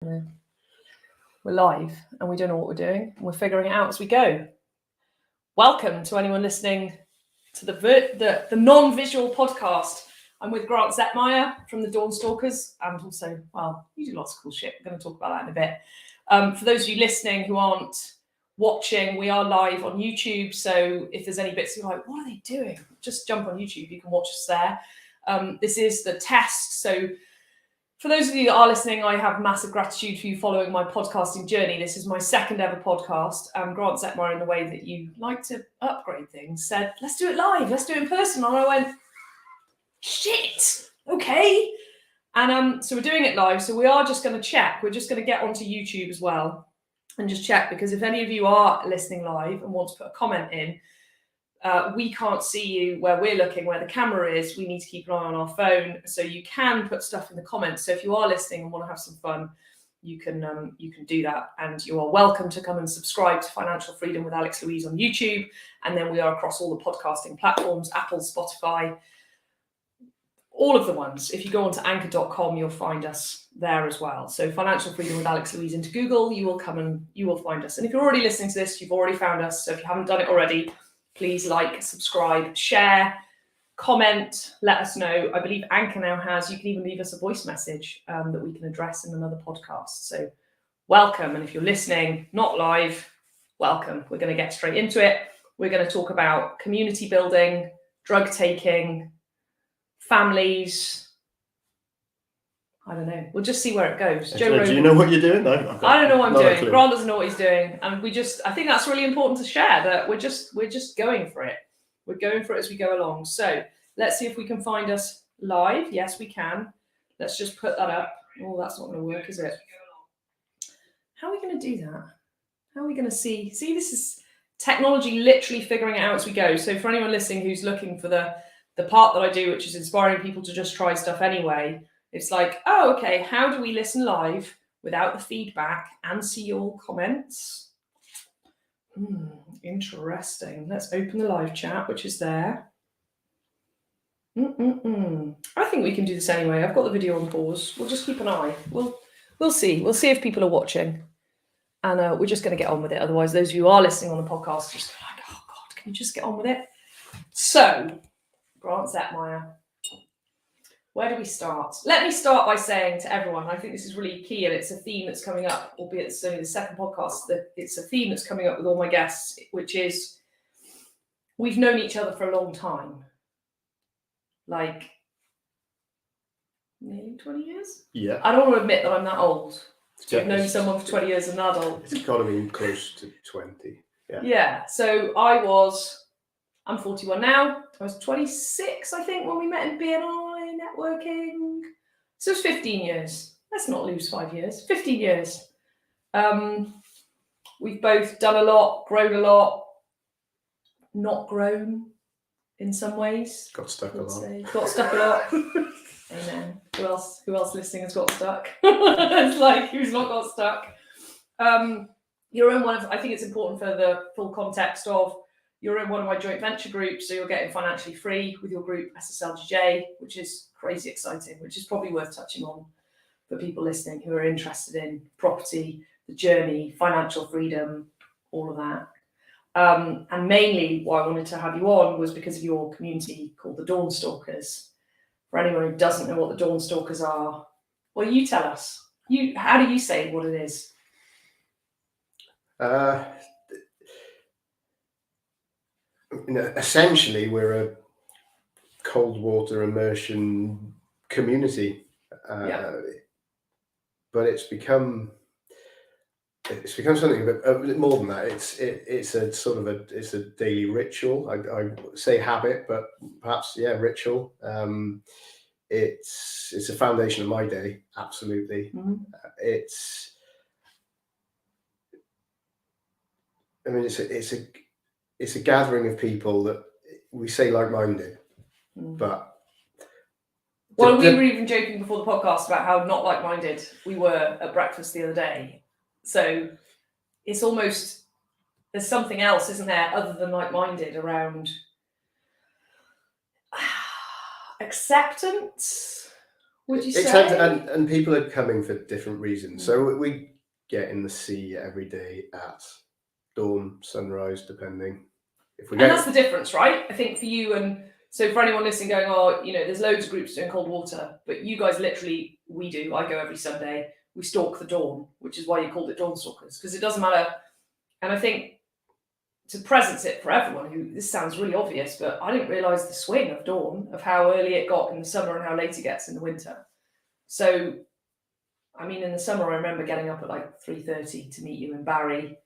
We're live and we don't know what we're doing. And we're figuring it out as we go. Welcome to anyone listening to the non-visual podcast. I'm with Grant Zehetmayr from the Dawnstalkers, and also, well, you do lots of cool shit. We're going to talk about that in a bit. For those of you listening who aren't watching, we are live on YouTube. So if there's any bits you're like, what are they doing? Just jump on YouTube. You can watch us there. This is the test. So for those of you that are listening, I have massive gratitude for you following my podcasting journey. This is my second ever podcast. Grant Zehetmayr, in the way that you like to upgrade things, said, let's do it live, let's do it in person. And I went, shit, okay. And so we're doing it live. So we are just going to check. We're just going to get onto YouTube as well and just check, because if any of you are listening live and want to put a comment in, we can't see you where we're looking, where the camera is. We need to keep an eye on our phone, so you can put stuff in the comments. So if you are listening and want to have some fun, you can do that, and you are welcome to come and subscribe to Financial Freedom with Alexlouise on YouTube. And then we are across all the podcasting platforms: Apple, Spotify, all of the ones. If you go onto anchor.com, you'll find us there as well. So Financial Freedom with Alexlouise into Google, you will find us. And if you're already listening to this, you've already found us. So if you haven't done it already, please like, subscribe, share, comment, let us know. I believe Anchor now has, you can even leave us a voice message that we can address in another podcast. So welcome. And if you're listening, not live, welcome. We're going to get straight into it. We're going to talk about community building, drug taking, families. I don't know. We'll just see where it goes. Do you know what you're doing? I don't know what I'm doing. Grant doesn't know what he's doing. And I think that's really important to share, that we're just going for it. We're going for it as we go along. So let's see if we can find us live. Yes, we can. Let's just put that up. Oh, that's not going to work, is it? How are we going to do that? How are we going to see? See, this is technology literally figuring it out as we go. So for anyone listening who's looking for the part that I do, which is inspiring people to just try stuff anyway, it's like, oh, okay, how do we listen live without the feedback and see your comments? Interesting. Let's open the live chat, which is there. I think we can do this anyway. I've got the video on pause. We'll just keep an eye. We'll see. We'll see if people are watching. And we're just going to get on with it. Otherwise, those of you who are listening on the podcast, just like, oh, God, can you just get on with it? So, Grant Zehetmayr. Where do we start? Let me start by saying to everyone, I think this is really key, and it's a theme that's coming up, albeit it's only the second podcast, that it's a theme that's coming up with all my guests, which is we've known each other for a long time. Like, nearly 20 years? Yeah. I don't want to admit that I'm that old. I've known someone for 20 years as an adult. It's got to be close to 20. Yeah. Yeah. So I'm 41 now. I was 26, I think, when we met in BNI networking. So it's 15 years. Let's not lose 5 years. 15 years. We've both done a lot, grown a lot, not grown in some ways. Got stuck a lot. Got stuck a lot. Amen. Who else listening has got stuck? It's like, who's not got stuck? You're in one of, I think it's important for the full context of, you're in one of my joint venture groups, so you're getting financially free with your group SSLGJ, which is crazy exciting, which is probably worth touching on for people listening who are interested in property, the journey, financial freedom, all of that. And mainly why I wanted to have you on was because of your community called the Dawnstalkers. For anyone who doesn't know what the Dawnstalkers are, well, you tell us. How do you say what it is? Essentially, we're a cold water immersion community, but it's become something a bit more than that. It's a sort of it's a daily ritual. I say habit, but perhaps ritual. It's a foundation of my day. Absolutely. Mm-hmm. It's a gathering of people that we say like-minded, but... Well, we were even joking before the podcast about how not like-minded we were at breakfast the other day. So it's almost, there's something else, isn't there, other than like-minded around acceptance, would you It say? tends, and people are coming for different reasons. So we get in the sea every day at dawn, sunrise, depending. If we And that's the difference, right? I think for you, and so for anyone listening going, oh, there's loads of groups doing cold water, but you guys literally, I go every Sunday, we stalk the dawn, which is why you called it Dawnstalkers, because it doesn't matter. And I think to presence it for everyone who, this sounds really obvious, but I didn't realise the swing of dawn, of how early it got in the summer and how late it gets in the winter. So, I mean, in the summer, I remember getting up at like 3:30 to meet you in Barry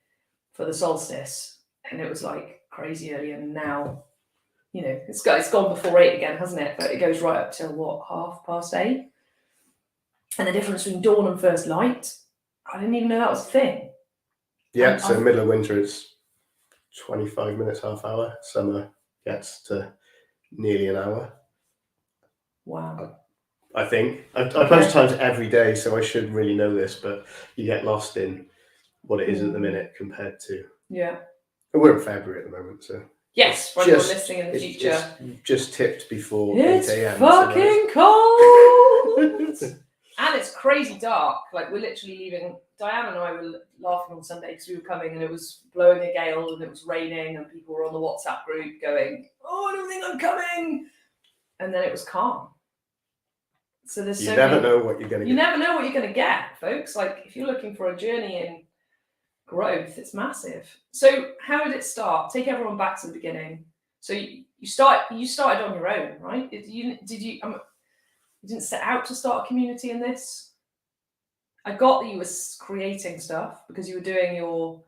for the solstice, and it was like crazy early. And now, it's gone before 8 again, hasn't it? But it goes right up till 8:30. And the difference between dawn and first light, I didn't even know that was a thing. Yeah, so middle of winter it's 25 minutes, half hour. Summer gets to nearly an hour. Wow. I think. I post times every day, so I should really know this, but you get lost in what it is at the minute compared to... Yeah. We're in February at the moment, so... Yes, for anyone listening in the future. It's just tipped before it's 8 a.m. fucking cold! And it's crazy dark. Like, we're literally leaving. Diane and I were laughing on Sunday because we were coming and it was blowing a gale and it was raining and people were on the WhatsApp group going, oh, I don't think I'm coming. And then it was calm. So there's you never know what you're going to get. You never know what you're going to get, folks. Like, if you're looking for a journey in growth, it's massive. So how did it start? Take everyone back to the beginning. So you started on your own, right? You didn't set out to start a community in this. I got that you were creating stuff because you were doing your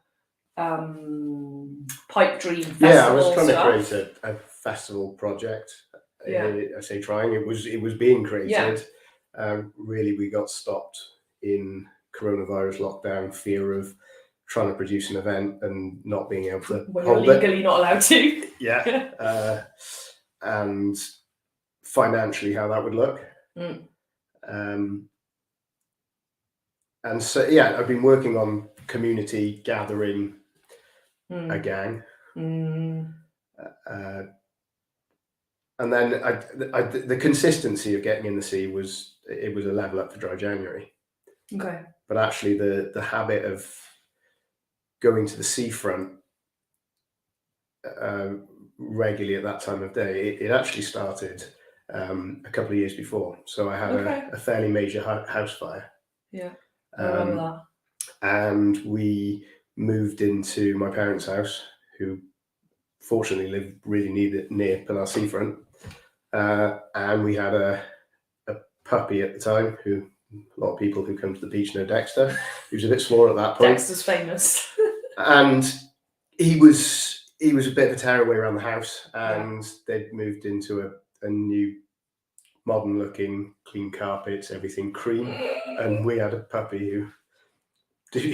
Pipe Dream festival. Yeah, I was trying to create a festival project. Yeah. I say trying. It was being created. Yeah. Really, we got stopped in coronavirus lockdown, fear of trying to produce an event and not being able to when hold you're legally not allowed to. Yeah. And financially, how that would look. And so, yeah, I've been working on community gathering a gang. And then the consistency of getting in the sea was a level up for dry January. Okay. But actually the habit of going to the seafront regularly at that time of day, it actually started a couple of years before. So I had a fairly major house fire. Yeah, I remember that. And we moved into my parents' house, who fortunately lived really near Penarth Seafront. And we had a puppy at the time, who a lot of people who come to the beach know Dexter. He was a bit smaller at that point. Dexter's famous. And he was a bit of a tearaway around the house, and they'd moved into a new modern looking, clean carpets, everything cream. And we had a puppy who do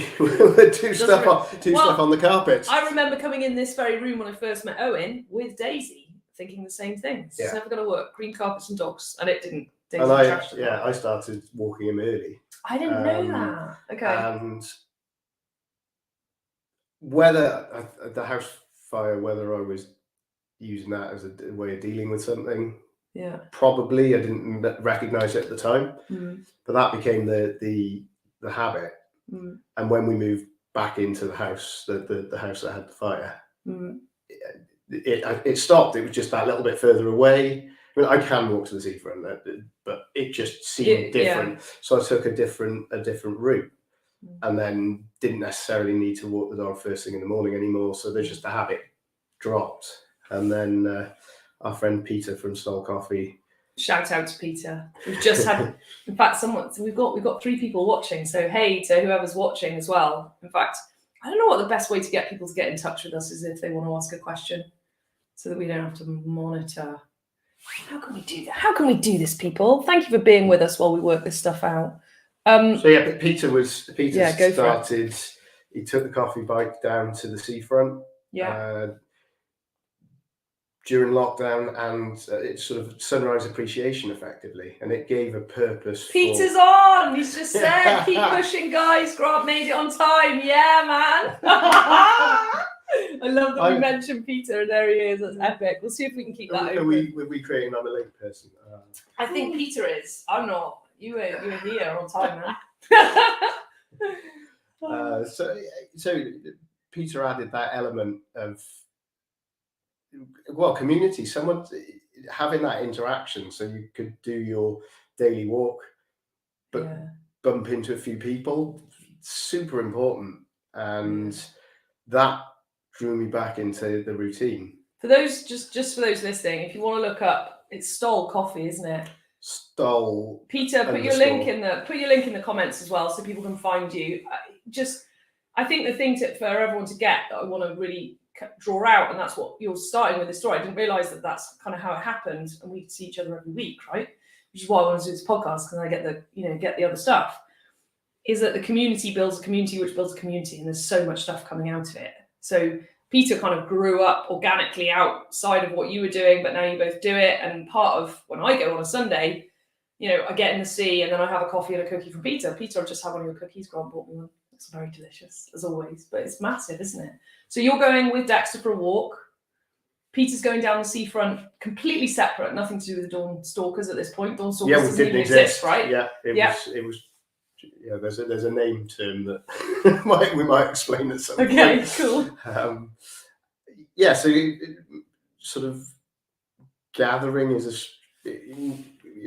stuff on the carpets. I remember coming in this very room when I first met Owen with Daisy, thinking the same thing. It's never going to work. Green carpets and dogs, and it didn't. Daisy trashed it. I started walking him early. I didn't know that. Okay. And whether the house fire, whether I was using that as a way of dealing with something, probably I didn't recognize it at the time, but that became the habit. And when we moved back into the house, the house that had the fire, it stopped. It was just that little bit further away. I mean, I can walk to the seafront, but it just seemed different. So I took a different route, and then didn't necessarily need to walk the dog first thing in the morning anymore. So there's just a habit dropped. And then our friend Peter from Stol Coffee. Shout out to Peter. We've just had, in fact, we've got 3 people watching. So hey to whoever's watching as well. In fact, I don't know what the best way to get people to get in touch with us is if they want to ask a question, so that we don't have to monitor. How can we do that? How can we do this, people? Thank you for being with us while we work this stuff out. But Peter started. He took the coffee bike down to the seafront. During lockdown, and it's sort of sunrise appreciation effectively, and it gave a purpose. Peter's on. He's just said, keep pushing, guys. Grant made it on time. Yeah, man. I love that we mentioned Peter, and there he is. That's epic. We'll see if we can keep that open. Are we creating I'm a late person? I think Peter is. I'm not. You were here on time, man. So Peter added that element of community. Someone having that interaction, so you could do your daily walk, but bump into a few people. Super important, and that drew me back into the routine. For those just for those listening, if you want to look up, it's Stol Coffee, isn't it? Stol. Peter, put your link in the comments as well, so people can find you. I think the thing for everyone to get that I want to really draw out, and that's what you're starting with this story. I didn't realise that that's kind of how it happened, and we see each other every week, right? Which is why I want to do this podcast, because I get the other stuff. Is that the community builds a community, which builds a community, and there's so much stuff coming out of it. So Peter kind of grew up organically outside of what you were doing, but now you both do it. And part of when I go on a Sunday, I get in the sea and then I have a coffee and a cookie from Peter. Peter, I'll just have one of your cookies. Grant bought me one. It's very delicious, as always, but it's massive, isn't it? So you're going with Dexter for a walk. Peter's going down the seafront, completely separate, nothing to do with the Dawnstalkers at this point. Dawnstalkers doesn't even exist, right? Yeah, it was. Yeah, there's a name term that we might explain at some point. Okay, cool. So sort of gathering is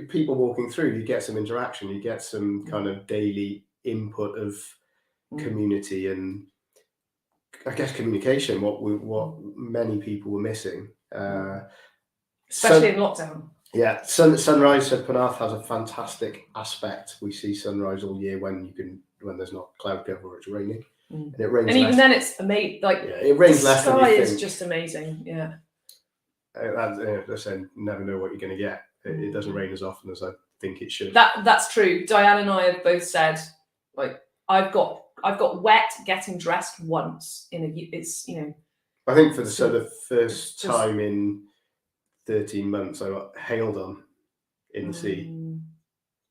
people walking through. You get some interaction. You get some kind of daily input of community and, I guess, communication. What many people were missing, especially in lockdown. Yeah, sunrise at Penarth has a fantastic aspect. We see sunrise all year when there's not cloud cover or it's raining, and it rains. And even then, it's amazing. It rains less than you think. The sky is just amazing. Yeah. I said, never know what you're going to get. It doesn't rain as often as I think it should. That's true. Diane and I have both said, I've got wet getting dressed once in it's I think for the sort of first time in 13 months, I got hailed on in the sea.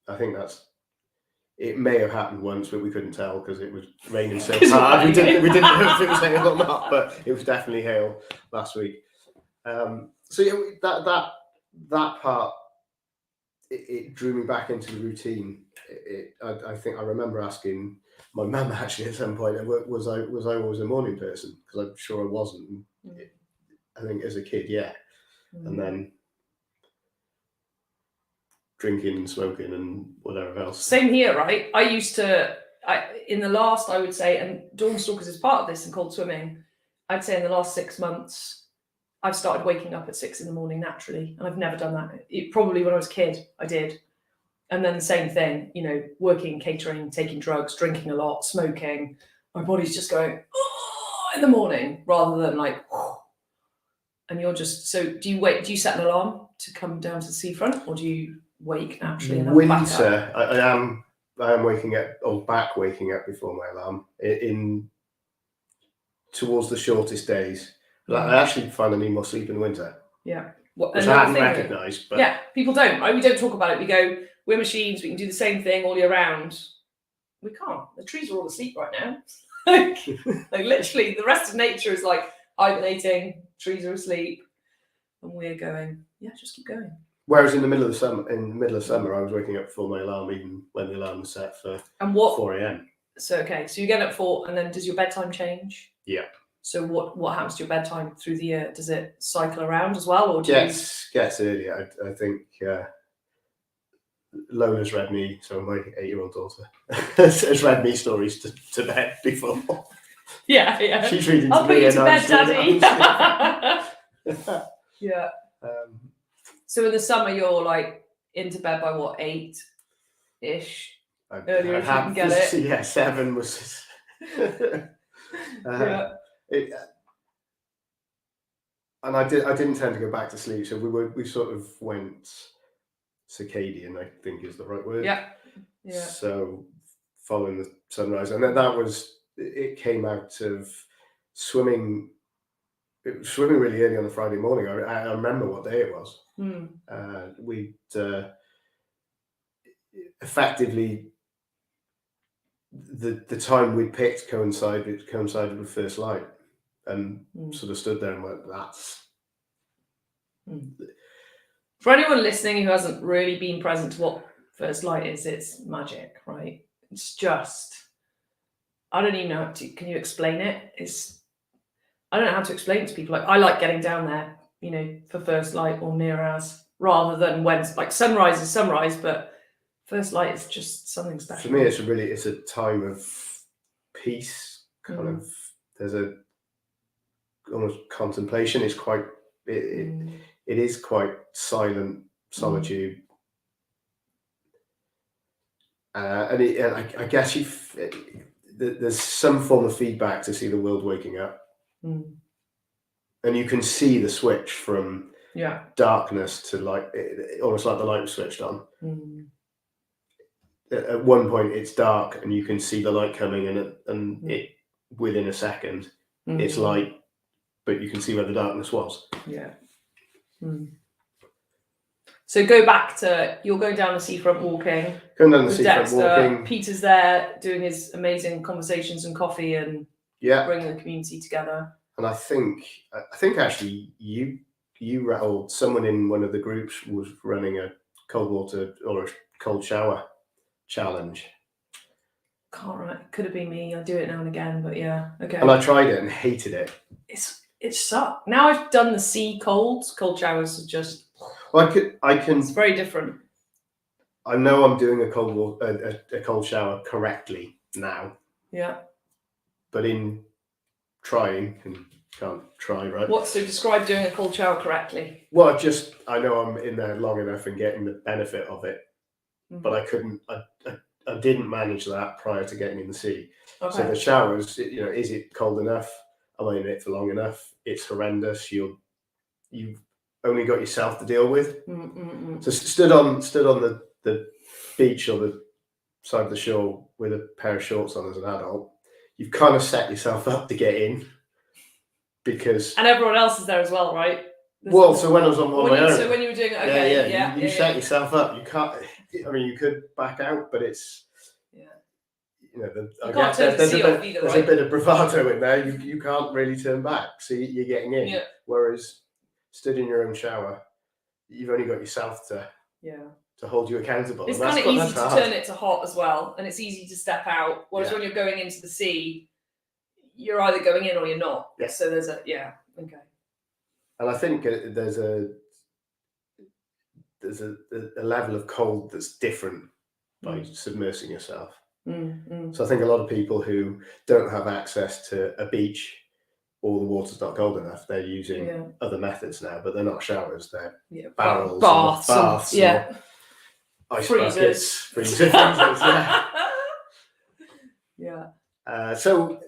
I think it may have happened once, but we couldn't tell because it was raining so hard. We didn't know if it was hail or not, but it was definitely hail last week. That part, it drew me back into the routine. I think I remember asking my mum actually at some point, was I always a morning person? Because I'm sure I wasn't. I think as a kid, yeah. And then drinking and smoking and whatever else. Same here, right? I used to, in the last, I would say, and Dawnstalkers is part of this and cold swimming, I'd say in the last 6 months, I've started waking up at 6 a.m. naturally. And I've never done that. Probably when I was a kid, I did. And then the same thing, working, catering, taking drugs, drinking a lot, smoking. My body's just going, in the morning, rather than and you're just, so do you set an alarm to come down to the seafront, or do you wake naturally? And winter, I am waking up, or back waking up before my alarm towards the shortest days. I actually find I need more sleep in winter. Yeah. Which I hadn't recognised. But yeah, people don't, right? We don't talk about it. We go, we're machines, we can do the same thing all year round. We can't. The trees are all asleep right now. like literally, the rest of nature is hibernating, trees are asleep, and we're going, just keep going. Whereas in the middle of summer, I was waking up before my alarm, even when the alarm was set for 4 a.m. So you get up at 4, and then does your bedtime change? Yeah. So what happens to your bedtime through the year? Does it cycle around as well, or gets earlier? I think Lola's read me, so my 8-year-old daughter has read me stories to bed before. Yeah. She's reading I'll to me. I'll put you to bed, Daddy. Yeah. So in the summer, you're into bed by what, 8-ish? Earlier if you can get it. Yeah, 7 was. And I didn't tend to go back to sleep, so we sort of went circadian, I think is the right word. Yeah. So following the sunrise, and then it came out of swimming. It was swimming really early on a Friday morning. I remember what day it was. We'd effectively the time we'd picked coincided with first light, and sort of stood there and went, "That's." For anyone listening who hasn't really been present to what first light is, it's magic, right? It's just, I don't even know can you explain it? I don't know how to explain it to people. Like, I like getting down there, you know, for first light or near as, rather than when, like, sunrise is sunrise, but first light is just something special. For me, it's a time of peace, kind of. There's a almost contemplation. It's quite, it is quite silent solitude. And I guess there's some form of feedback to see the world waking up. And you can see the switch from darkness to light, almost like the light was switched on. At one point it's dark and you can see the light coming in, and it within a second it's light, but you can see where the darkness was. So go back to, you're going down the seafront walking. Going down the seafront walking. Peter's there doing his amazing conversations and coffee and bringing the community together. And I think actually you or someone in one of the groups was running a cold water or a cold shower challenge. Can't remember. Could have been me. I do it now and again, but yeah, okay. And I tried it and hated it. It sucked. Now I've done the sea cold showers are just. Well, I can. It's very different. I know I'm doing a cold shower correctly now. Yeah. But in trying, and can't try, right? So describe doing a cold shower correctly. Well, I know I'm in there long enough and getting the benefit of it, but I couldn't. I didn't manage that prior to getting in the sea. Okay. So the showers, is it cold enough? Am I in it for long enough? It's horrendous. You've only got yourself to deal with. So stood on the beach or the side of the shore with a pair of shorts on as an adult, you've kind of set yourself up to get in, because and everyone else is there as well, right? So when I was on my own, so when you were doing it, you set yourself up. You can't. I mean, you could back out, but it's there's a bit of bravado in there. You can't really turn back, so you're getting in. Yeah. Whereas stood in your own shower, you've only got yourself to hold you accountable. It's kind of easy to turn it to hot as well, and it's easy to step out. Whereas when you're going into the sea, you're either going in or you're not. Yeah. So there's okay. And I think there's a level of cold that's different by submersing yourself. So I think a lot of people who don't have access to a beach or the water's not cold enough, they're using other methods now, but they're not showers, they're barrels, baths, ice buckets, freezer freezers, so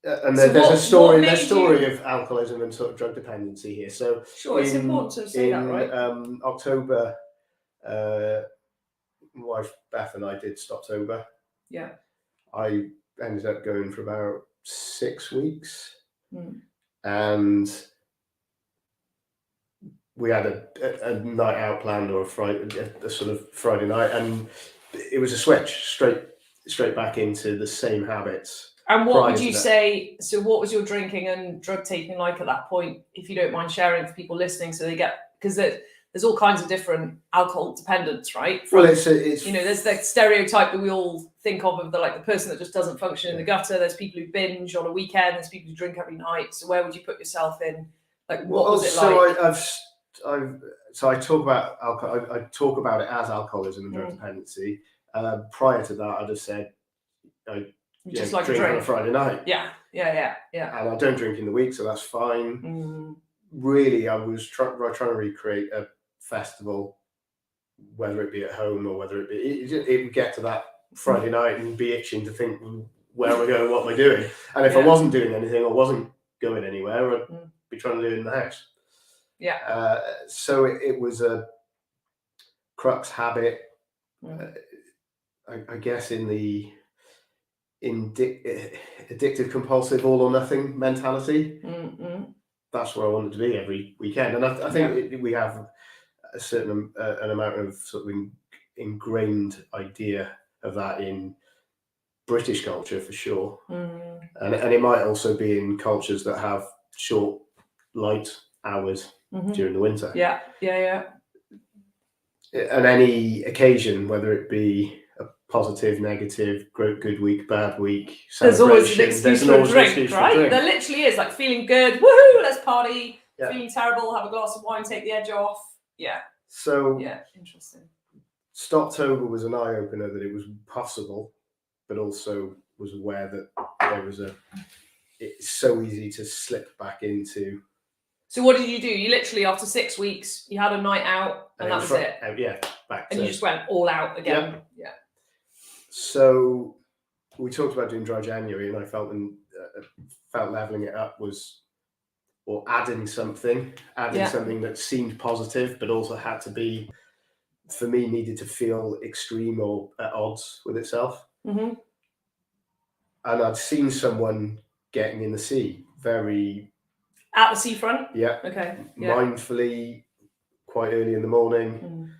there's a story of alcoholism and sort of drug dependency here. So it's important to say that, right? October, my wife Beth and I did Stoptober. Yeah. I ended up going for about 6 weeks, and we had a night out planned, or a sort of Friday night, and it was a switch straight back into the same habits. And what would you say? So, what was your drinking and drug taking like at that point? If you don't mind sharing for people listening, so they get, because there's all kinds of different alcohol dependence, right? There's the stereotype that we all think of the person that just doesn't function in the gutter. There's people who binge on a weekend. There's people who drink every night. So where would you put yourself in? Like, what was it like? So I talk about alcohol. I talk about it as alcoholism and drug dependency. Prior to that, I'd have said just like drink on a Friday night. Yeah. And I don't drink in the week, so that's fine. Really, I was trying to recreate a festival, whether it be at home or whether it would get to that Friday night and be itching to think, where am I going? What am I doing? And if I wasn't doing anything or wasn't going anywhere, I'd be trying to do it in the house. Yeah. So it was a crux habit, I guess, in the addictive compulsive all or nothing mentality. That's where I wanted to be every weekend, and I think we have a certain an amount of sort of ingrained idea of that in British culture for sure, and it might also be in cultures that have short light hours during the winter. on any occasion, whether it be a positive, negative, good week, bad week, there's always an celebration, excuse for a drink, right? There literally is, like, feeling good, woohoo, let's party. Yeah. Feeling terrible, have a glass of wine, take the edge off. Yeah. So yeah, interesting. Stoptober was an eye opener that it was possible, but also was aware that there was it's so easy to slip back into. So what did you do? You literally, after 6 weeks, you had a night out, and that was it. Yeah, back to. And you just went all out again. Yeah. So we talked about doing dry January, and I felt leveling it up was, or adding something that seemed positive, but also had to be, for me, needed to feel extreme or at odds with itself. Mm-hmm. And I'd seen someone getting in the sea very. At the seafront? Yeah. Okay. Yeah. Mindfully, quite early in the morning.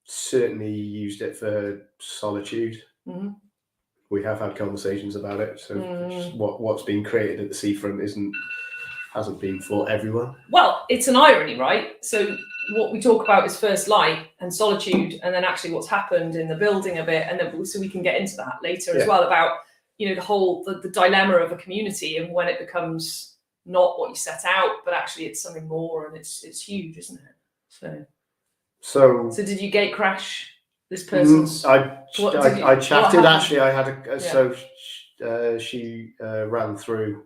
Certainly used it for solitude. Mm-hmm. We have had conversations about it. So what's been created at the seafront hasn't been for everyone. Well, it's an irony, right? So what we talk about is first light and solitude, and then actually what's happened in the building of it, and then so we can get into that later as well, about the whole the dilemma of a community and when it becomes not what you set out, but actually it's something more, and it's huge, isn't it? So did you gate crash this person's? I chatted. Actually, I had so she ran through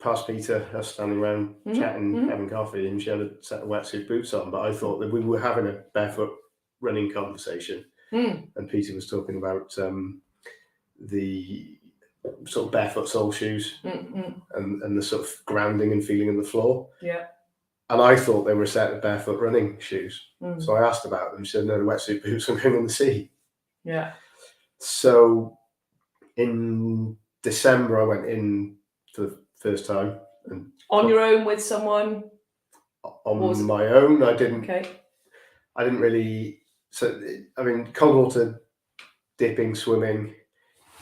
past Peter, us standing around chatting, having coffee, and she had a set of wetsuit boots on. But I thought that we were having a barefoot running conversation, and Peter was talking about the sort of barefoot sole shoes and the sort of grounding and feeling of the floor. Yeah. And I thought they were a set of barefoot running shoes. So I asked about them. She said, no, the wetsuit boots, I'm going on the sea. Yeah. So in December, I went in for the first time. And on your own, with someone? On my own. I didn't really. So, I mean, cold water dipping, swimming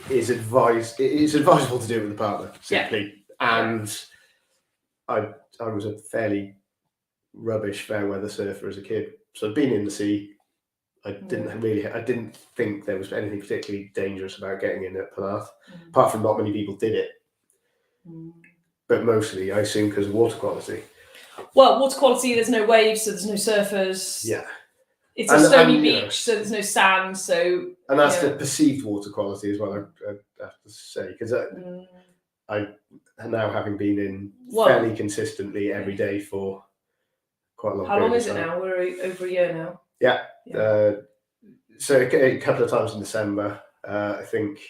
is advised. It's advisable to do it with a partner, simply. Yeah. And I was a fairly rubbish fair weather surfer as a kid, so I'd been in the sea. I didn't think there was anything particularly dangerous about getting in at Penarth, apart from not many people did it. But mostly, I assume, because of water quality. Well, water quality, there's no waves, so there's no surfers. Yeah. It's a stony beach, so there's no sand. So, and that's the perceived water quality as well, I have to say, because I now, having been in fairly consistently every day for quite a long period. How long is it now? We're over a year now. Yeah. So a couple of times in December, I think.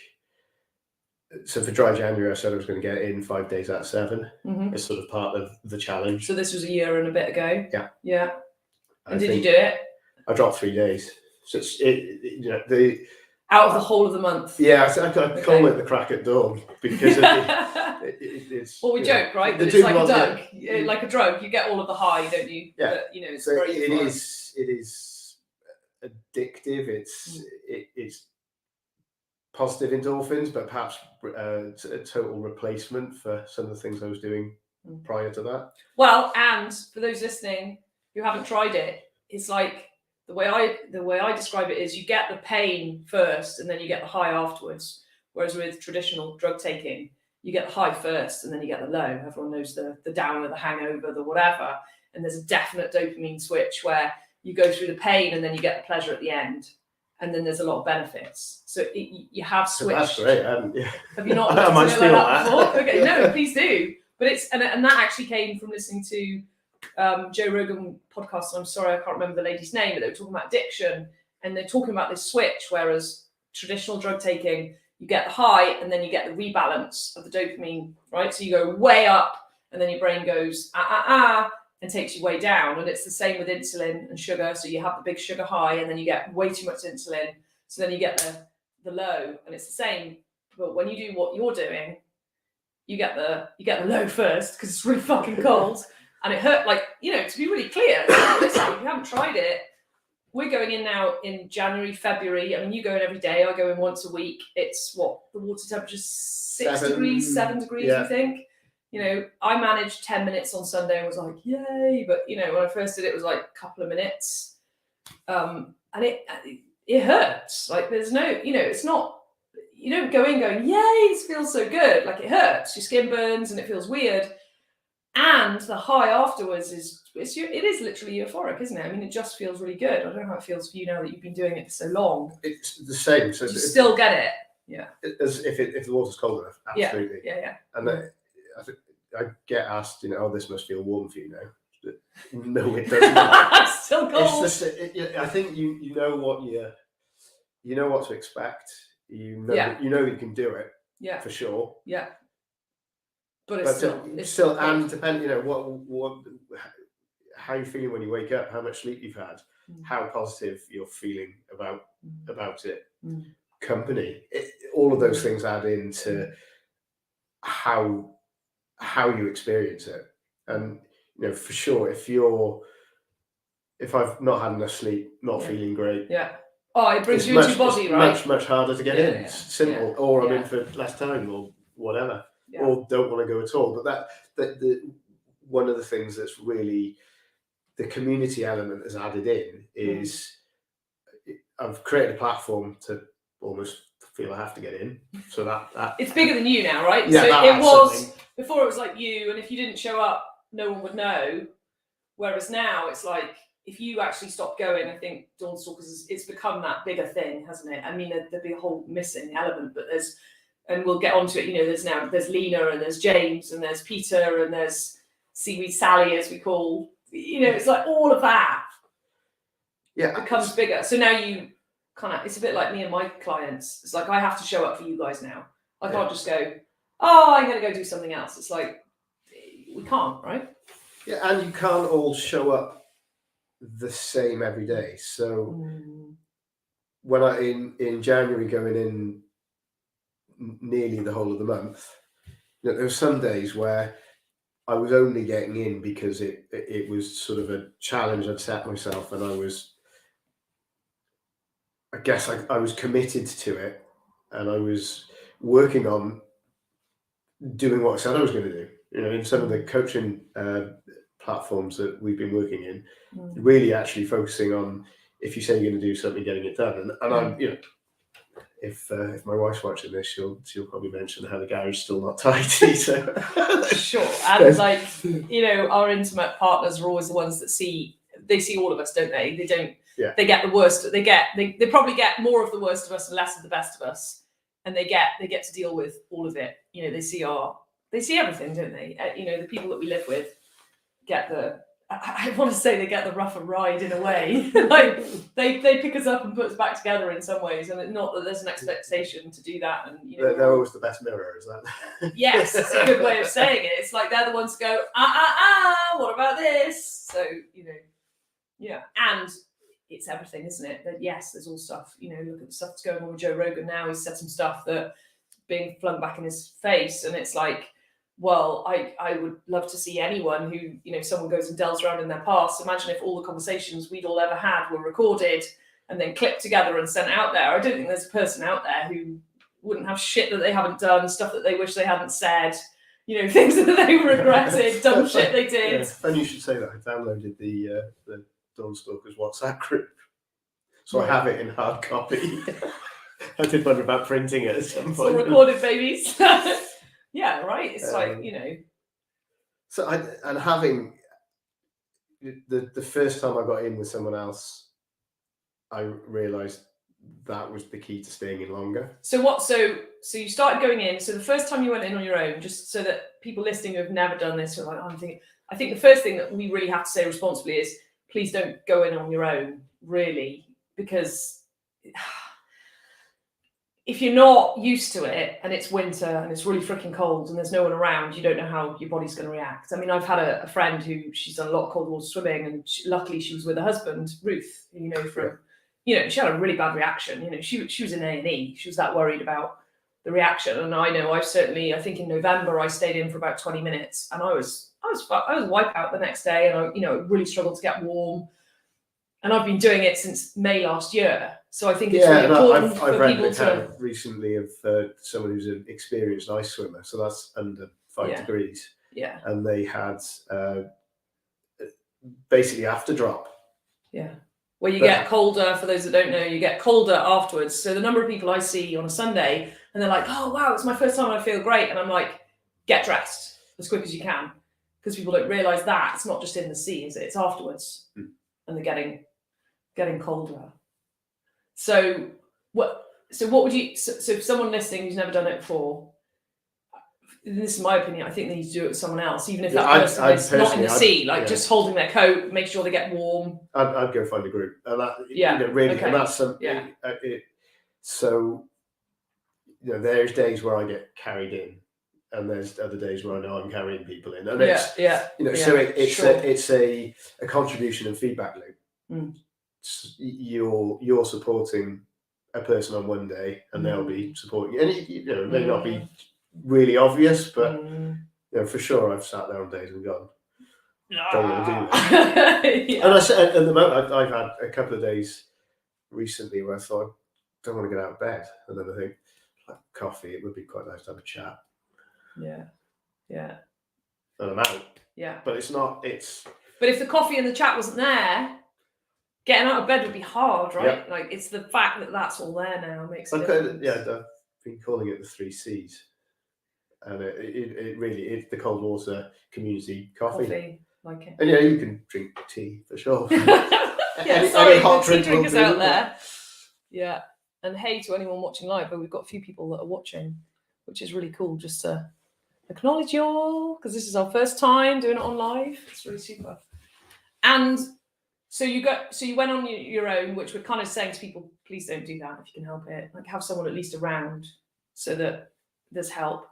So for dry January, I said I was going to get in 5 days out of 7. It's sort of part of the challenge. So this was a year and a bit ago. Yeah. Yeah. And did you do it? I dropped 3 days. So it's out of the whole of the month. Yeah, I call it the crack at dawn, because it's. Well, we joke, right? That it's like a drug. Like a drug, you get all of the high, don't you? Yeah. But, it's so very it is addictive. It's positive endorphins, but perhaps a total replacement for some of the things I was doing prior to that. Well, and for those listening who haven't tried it, it's like the way I describe it is you get the pain first and then you get the high afterwards. Whereas with traditional drug taking, you get the high first and then you get the low. Everyone knows the downer, the hangover, the whatever. And there's a definite dopamine switch where you go through the pain and then you get the pleasure at the end. And then there's a lot of benefits. So you have switched. That's great. Have you not? I might steal that before? Okay, no, please do. But it's and that actually came from listening to Joe Rogan podcast. And I'm sorry, I can't remember the lady's name, but they were talking about addiction, and they're talking about this switch. Whereas traditional drug taking, you get the high, and then you get the rebalance of the dopamine, right? So you go way up, and then your brain goes and takes you way down. And it's the same with insulin and sugar. So you have the big sugar high, and then you get way too much insulin. So then you get the low, and it's the same. But when you do what you're doing, you get the low first because it's really fucking cold, and it hurt. Like, to be really clear, listen, if you haven't tried it, we're going in now in January, February. I mean, you go in every day. I go in once a week. It's the water temperature's 7 degrees, I think. You know, I managed 10 minutes on Sunday and was like, yay. But, you know, when I first did it, it was like a couple of minutes. And it hurts. Like there's no, you know, it's not, you don't go in going, yay, this feels so good. Like it hurts. Your skin burns and it feels weird. And the high afterwards it is literally euphoric, isn't it? I mean, it just feels really good. I don't know how it feels for you now that you've been doing it for so long. It's the same. So you still get it. Yeah. As if the water's cold enough. Absolutely. Yeah. And I get asked, you know, oh, this must feel warm for you now. No, it doesn't. It's still cold. I think you know what to expect. You know that you can do it. Yeah. For sure. Yeah. But it's still and depend, you know, what how you're feeling when you wake up, how much sleep you've had, how positive you're feeling about it, company, all of those things add into how you experience it. And you know, for sure, if I've not had enough sleep, not feeling great, it brings you into your body, right? Much harder to get in. Simple, or I'm in for less time, or whatever. Or don't want to go at all. But that one of the things that's really the community element has added in is I've created a platform to almost feel I have to get in. So that it's bigger than you now, right? Yeah, so it was before. It was like you, and if you didn't show up, no one would know. Whereas now it's like if you actually stop going, I think Dawnstalkers it's become that bigger thing, hasn't it? I mean, there'd be a whole missing element, but there's. And we'll get onto it. You know, there's Lena and there's James and there's Peter and there's Seaweed Sally, as we call. You know, it's like all of that. Becomes bigger. So now you it's a bit like me and my clients. It's like I have to show up for you guys now. I can't just go, oh, I'm going to go do something else. It's like we can't, right? Yeah, and you can't all show up the same every day. So when in January going in. Nearly the whole of the month, you know, there were some days where I was only getting in because it was sort of a challenge I'd set myself, and I was committed to it, and I was working on doing what I said I was going to do. You know, in some of the coaching platforms that we've been working in, really actually focusing on if you say you're going to do something, getting it done, and I'm, you know. If my wife's watching this, she'll probably mention how the garage is still not tidy. So sure, and like you know, our intimate partners are always the ones that see all of us, don't they? They don't. Yeah. They get the worst. They probably get more of the worst of us and less of the best of us, and they get to deal with all of it. You know, they see everything, don't they? You know, the people that we live with get the. I want to say they get the rougher ride in a way. Like they pick us up and put us back together in some ways, and not that there's an expectation to do that. And you know, they're always the best mirror, is that? Yes, it's a good way of saying it. It's like they're the ones who go, what about this? So you know, and it's everything, isn't it? That yes, there's all stuff. You know, look at the stuff that's going on with Joe Rogan now. He's said some stuff that being flung back in his face, and it's like. Well, I would love to see anyone who, you know, someone goes and delves around in their past. Imagine if all the conversations we'd all ever had were recorded and then clipped together and sent out there. I don't think there's a person out there who wouldn't have shit that they haven't done, stuff that they wish they hadn't said, you know, things that they regretted, dumb shit they did. Yeah. And you should say that I downloaded the Dawnstalkers WhatsApp group. So I have it in hard copy. I did wonder about printing it at some point. All recorded, babies. Yeah, right. It's like, you know. So having the first time I got in with someone else, I realised that was the key to staying in longer. So what? So you started going in. So the first time you went in on your own, just so that people listening who have never done this are like, I think the first thing that we really have to say responsibly is please don't go in on your own, really, because. If you're not used to it and it's winter and it's really freaking cold and there's no one around, you don't know how your body's going to react. I mean, I've had a friend who she's done a lot of cold water swimming, and luckily she was with her husband, Ruth, you know, she had a really bad reaction. You know, she was in A&E. She was that worried about the reaction. And I know I think in November I stayed in for about 20 minutes and I was wiped out the next day, and I really struggled to get warm. And I've been doing it since May last year. So I think it's really important for people to... recently of someone who's an experienced ice swimmer. So that's under 5 degrees. Yeah. And they had basically after drop. Yeah. Where you get colder, for those that don't know, you get colder afterwards. So the number of people I see on a Sunday, and they're like, oh, wow, it's my first time, I feel great. And I'm like, get dressed as quick as you can. Because people don't realise that. It's not just in the sea, is it? It's afterwards. And they're getting colder. So what would you, so if someone listening who's never done it before, this is my opinion, I think they need to do it with someone else, even if that person is not in the sea, like just holding their coat, make sure they get warm. I'd go find a group, and that really, and that's something. So there's days where I get carried in, and there's other days where I know I'm carrying people in, and so it's a contribution and feedback loop. You're supporting a person on one day, and they'll be supporting you, and it may not be really obvious, but for sure I've sat there on days and gone, don't want to do that. And I said at the moment I've had a couple of days recently where I thought, I don't want to get out of bed, and then I think, like coffee, it would be quite nice to have a chat. And I'm out. But it's not. But if the coffee and the chat wasn't there, getting out of bed would be hard, right? Like it's the fact that that's all there now makes it difference. I've been calling it the 3 C's. And it really the cold water community coffee. Like it. And you can drink tea for sure. Any hot drink drinkers out there. Yeah. And hey to anyone watching live, but we've got a few people that are watching, which is really cool. Just to acknowledge you all, because this is our first time doing it on live. It's really super. And so you went on your own, which we're kind of saying to people, please don't do that if you can help it. Like have someone at least around so that there's help.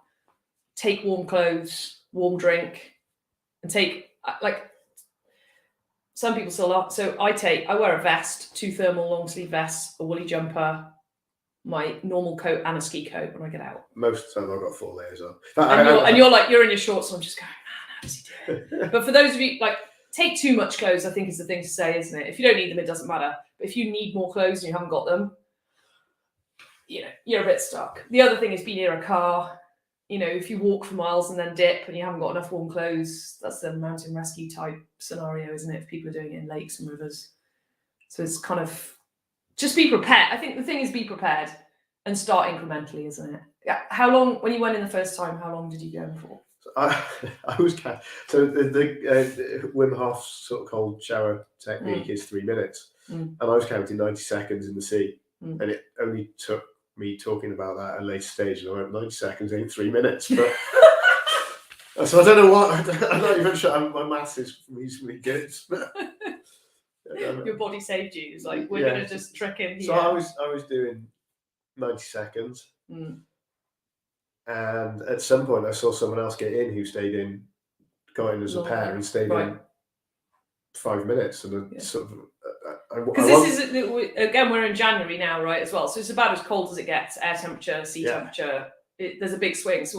Take warm clothes, warm drink, and take, like, some people still are. So I wear a vest, 2 thermal long sleeve vests, a woolly jumper, my normal coat and a ski coat when I get out. Most of the time I've got 4 layers on. And you're in your shorts, and I'm just going, man, how does he do it? But for those of you, like, take too much clothes, I think is the thing to say, isn't it? If you don't need them, it doesn't matter. But if you need more clothes and you haven't got them, you're a bit stuck. The other thing is be near a car. If you walk for miles and then dip and you haven't got enough warm clothes, that's the mountain rescue type scenario, isn't it? If people are doing it in lakes and rivers. So it's kind of just be prepared. I think the thing is be prepared and start incrementally, isn't it? Yeah. How long, when you went in the first time, how long did you go for? I was so the Wim Hof sort of cold shower technique is 3 minutes, and I was counting 90 seconds in the sea, and it only took me talking about that at a later stage, and I went 90 seconds ain't 3 minutes, but so I don't know what, I'm not even sure, my maths is reasonably good, but your body saved you. It's like, we're going to just trick in here. So I was doing 90 seconds, and at some point I saw someone else get in who got in as a pair and stayed in 5 minutes, and sort of because this is, again, we're in January now, right, as well, so it's about as cold as it gets. Air temperature, sea temperature, there's a big swing. So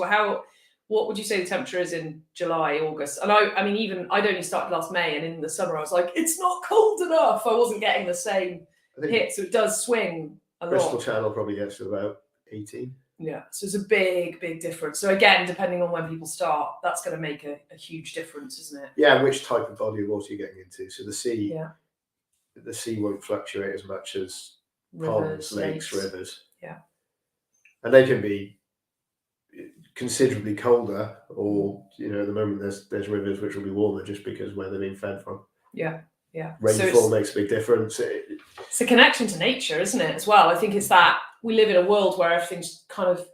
what would you say the temperature is in July, August? And I mean, even I'd only started last May, and in the summer I was like, it's not cold enough. I wasn't getting the same hit, so it does swing a lot. Bristol Channel probably gets to about 18. Yeah, so it's a big difference. So again, depending on when people start, that's going to make a huge difference, isn't it? Yeah, which type of body of water you're getting into. So the sea won't fluctuate as much as ponds, lakes, rivers. Yeah, and they can be considerably colder, or at the moment there's rivers which will be warmer just because where they're being fed from. Yeah. Rainfall makes a big difference. It's a connection to nature, isn't it, as well? I think it's that we live in a world where everything's kind of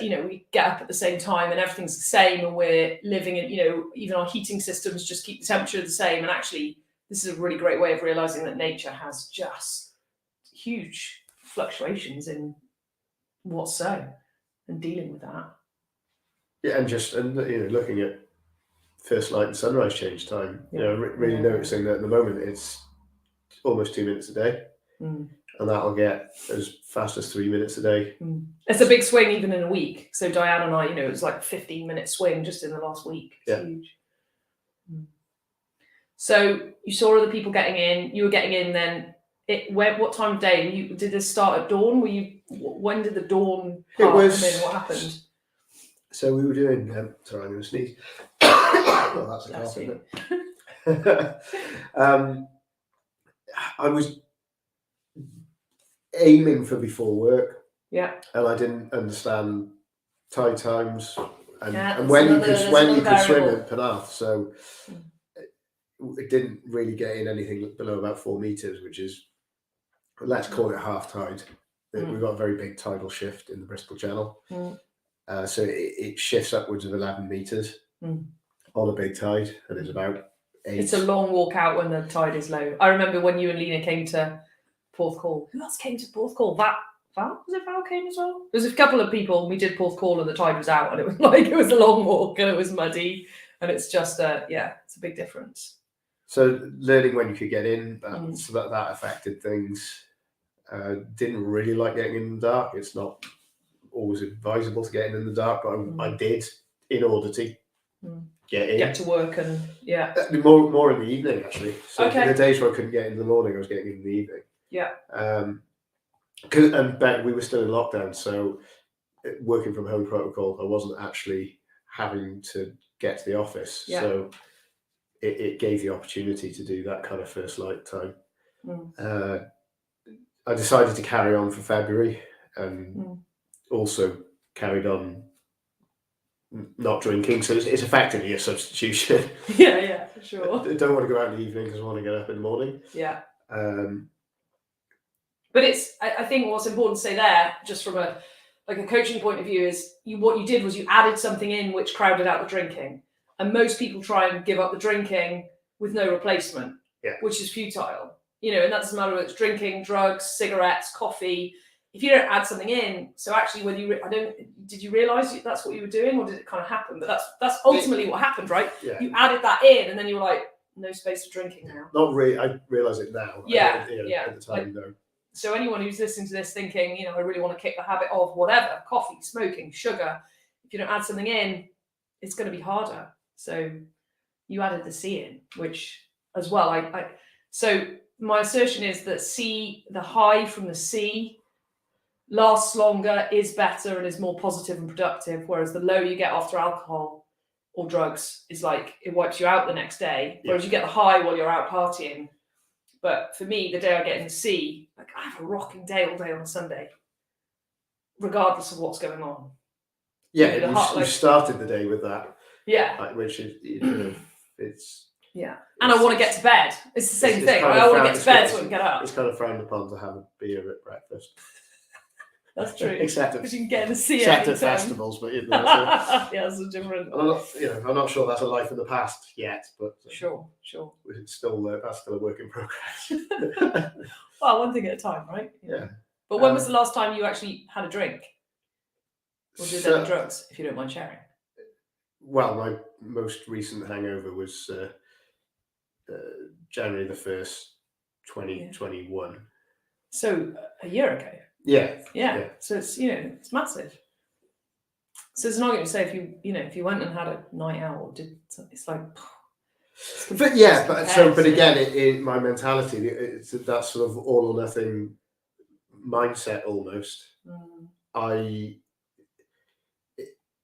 we get up at the same time and everything's the same, and we're living in, even our heating systems just keep the temperature the same. And actually, this is a really great way of realizing that nature has just huge fluctuations in what's so, and dealing with that. Yeah, and looking at first light and sunrise change time, really noticing that at the moment it's almost 2 minutes a day, and that'll get as fast as 3 minutes a day. It's a big swing even in a week. So Diane and I, it was like a 15-minute swing just in the last week. It's huge. So you saw other people getting in. You were getting in then. What time of day? Did this start at dawn? When did the dawn part come in? What happened? So we were doing. Sorry, I'm going to sneeze. Well, that's a cough, isn't it? I was aiming for before work. Yeah. And I didn't understand tide times and when you could swim variable. in Penarth. So it didn't really get in anything below about 4 meters, which is, let's call it half tide. We've got a very big tidal shift in the Bristol Channel. So it shifts upwards of 11 meters on a big tide, and it's about 8. It's a long walk out when the tide is low. I remember when you and Lena came to Porthcawl. Who else came to Porthcawl? Val? Was it Val came as well? There was a couple of people. We did Porthcawl and the tide was out, and it was like it was a long walk and it was muddy, and it's just it's a big difference. So learning when you could get in, so that affected things. Didn't really like getting in the dark. It's not always advisable to get in the dark, but I did in order to get to work, and more in the evening actually. So the days where I couldn't get in the morning, I was getting in the evening. And we were still in lockdown, so working from home protocol, I wasn't actually having to get to the office. So it gave the opportunity to do that kind of first light time. I decided to carry on for February, and also carried on not drinking. So it's effectively a substitution. Yeah, for sure. I don't want to go out in the evening because I want to get up in the morning. But I think what's important to say there, just from a coaching point of view, is what you did was you added something in which crowded out the drinking. And most people try and give up the drinking with no replacement, which is futile. And that doesn't matter whether it's drinking, drugs, cigarettes, coffee. If you don't add something in, so actually, did you realise that's what you were doing, or did it kind of happen? But that's ultimately what happened, right? Yeah. You added that in, and then you were like, no space for drinking now. Not really. I realise it now. At the time, no. So anyone who's listening to this thinking, I really want to kick the habit of whatever, coffee, smoking, sugar, if you don't add something in, it's going to be harder. So you added the C in, which as well, so my assertion is that the high from the C lasts longer, is better, and is more positive and productive, whereas the low you get after alcohol or drugs is like, it wipes you out the next day, whereas you get the high while you're out partying. But for me, the day I get in the C, I have a rocking day all day on a Sunday, regardless of what's going on. Yeah, you started the day with that. Yeah. Which is, it's... Yeah. And I want to get to bed. It's the same thing. I want to get to bed so I can get up. It's kind of frowned upon to have a beer at breakfast. That's true. Except because you can get in the C except at festivals, but that's a different. I'm not sure that's a life in the past yet, but sure. It's still that's still a work in progress. Well, one thing at a time, right? Yeah. But when was the last time you actually had a drink, or did any drugs, if you don't mind sharing? Well, my most recent hangover was January the 1st, 2021. So a year ago. Yeah. So it's it's massive. So there's an argument to say if you went and had a night out or did something, it's like. But again, in my mentality, it's that sort of all or nothing mindset almost.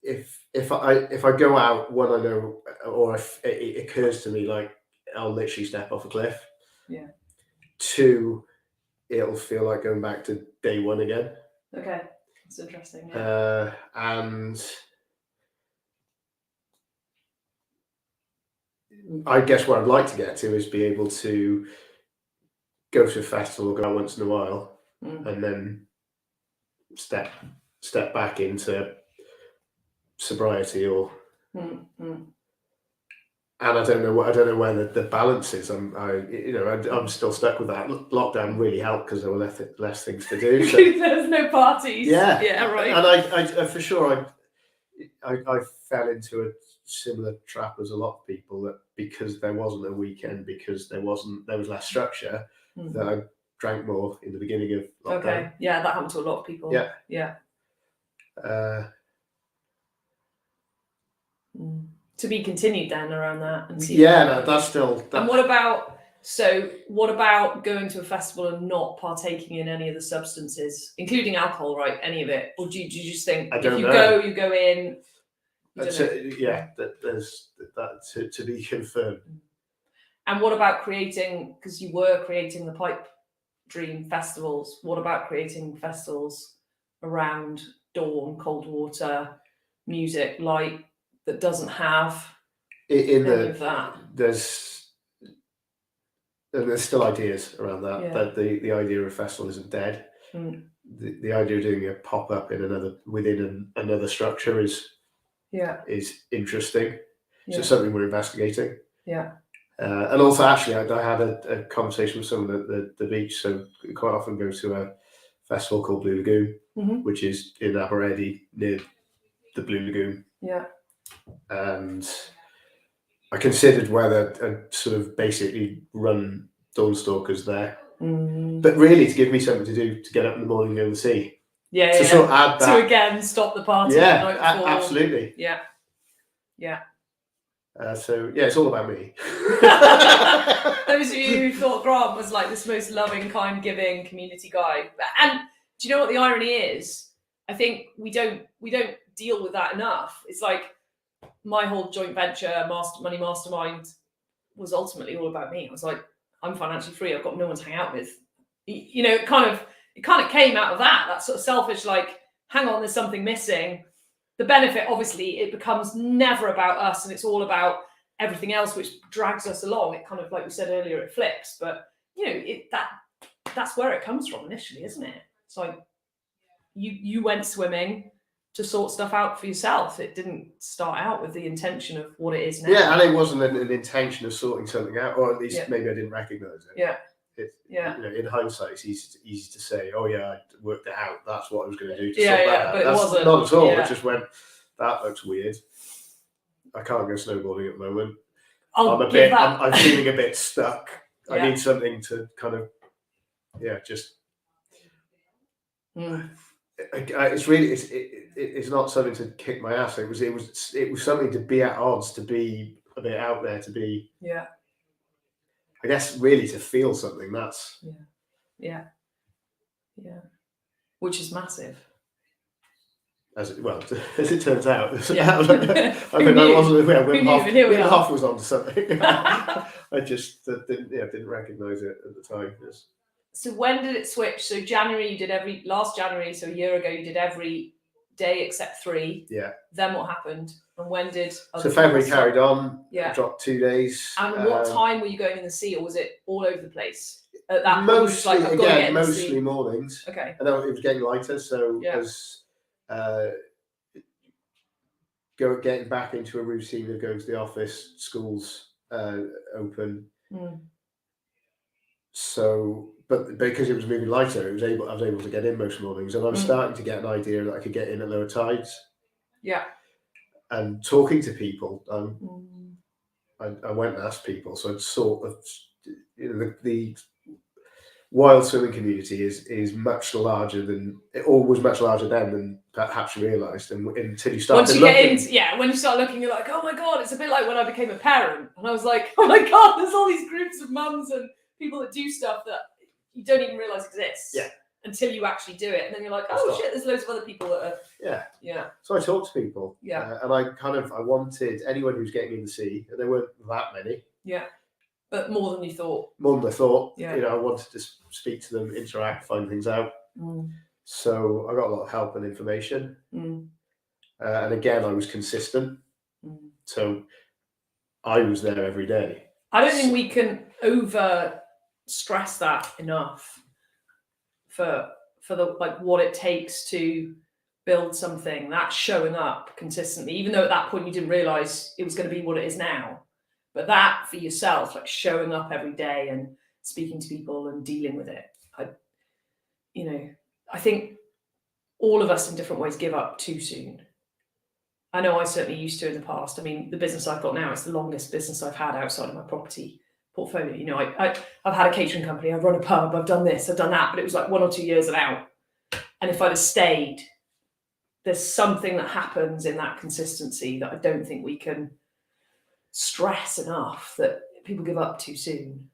If I go out when I know, or if it occurs to me, like I'll literally step off a cliff. Yeah. 2, it'll feel like going back to day one again. Okay, that's interesting. Yeah. And I guess what I'd like to get to is be able to go to a festival, go out once in a while, and then step back into sobriety or. And I don't know where the balance is. I'm still stuck with that. Lockdown really helped because there were less things to do. So. There's no parties. Yeah, right. And I for sure I fell into a similar trap as a lot of people, that because there wasn't a weekend, because there was less structure, that I drank more in the beginning of lockdown. Okay, yeah, that happened to a lot of people. Yeah. To be continued then around that and see. Yeah, that's still. And what about going to a festival and not partaking in any of the substances, including alcohol, right? Any of it, or do you just think if you go in, There's that to be confirmed. And what about creating, because you were creating the Pipe Dream festivals, what about creating festivals around dawn, cold water, music, light, that doesn't have any of that? There's still ideas around that. Yeah. But the idea of a festival isn't dead. The idea of doing a pop-up within another structure is interesting. So it's something we're investigating. Yeah. And also, actually, I had a conversation with someone at the beach. So I quite often go to a festival called Blue Lagoon, which is in Aberedi near the Blue Lagoon. Yeah. And I considered whether I'd sort of basically run Dawnstalkers there, but really to give me something to do to get up in the morning and go to the sea. Yeah. To sort of add that. To again stop the party. Yeah, absolutely. Yeah. Yeah. So it's all about me. Those of you who thought Grant was like this most loving, kind, giving community guy, and do you know what the irony is? I think we don't deal with that enough. It's like my whole joint venture, Money Mastermind, was ultimately all about me. I was like, I'm financially free. I've got no one to hang out with. You know, it kind of came out of that sort of selfish, like, hang on, there's something missing. The benefit, obviously, it becomes never about us, and it's all about everything else, which drags us along. It kind of, like we said earlier, it flips. But you know, that's where it comes from initially, isn't it? It's like you went swimming to sort stuff out for yourself. It didn't start out with the intention of what it is now. Yeah, and it wasn't an intention of sorting something out, or at least maybe I didn't recognise it. Yeah. You know, in hindsight, it's easy to say, "Oh yeah, I worked it out. That's what I was going to do to sort that out." But it wasn't. Not at all. It just went. That looks weird. I can't go snowboarding at the moment. I'm feeling a bit stuck. I need something to kind of, just. It's not something to kick my ass. It was something to be at odds, to be a bit out there, to be. Yeah. I guess really to feel something. That's. Yeah. Which is massive. As it turns out. Yeah. I mean, I wasn't aware. Wim Hof was onto something. I just didn't recognise it at the time. So when did it switch? So January, you did last January, so a year ago, you did every day except 3. Yeah. Then what happened? And when did? So February carried on. Yeah. Dropped 2 days. And what time were you going in the sea, or was it all over the place? At that mostly, point, mostly mornings. Okay. And then it was getting lighter, so as getting back into a routine of going to the office, schools open. So, but because it was moving lighter, I was able to get in most mornings, and I was starting to get an idea that I could get in at lower tides. Yeah. And talking to people, I went and asked people. So I'd sort of, the wild swimming community is much larger than it was much larger then than perhaps you realised. And until you start when you start looking, you're like, oh my god, it's a bit like when I became a parent, and I was like, oh my god, there's all these groups of mums and people that do stuff that you don't even realise exists. Yeah. Until you actually do it, and then you're like, oh shit, there's loads of other people that are. Yeah. So I talked to people. Yeah. And I wanted anyone who's getting in the sea, and there weren't that many. Yeah. But more than you thought. More than I thought. Yeah. I wanted to speak to them, interact, find things out. So I got a lot of help and information. And again, I was consistent. So I was there every day. I don't think we can over stress that enough for the what it takes to build something, that's showing up consistently, even though at that point you didn't realize it was going to be what it is now. But that for yourself, like showing up every day and speaking to people and dealing with it. I think all of us in different ways give up too soon. I know I certainly used to in the past. I mean, the business I've got now is the longest business I've had outside of my property portfolio. I've had a catering company, I've run a pub, I've done this, I've done that, but it was like 1 or 2 years and out. And if I'd have stayed, there's something that happens in that consistency that I don't think we can stress enough, that people give up too soon.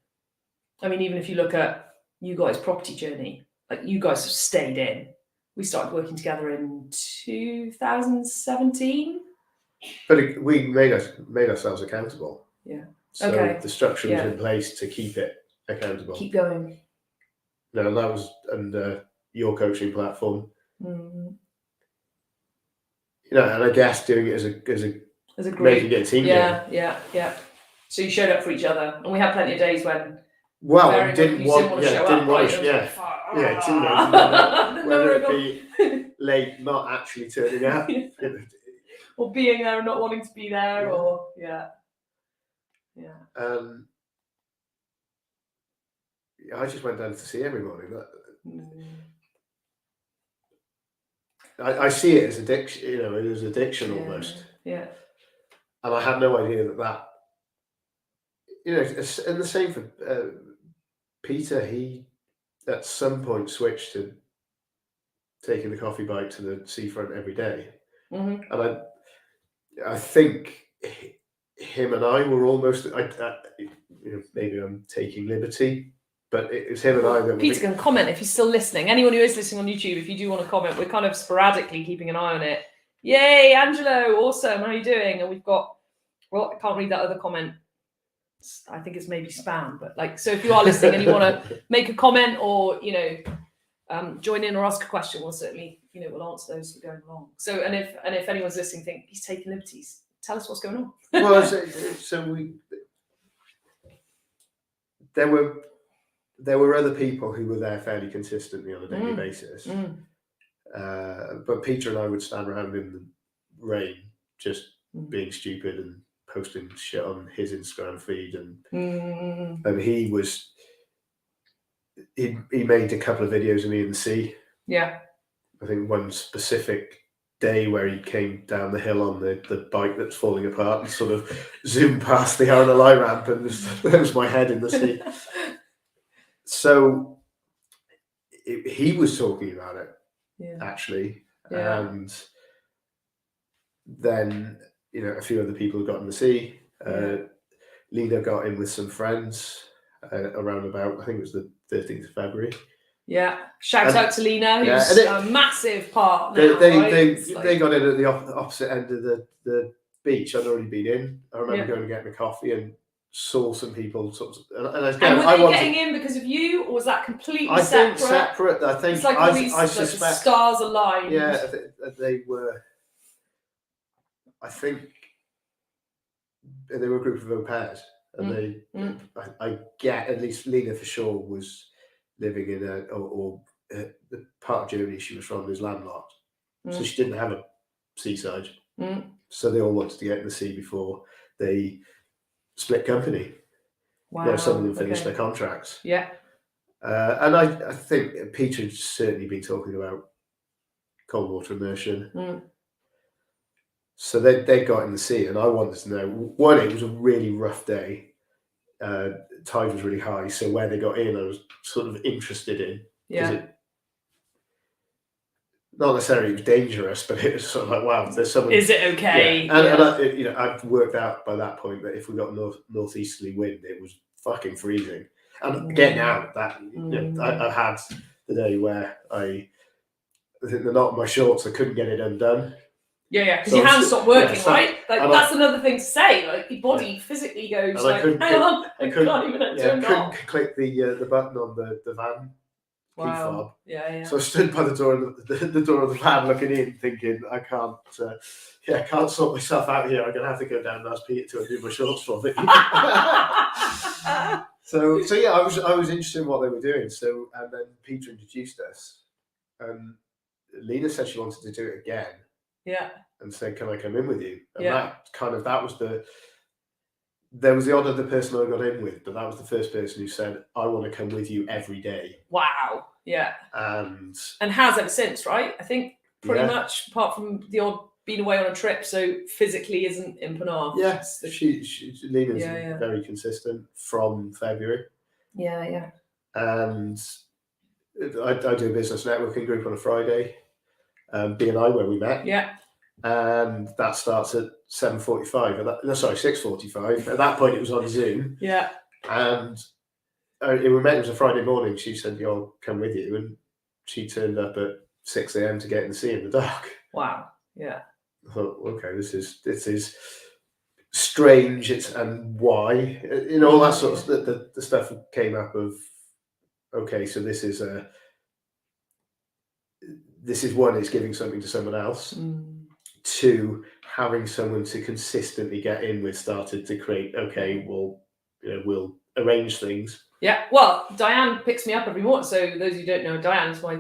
I mean, even if you look at you guys' property journey, like you guys have stayed in. We started working together in 2017. But we made ourselves accountable. Yeah. So the structure was Yeah. in place to keep it accountable. Keep going. No, that was under your coaching platform. Mm-hmm. You know, and I guess doing it as a group, making it a team game. Yeah. So you showed up for each other, and we had plenty of days when. Well, didn't want to show up. Whether it be late, not actually turning up, or being there and not wanting to be there, or I just went down to see every morning. I see it as addiction. You know, it is addiction almost. Yeah. And I had no idea that. You know, and the same for Peter. He at some point switched to taking the coffee bike to the seafront every day, and I think him and I were almost. Maybe I'm taking liberty, but it was him and I that. Peter can comment if he's still listening. Anyone who is listening on YouTube, if you do want to comment, we're kind of sporadically keeping an eye on it. Yay, Angelo! Awesome. How are you doing? And we've got. Well, I can't read that other comment. I think it's maybe spam, but so if you are listening and you want to make a comment or join in or ask a question, we'll certainly we'll answer those as we're going along. So and if anyone's listening, think he's taking liberties, tell us what's going on. Well, there were other people who were there fairly consistently on a daily basis, but Peter and I would stand around in the rain just being stupid and posting shit on his Instagram feed, and he made a couple of videos of me in the sea. Yeah. I think one specific day where he came down the hill on the bike that's falling apart and sort of zoomed past the RNLI ramp, and there was my head in the sea. So he was talking about it, actually. Yeah. And then a few other people got in the sea. Lene got in with some friends around about, I think it was the 13th of February. Yeah, shout out to Lene, who's a massive part now. They got in at the opposite end of the beach. I'd already been in. I remember going and getting a coffee and saw some people sort of. And again, were they getting in because of you, or was that completely separate? I think separate. I think it's like I suspect stars aligned. Yeah, they were. I think they were a group of au pairs, and I get at least Lene for sure was living in the part of Germany she was from is landlocked, so she didn't have a seaside. So they all wanted to get in the sea before they split company. Wow. Some of them finished their contracts. Yeah. And I think Peter's certainly been talking about cold water immersion. So they got in the sea, and I wanted to know, one, it was a really rough day. Tide was really high, so where they got in, I was sort of interested in. Yeah. Not necessarily it was dangerous, but it was sort of like, wow, there's someone. Is it okay? Yeah. And I'd worked out by that point that if we got northeasterly wind, it was fucking freezing. And getting out that, I had the day where I think the knot in my shorts, I couldn't get it undone. Yeah, because your hands stopped working, right? That's another thing to say. Like your body physically goes like, hang on, I can't even undo a knot. Couldn't click the button on the van. Wow. Key fob. Yeah. So I stood by the door of the van, looking in, thinking, I can't sort myself out here. I'm gonna have to go down and ask Peter to undo my shorts for me. So yeah, I was interested in what they were doing. So and then Peter introduced us, and Lene said she wanted to do it again. Yeah. And said, "Can I come in with you?" And that was there was the odd other person I got in with, but that was the first person who said, "I want to come with you every day." Wow. Yeah. And has ever since, right? I think pretty much, apart from the odd being away on a trip, so physically isn't in Penarth. Yes, Lena's very consistent from February. Yeah. And I do a business networking group on a Friday, B&I where we met. Yeah. And that starts at 6:45. At that point, it was on Zoom. Yeah. And it was a Friday morning. She said, "I'll come with you," and she turned up at 6 a.m. to get in the sea in the dark. Wow. Yeah. I thought, okay, this is strange. And why? All that sort of the stuff came up of, okay, so this is one, it's giving something to someone else. Two, having someone to consistently get in with started to create, okay, well, we'll arrange things. Yeah, well, Diane picks me up every morning. So those who don't know, Diane's my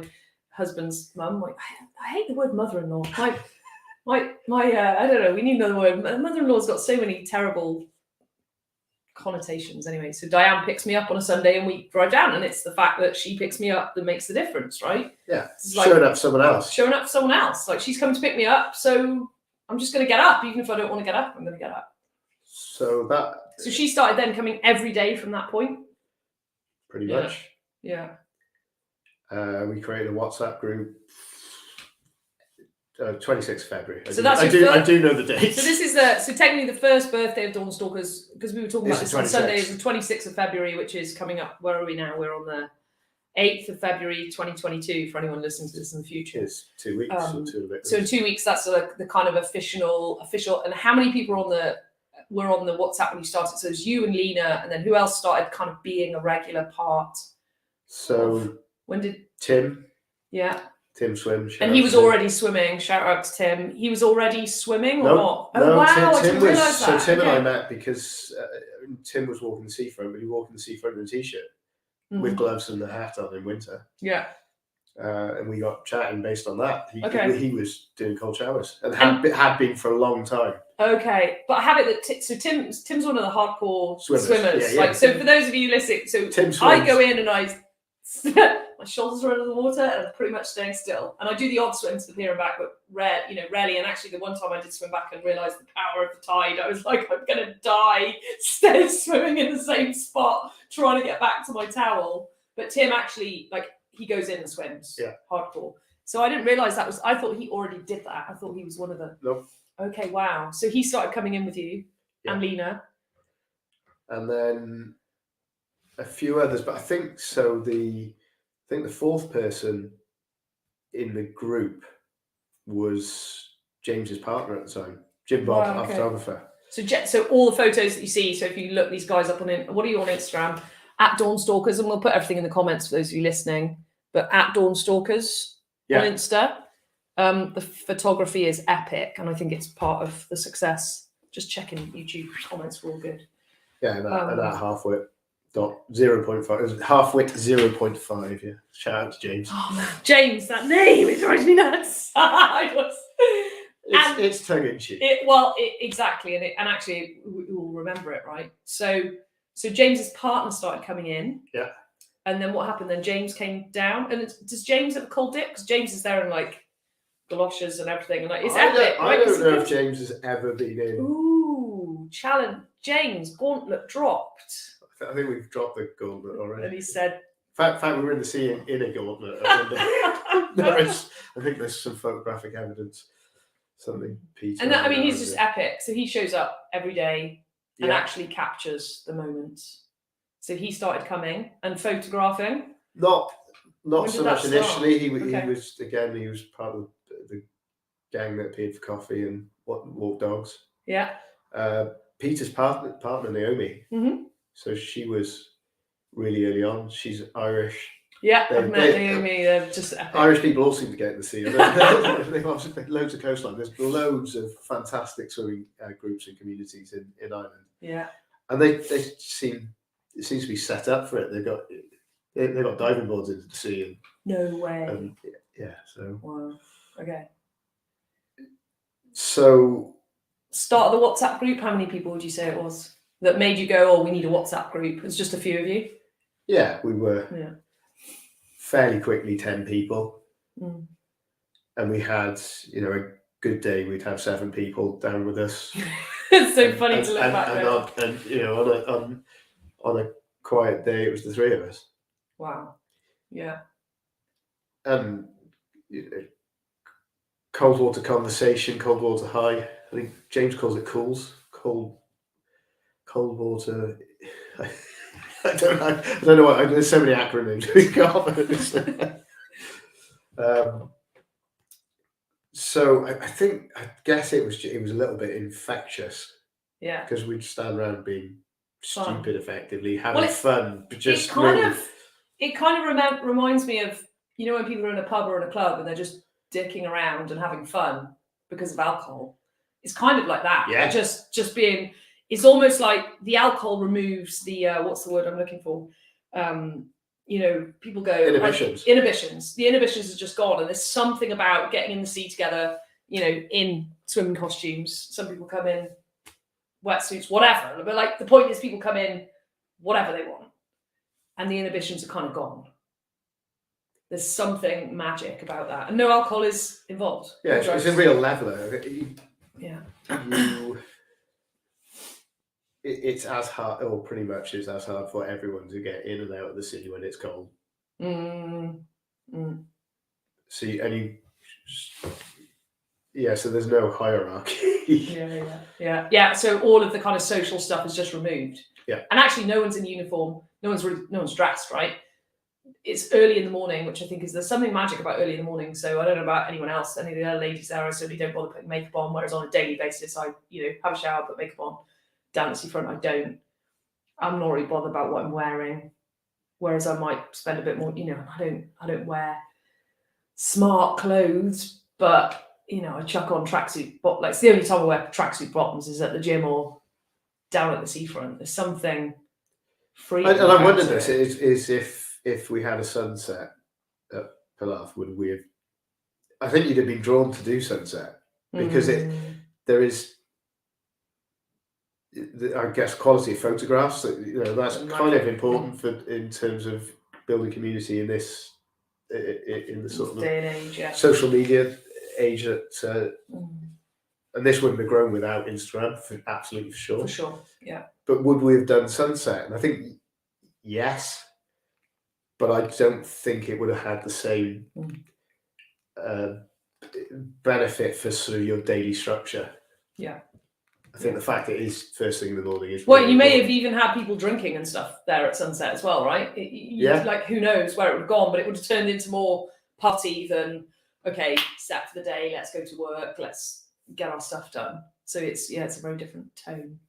husband's mum. I hate the word mother-in-law. My I don't know. We need another word. Mother-in-law's got so many terrible connotations. Anyway, so Diane picks me up on a Sunday and we drive down, and it's the fact that she picks me up that makes the difference, right? Yeah, showing up for someone else. Showing up for someone else. Like, she's coming to pick me up, so I'm just going to get up, even if I don't want to get up. I'm going to get up. So she started then coming every day from that point. Pretty much. Yeah. We created a WhatsApp group. 26th February. So I do know the date. So this is so technically the first birthday of Dawnstalkers, because we were talking about this on Sunday, is the 26th of February, which is coming up. Where are we now? We're on the 8th of February 2022 for anyone listening to this in the future. It's 2 weeks or two bit. So in 2 weeks, that's the kind of official. And how many people were on the WhatsApp when you started? So it was you and Lena, and then who else started kind of being a regular part? So when did Tim? Yeah. Tim swims. And he was already swimming. Shout out to Tim. He was already swimming or not? No, wow, I didn't realise that. So Tim and I met because Tim was walking the seafront, but he walked in the seafront in a t-shirt with gloves and a hat on in winter. Yeah. And we got chatting based on that. He was doing cold showers and had been for a long time. Okay, but I have it that Tim's one of the hardcore swimmers. Yeah. So for those of you listening, I go in and my shoulders are under the water and I'm pretty much staying still. And I do the odd swim to the pier and back, but rarely. And actually, the one time I did swim back and realised the power of the tide, I was like, I'm going to die swimming in the same spot, trying to get back to my towel. But Tim actually, he goes in and swims. Yeah. Hardcore. So I didn't realise I thought he already did that. I thought he was one of the... Nope. Okay, wow. So he started coming in with you and Lena. And then a few others, but I think so. The fourth person in the group was James's partner at the time, Jim Bob, our photographer. So all the photos that you see. So if you look these guys up on what are you on Instagram? At Dawnstalkers, and we'll put everything in the comments for those of you listening. But at Dawnstalkers on Insta. The photography is epic, and I think it's part of the success. Just checking YouTube comments were all good. Yeah, and that half-wit 0.5. Half-wit 0.5. Yeah, shout out to James. Oh man, James, that name, it drives me nuts. It's tongue in cheek. Exactly, and actually we will remember it, right? So James's partner started coming in. Yeah. And then what happened? Then James came down, and does James have a cold dip? Because James is there in galoshes and everything, and it's epic. I don't know if James has ever been in. Ooh, challenge, James, gauntlet dropped. I think we've dropped the gauntlet already. And he said, in fact, we were in the sea in a gauntlet. I think there's some photographic evidence. Something Peter. And he's just epic. So he shows up every day and actually captures the moments. So he started coming and photographing. Not so much initially. He was part of the gang that appeared for coffee and walked dogs. Yeah. Peter's partner Naomi. Mm-hmm. So she was really early on. She's Irish. Yeah, I've met Naomi. They're just epic. Irish people all seem to get in the sea. They've obviously loads of coastline. There's loads of fantastic swimming groups and communities in Ireland. Yeah. And it seems to be set up for it. They've got diving boards into the sea. And, no way. So. Wow. Okay. So. Start of the WhatsApp group. How many people would you say it was that made you go, "Oh, we need a WhatsApp group"? It's just a few of you. Yeah, we were. Yeah. Fairly quickly, 10 people, and we had, a good day. We'd have 7 people down with us. It's so funny to look back. And on a quiet day, it was the 3 of us. Wow. Yeah. And cold water conversation, cold water high. I think James calls it cools. Cold water. I don't know what. There's so many acronyms we got. So I guess it was a little bit infectious. Yeah. Because we'd stand around being Fun. stupid, effectively having fun. But just it kind of reminds me of, you know, when people are in a pub or in a club and they're just dicking around and having fun because of alcohol. It's kind of like that. Yeah. Just being. It's almost like the alcohol removes the what's the word I'm looking for? You know, people go inhibitions. Like, inhibitions. The inhibitions are just gone, and there's something about getting in the sea together. You know, in swimming costumes. Some people come in wetsuits, whatever. But like the point is, people come in whatever they want, and the inhibitions are kind of gone. There's something magic about that, and no alcohol is involved. Yeah, it's a real leveler. It's as hard, or pretty much is as hard for everyone to get in and out of the sea when it's cold. See, so there's no hierarchy. Yeah. So all of the kind of social stuff is just removed. Yeah. And actually, no one's in uniform. No one's dressed, right? It's early in the morning, which I think there's something magic about early in the morning. So I don't know about anyone else. Any of the other ladies there, I certainly don't bother putting makeup on. Whereas on a daily basis, I have a shower, put makeup on. Down at seafront, I don't. I'm not really bothered about what I'm wearing. Whereas I might spend a bit more. I don't wear smart clothes, but I chuck on tracksuit. But like, it's the only time I wear tracksuit bottoms is at the gym or down at the seafront. There's something free. And I wonder this is if we had a sunset at Pilaf, would we have? I think you'd have been drawn to do sunset because there is. I guess quality of photographs. That's kind of important in terms of building community in this in the sort of day and age, social media age. And this wouldn't have grown without Instagram, absolutely for sure. For sure, yeah. But would we have done sunset? And I think yes, but I don't think it would have had the same benefit for sort of your daily structure. Yeah. I think the fact that it is first thing in the morning is. Well, you may have even had people drinking and stuff there at sunset as well, right? Like, who knows where it would have gone, but it would have turned into more putty than, okay, set for the day, let's go to work, let's get our stuff done. So it's a very different tone.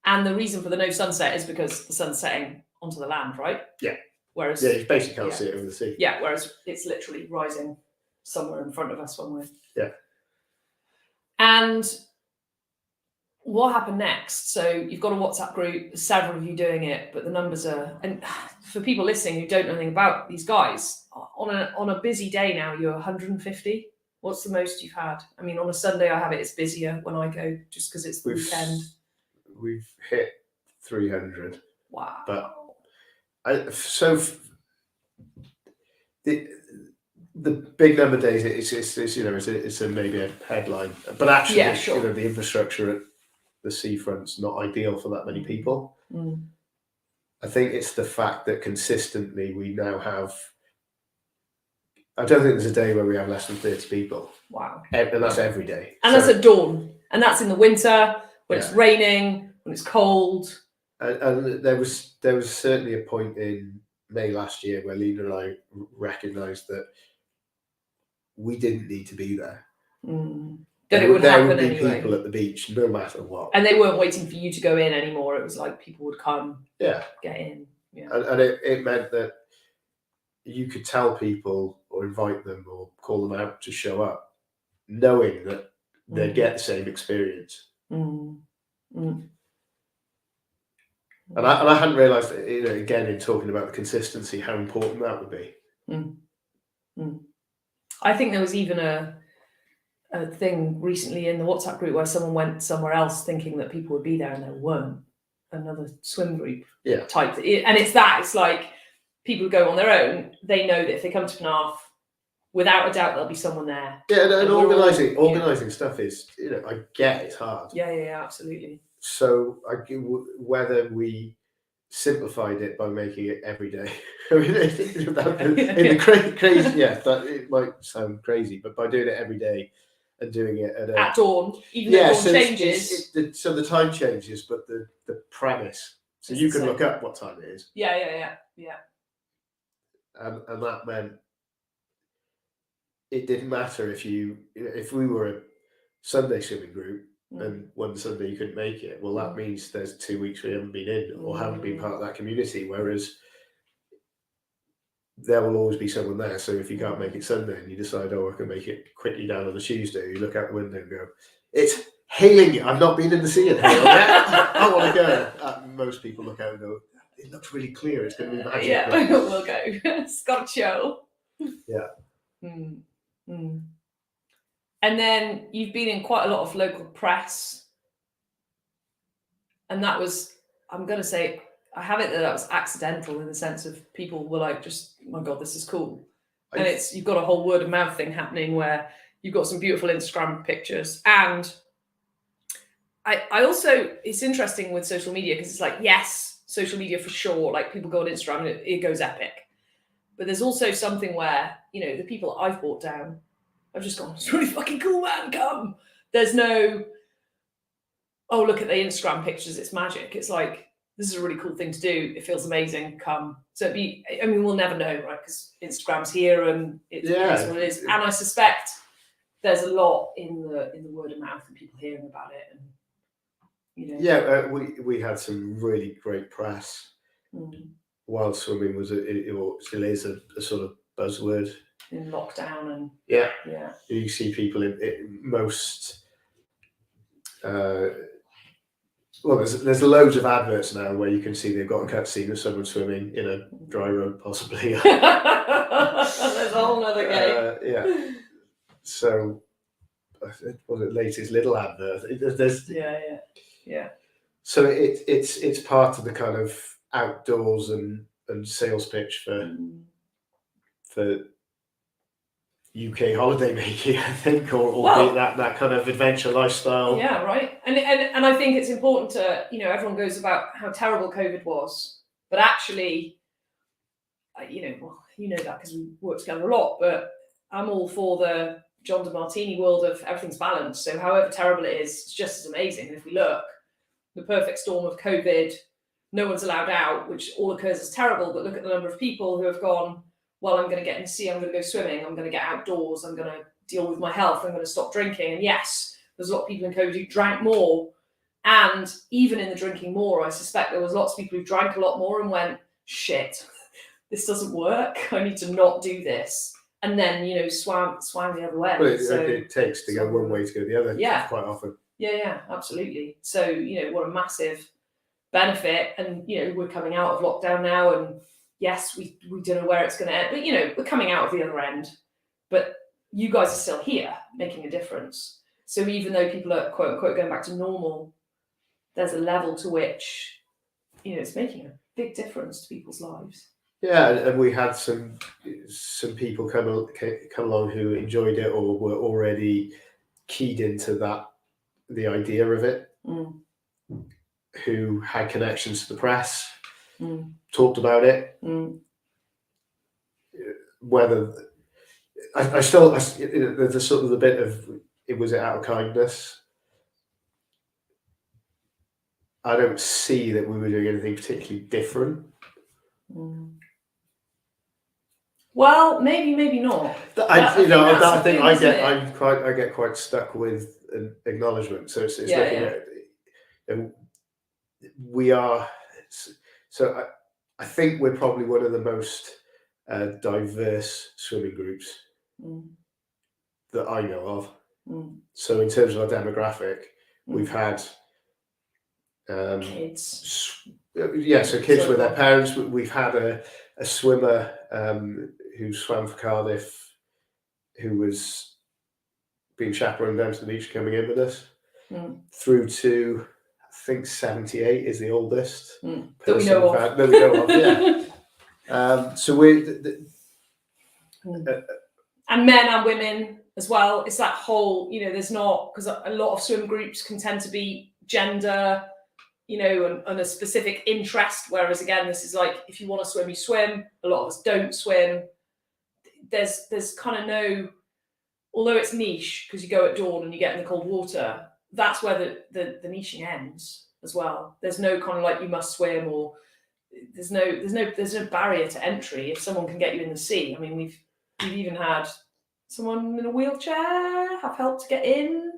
And the reason for the no sunset is because the sun's setting onto the land, right? Yeah. Whereas you basically can't see it over the sea. Yeah, whereas it's literally rising somewhere in front of us one way. Yeah. And what happened next? So you've got a WhatsApp group, several of you doing it, but the numbers are, and for people listening who don't know anything about these guys, on a busy day now, you're 150. What's the most you've had? I mean, on a Sunday I have it, it's busier when I go just because it's the weekend. We've hit 300. Wow. But the big number days, it's maybe a headline, but actually, the infrastructure at the seafront's not ideal for that many people. I think it's the fact that consistently we now have. I don't think there's a day where we have less than 30 people. Wow. And that's every day. And that's at dawn, and that's in the winter when it's raining, when it's cold. And there was certainly a point in May last year where Lene and I recognised that we didn't need to be there. That it would happen would be anyway. People at the beach, no matter what. And they weren't waiting for you to go in anymore. It was like people would come, get in. Yeah. And it meant that you could tell people or invite them or call them out to show up, knowing that they'd get the same experience. And I hadn't realised, again, in talking about the consistency, how important that would be. I think there was even a thing recently in the WhatsApp group where someone went somewhere else thinking that people would be there and there weren't. Another swim group type. And it's like people go on their own. They know that if they come to Penarth, without a doubt, there'll be someone there. Yeah, and organising stuff is, I get it's hard. Yeah, absolutely. So whether we simplified it by making it every day, I mean, in the crazy, that it might sound crazy, but by doing it every day and doing it at dawn, even though dawn changes. So the time changes, but the premise. So you can look up what time it is. Yeah. And that meant it didn't matter if we were a Sunday swimming group and one Sunday you couldn't make it. Well, that means there's 2 weeks we haven't been in or haven't been part of that community. Whereas there will always be someone there. So if you can't make it Sunday and you decide, I can make it quickly down on a Tuesday, you look out the window and go, it's hailing. I've not been in the sea in hail yet. I want to go. Most people look out and go, it looks really clear. It's going to be magic. Yeah, we'll go. It's got a show. Yeah. And then you've been in quite a lot of local press. And that was, I'm going to say, I have it that was accidental in the sense of people were like, just, oh my God, this is cool. And you've got a whole word of mouth thing happening where you've got some beautiful Instagram pictures. And I also, it's interesting with social media because it's like, yes, social media for sure. Like people go on Instagram and it goes epic. But there's also something where, the people that I've brought down, I've just gone, it's really fucking cool, man, come. There's no, oh, look at the Instagram pictures, it's magic. It's like, this is a really cool thing to do. It feels amazing. Come. So we'll never know, right? Because Instagram's here and it's what it is. And I suspect there's a lot in the word of mouth and people hearing about it. And Yeah, we had some really great press. While swimming still is a sort of buzzword in lockdown and yeah. You see people in most. Well, there's loads of adverts now where you can see they've got a cut scene of someone swimming in a dry run, possibly. There's a whole other game. Yeah. So, was it latest little advert? There's, yeah. So it's part of the kind of outdoors and sales pitch for UK holiday making, I think, or that kind of adventure lifestyle. Yeah, right. And I think it's important to, everyone goes about how terrible COVID was, but actually, that because we work together a lot, but I'm all for the John DeMartini world of everything's balanced. So however terrible it is, it's just as amazing. And if we look, the perfect storm of COVID, no one's allowed out, which all occurs as terrible, but look at the number of people who have gone, well, I'm going to get in the sea, I'm going to go swimming, I'm going to get outdoors, I'm going to deal with my health, I'm going to stop drinking. And yes, there's a lot of people in COVID who drank more. And even in the drinking more, I suspect there was lots of people who drank a lot more and went, shit, this doesn't work. I need to not do this. And then, swam the other way. Well, it takes to go one way to go the other quite often. Yeah, absolutely. So, what a massive benefit. And, we're coming out of lockdown now and yes, we don't know where it's going to end, but, we're coming out of the other end. But you guys are still here making a difference. So even though people are, quote unquote, going back to normal, there's a level to which, it's making a big difference to people's lives. Yeah, and we had some people come along who enjoyed it or were already keyed into the idea of it, who had connections to the press, talked about it. Whether I still there's a sort of the bit of was it out of kindness? I don't see that we were doing anything particularly different. Well, maybe not. I think I get quite stuck with an acknowledgement. So it's looking at, and we are. So I think we're probably one of the most diverse swimming groups that I know of. So in terms of our demographic, we've had kids. So kids with their parents. We've had a swimmer who swam for Cardiff, who was being chaperoned down to the beach, coming in with us, through to I think 78 is the oldest that we know of. That we know of, yeah. So we and men and women as well. It's that whole, there's not, because a lot of swim groups can tend to be gender, and a specific interest. Whereas again, this is like, if you want to swim, you swim. A lot of us don't swim. There's kind of no, although it's niche because you go at dawn and you get in the cold water, that's where the niching ends as well. There's no kind of like you must swim, or there's no barrier to entry if someone can get you in the sea. I mean, we've even had someone in a wheelchair have help to get in.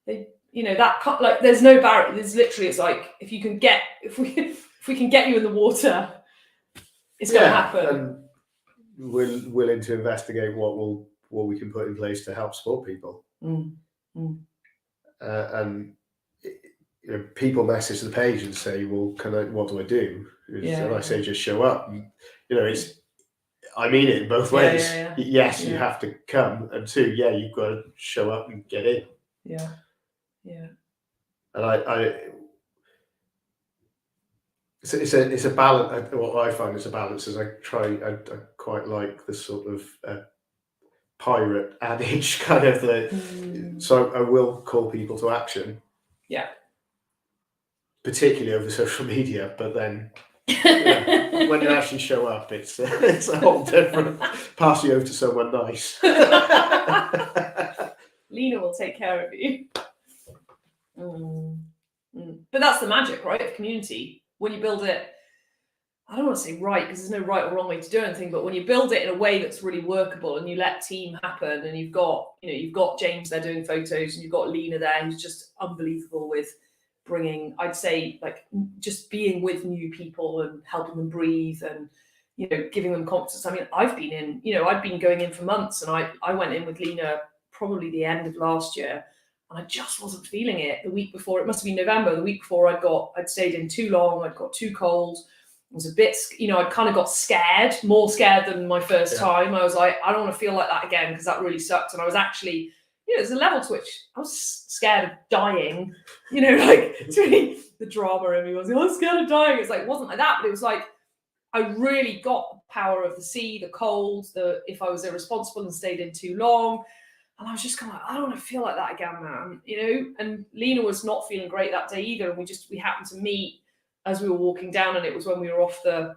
They, there's no barrier. There's literally, it's like if we can get you in the water, it's going to happen. And we're willing to investigate what we can put in place to help support people. And people message the page and say, "Well, what do I do?" And I say, "Just show up." I mean it in both ways. Yes, you have to come, and 2, you've got to show up and get in. And it's a balance. What I find is a balance. Is I quite like the sort of pirate adage kind of so I will call people to action. Particularly over social media, but then when you actually show up, it's a whole different. Pass you over to someone nice. Lena will take care of you. But that's the magic, right, of community. When you build it, I don't want to say right, because there's no right or wrong way to do anything, but when you build it in a way that's really workable and you let team happen, and you've got James there doing photos, and you've got Lena there who's just unbelievable with bringing, I'd say, like, just being with new people and helping them breathe and, giving them confidence. I mean, I've been going in for months, and I went in with Lena probably the end of last year, and I just wasn't feeling it. The week before, it must have been November, the week before I'd stayed in too long, I'd got too cold. I was a bit, I'd kind of got scared, more scared than my first time. I was like, I don't want to feel like that again, because that really sucked. And I was actually, there's a level to which I was scared of dying, it's really the drama in me was, I was scared of dying. It's like, it wasn't like that, but it was like, I really got the power of the sea, the cold, if I was irresponsible and stayed in too long. And I was just kind of like, I don't want to feel like that again, man, and Lena was not feeling great that day either. And we happened to meet as we were walking down, and it was when we were off the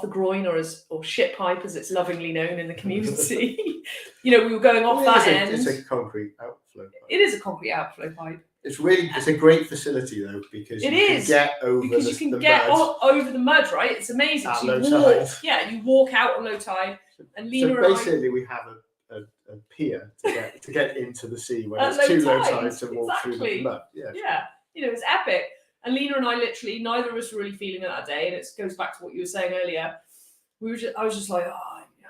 groin, or ship pipe, as it's lovingly known in the community. We were going off that end. It's a concrete outflow pipe. It is a concrete outflow pipe. It's a great facility though, because you can get over over the mud, right? It's amazing. At low tide. Yeah, you walk out on low tide, and Lena so basically we have a pier to get into the sea when it's too low tide to walk through the mud. It's epic. And Lena and I, literally, neither of us were really feeling it that day. And it goes back to what you were saying earlier. I was just like,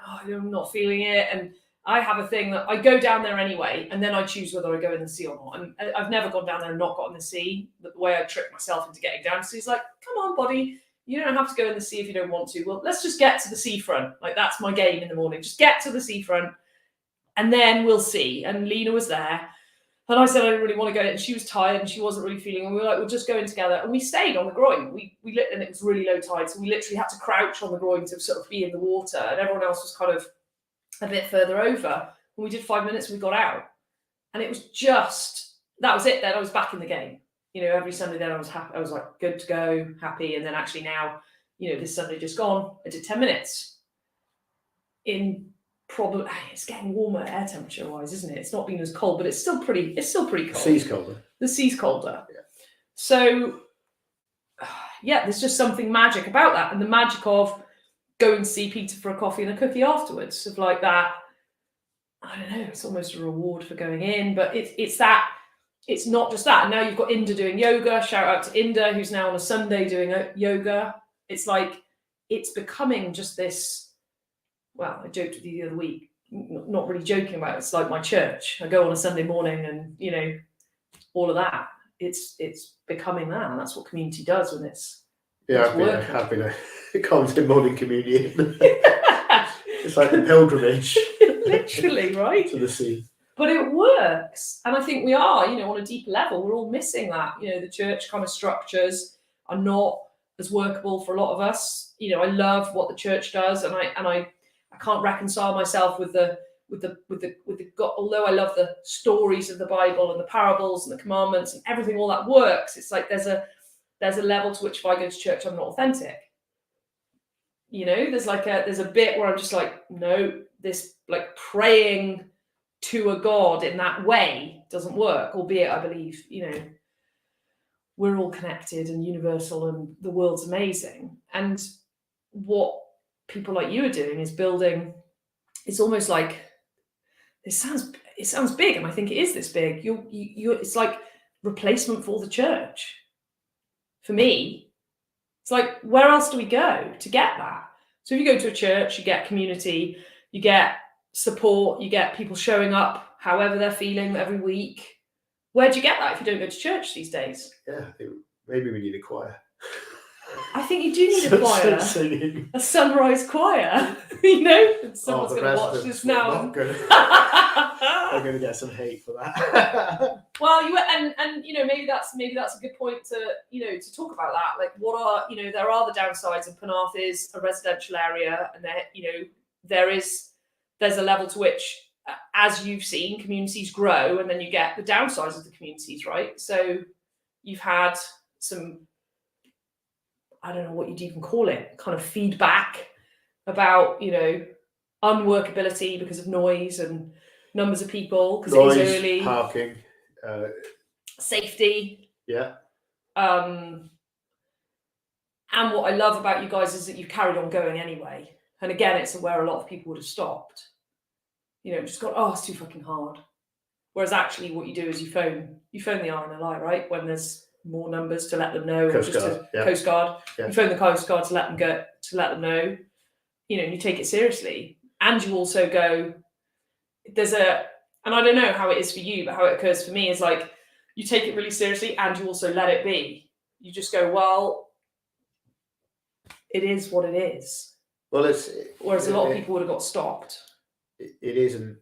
I'm not feeling it. And I have a thing that I go down there anyway, and then I choose whether I go in the sea or not. And I've never gone down there and not got in the sea. But the way I trick myself into getting down to the sea is like, come on, buddy, you don't have to go in the sea if you don't want to. Well, let's just get to the seafront. Like, that's my game in the morning. Just get to the seafront, and then we'll see. And Lena was there. And I said I didn't really want to go in, and she was tired and she wasn't really feeling. And we were like, we'll just go in together. And we stayed on the groin. We lit, and it was really low tide, so we literally had to crouch on the groin to sort of be in the water, and everyone else was kind of a bit further over. And we did 5 minutes, and we got out, and it was just, that was it. Then I was back in the game. Every Sunday then I was happy. I was like, good to go, happy. And then actually now, this Sunday just gone, I did 10 minutes in. Probably it's getting warmer air temperature wise, isn't it? It's not been as cold, but it's still pretty cold. The sea's colder. The sea's colder. Yeah. So there's just something magic about that, and the magic of going to see Peter for a coffee and a cookie afterwards, of like that. I don't know. It's almost a reward for going in, but it's that. It's not just that. And now you've got Inda doing yoga. Shout out to Inda, who's now on a Sunday doing yoga. It's like it's becoming just this. Well, I joked with you the other week, not really joking about it. It's like my church. I go on a Sunday morning and, all of that. It's becoming that. And that's what community does when it's I've been a constant morning communion. It's like a pilgrimage. Literally, right? To the sea. But it works. And I think we are, on a deeper level, we're all missing that. The church kind of structures are not as workable for a lot of us. I love what the church does, and I can't reconcile myself with the God. Although I love the stories of the Bible and the parables and the commandments and everything, all that works. It's like there's a level to which if I go to church, I'm not authentic. There's a bit where I'm just like, no, this like praying to a God in that way doesn't work. Albeit I believe, we're all connected and universal, and the world's amazing. And what people like you are doing is building, it's almost like it sounds big, and I think it is this big. It's like replacement for the church. For me, it's like, where else do we go to get that? So if you go to a church, you get community, you get support, you get people showing up however they're feeling every week. Where do you get that if you don't go to church these days? Yeah, I think maybe we need a choir. I think you do need a choir, a sunrise choir. You know, someone's going to watch this now. I'm going to get some hate for that. Well, and you know, maybe that's a good point to talk about that. Like, what are, there are the downsides, and Penarth is a residential area, and there's a level to which, as you've seen, communities grow, and then you get the downsides of the communities, right? So you've had some, I don't know what you'd even call it, kind of feedback about, unworkability because of noise and numbers of people, because it is early. Parking. Safety. Yeah. And what I love about you guys is that you've carried on going anyway. And again, it's where a lot of people would have stopped. Just gone, oh, it's too fucking hard. Whereas actually what you do is you phone the RNLI, right? When there's more numbers, to let them know. Coast Guard. Coast Guard. Yeah. You phone the Coast Guard to let them know. And you take it seriously. And you also go, and I don't know how it is for you, but how it occurs for me is like, you take it really seriously and you also let it be. You just go, well, it is what it is. Well, whereas a lot of people would have got stopped. It isn't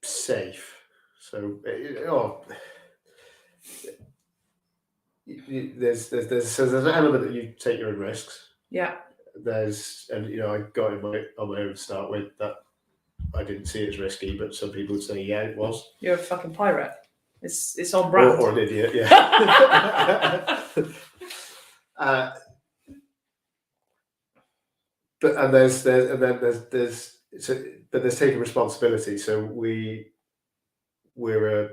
safe. So, there's an element that you take your own risks. Yeah. I got on my own to start with, that I didn't see it as risky, but some people would say, yeah, it was. You're a fucking pirate. It's on brand. Or an idiot, yeah. But there's taking responsibility. So we're a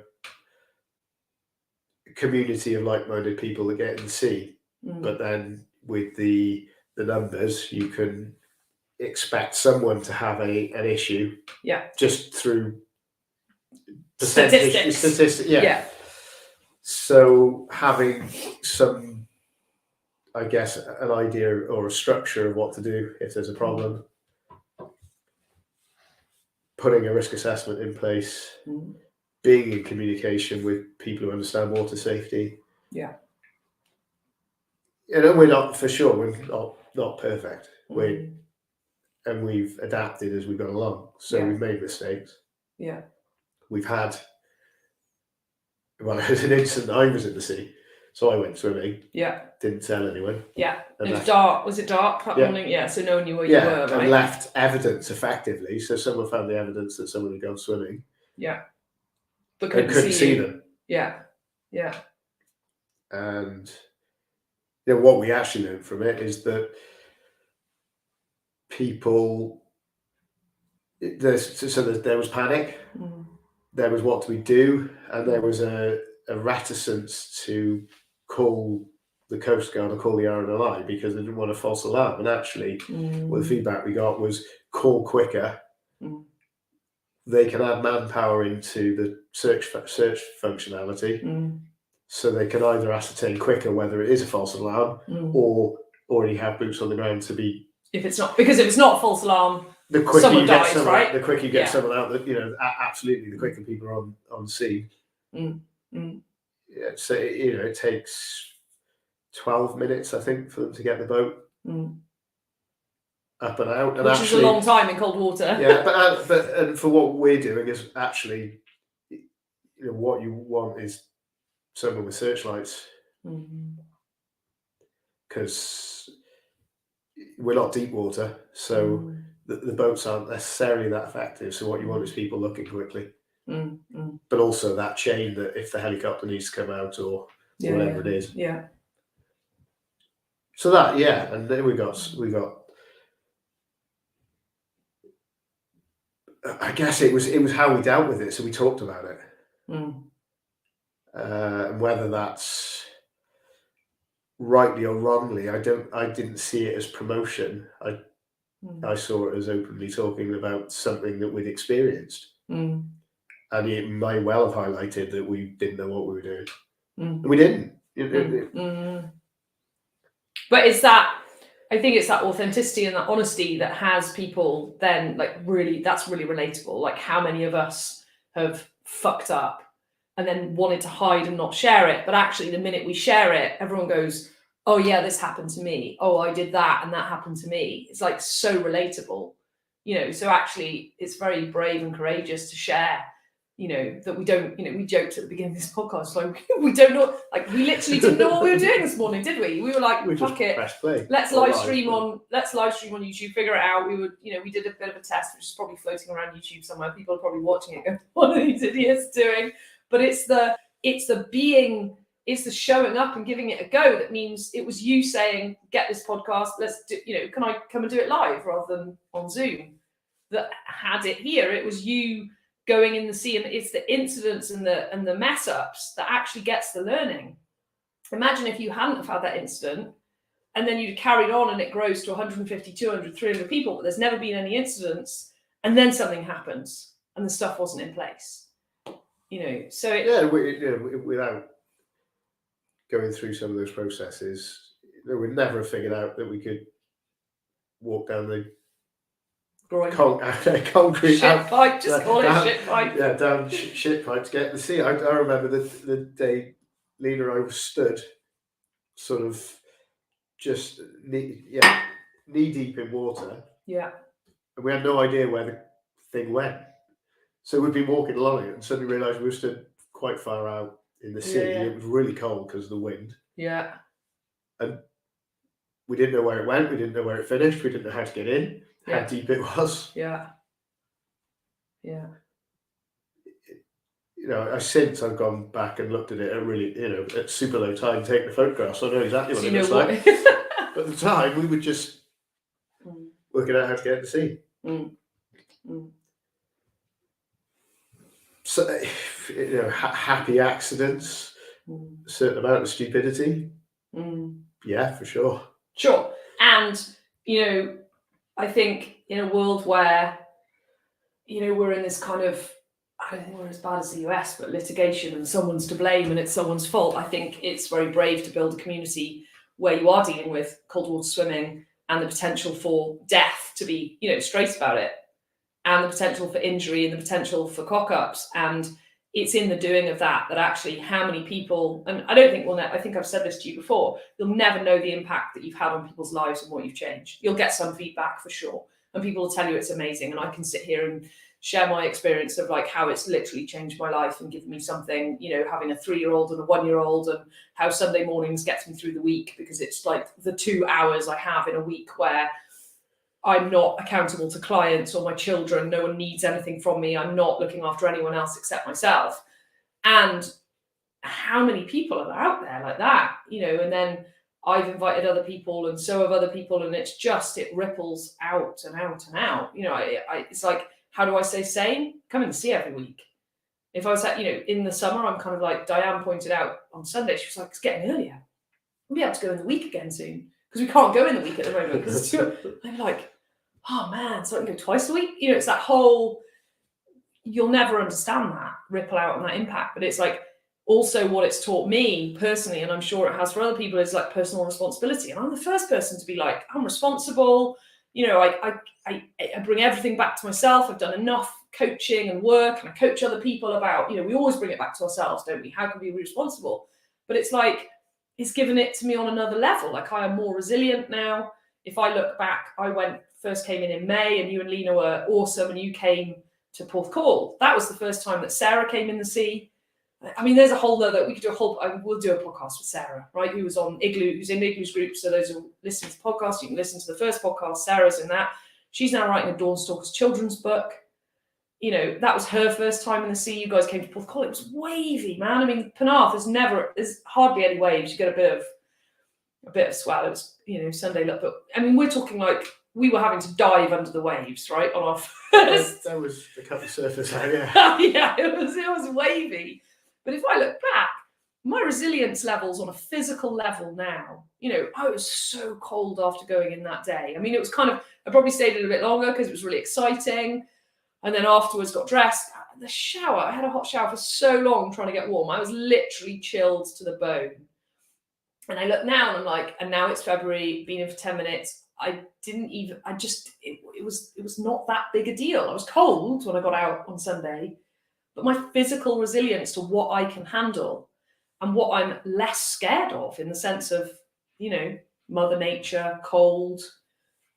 community of like-minded people that get in the sea. But then with the numbers, you can expect someone to have an issue. Yeah. Just through statistics. Yeah. So having some, I guess, an idea or a structure of what to do if there's a problem, putting a risk assessment in place, being in communication with people who understand water safety. Yeah. We're not, for sure, we're not perfect. And we've adapted as we've gone along. So we've made mistakes. Yeah. We've had, it was an instant I was in the sea. So I went swimming. Yeah. Didn't tell anyone. Yeah. It was dark. Was it dark that morning? Yeah. So no one knew where you were, right? And left evidence effectively. So someone found the evidence that someone had gone swimming. Yeah. But couldn't see them. Yeah. Yeah. And what we actually learned from it is that people, there was panic, there was what do we do, and there was a reticence to call the Coast Guard or call the RNLI because they didn't want a false alarm. And actually, well, the feedback we got was call quicker. They can add manpower into the search functionality, so they can either ascertain quicker whether it is a false alarm or already have boots on the ground to be. If it's not a false alarm, the quicker someone dies, someone, right? The quicker you get someone out, absolutely, the quicker people are on scene. Yeah, so it takes 12 minutes, I think, for them to get the boat up and out, and which actually, is a long time in cold water. Yeah, but for what we're doing is actually, what you want is someone with searchlights, because we're not deep water, so the boats aren't necessarily that effective. So what you want is people looking quickly, but also that chain that if the helicopter needs to come out or whatever it is. Yeah. So that, and then we got. I guess it was how we dealt with it. So we talked about it, whether that's rightly or wrongly. I didn't see it as promotion. I saw it as openly talking about something that we'd experienced. And it may well have highlighted that we didn't know what we were doing. And we didn't. But I think it's that authenticity and that honesty that has people then like really, that's really relatable. Like how many of us have fucked up and then wanted to hide and not share it. But actually the minute we share it, everyone goes, oh yeah, this happened to me. Oh, I did that and that happened to me. It's like so relatable, so actually it's very brave and courageous to share, that we don't, we joked at the beginning of this podcast, like we don't know, like we literally didn't know what we were doing this morning, did we? We were like, fuck it, let's live stream on YouTube, figure it out. We would, we did a bit of a test, which is probably floating around YouTube somewhere. People are probably watching it going, what are these idiots doing? But it's the showing up and giving it a go. That means it was you saying, get this podcast, let's do, can I come and do it live rather than on Zoom? That had it here. It was you going in the sea, and it's the incidents and the mess ups that actually gets the learning. Imagine if you hadn't have had that incident and then you'd carried on and it grows to 150, 200, 300 people, but there's never been any incidents, and then something happens and the stuff wasn't in place. So without going through some of those processes, we'd never have figured out that we could walk down the concrete shit pipe, just call it shit pipe. Yeah, down shit pipe to get the sea. I remember the day Lene and I stood sort of just knee deep in water. Yeah. And we had no idea where the thing went. So we'd been walking along it and suddenly realised we were stood quite far out in the sea. Yeah. It was really cold because of the wind. Yeah. And we didn't know where it went. We didn't know where it finished. We didn't know how to get in. How deep it was. Yeah. Yeah. Since I've gone back and looked at it at really, at super low tide, taking the photographs, so I know exactly what it looks like. But at the time, we were just working out how to get to sea. So, happy accidents, a certain amount of stupidity. Yeah, for sure. Sure. And, I think in a world where, we're in this kind of, I don't think we're as bad as the US, but litigation and someone's to blame and it's someone's fault. I think it's very brave to build a community where you are dealing with cold water swimming and the potential for death, to be, straight about it, and the potential for injury and the potential for cock-ups. And it's in the doing of that actually how many people, and I don't think I think I've said this to you before, you'll never know the impact that you've had on people's lives and what you've changed. You'll get some feedback for sure. And people will tell you it's amazing. And I can sit here and share my experience of like how it's literally changed my life and given me something, having a 3-year-old and a 1-year-old, and how Sunday mornings gets me through the week, because it's like the 2 hours I have in a week where I'm not accountable to clients or my children. No one needs anything from me. I'm not looking after anyone else except myself. And how many people are out there like that, and then I've invited other people and so have other people, and it's just, it ripples out and out and out. It's like, how do I stay sane? Come and see every week. If I was at, in the summer, I'm kind of like Diane pointed out on Sunday, she was like, it's getting earlier. We'll be able to go in the week again soon, because we can't go in the week at the moment. I'm like, oh man, so I can go twice a week. It's that whole, you'll never understand that ripple out and that impact. But it's like also what it's taught me personally, and I'm sure it has for other people, is like personal responsibility. And I'm the first person to be like, I'm responsible. I bring everything back to myself. I've done enough coaching and work, and I coach other people about, we always bring it back to ourselves, don't we? How can we be responsible? But it's like, it's given it to me on another level. Like, I am more resilient now. If I look back, first came in May, and you and Lene were awesome, and you came to Porthcawl. That was the first time that Sarah came in the sea. I mean, there's a whole other, we could do we'll do a podcast with Sarah, right? Who's in Igloo's group. So those who listen to the podcast, you can listen to the first podcast. Sarah's in that. She's now writing a Dawnstalkers children's book. That was her first time in the sea. You guys came to Porthcawl. It was wavy, man. I mean, Penarth, there's hardly any waves. You get a bit of swell. It was, Sunday look, but I mean, we're talking like we were having to dive under the waves, right? On our first. That was the cut the surface area. Yeah, it was wavy. But if I look back, my resilience levels on a physical level now, I was so cold after going in that day. I mean, it was kind of, I probably stayed in a bit longer because it was really exciting. And then afterwards got dressed. The shower, I had a hot shower for so long trying to get warm. I was literally chilled to the bone. And I look now and I'm like, and now it's February, been in for 10 minutes. It was not that big a deal. I was cold when I got out on Sunday, but my physical resilience to what I can handle and what I'm less scared of, in the sense of, you know, Mother Nature, cold,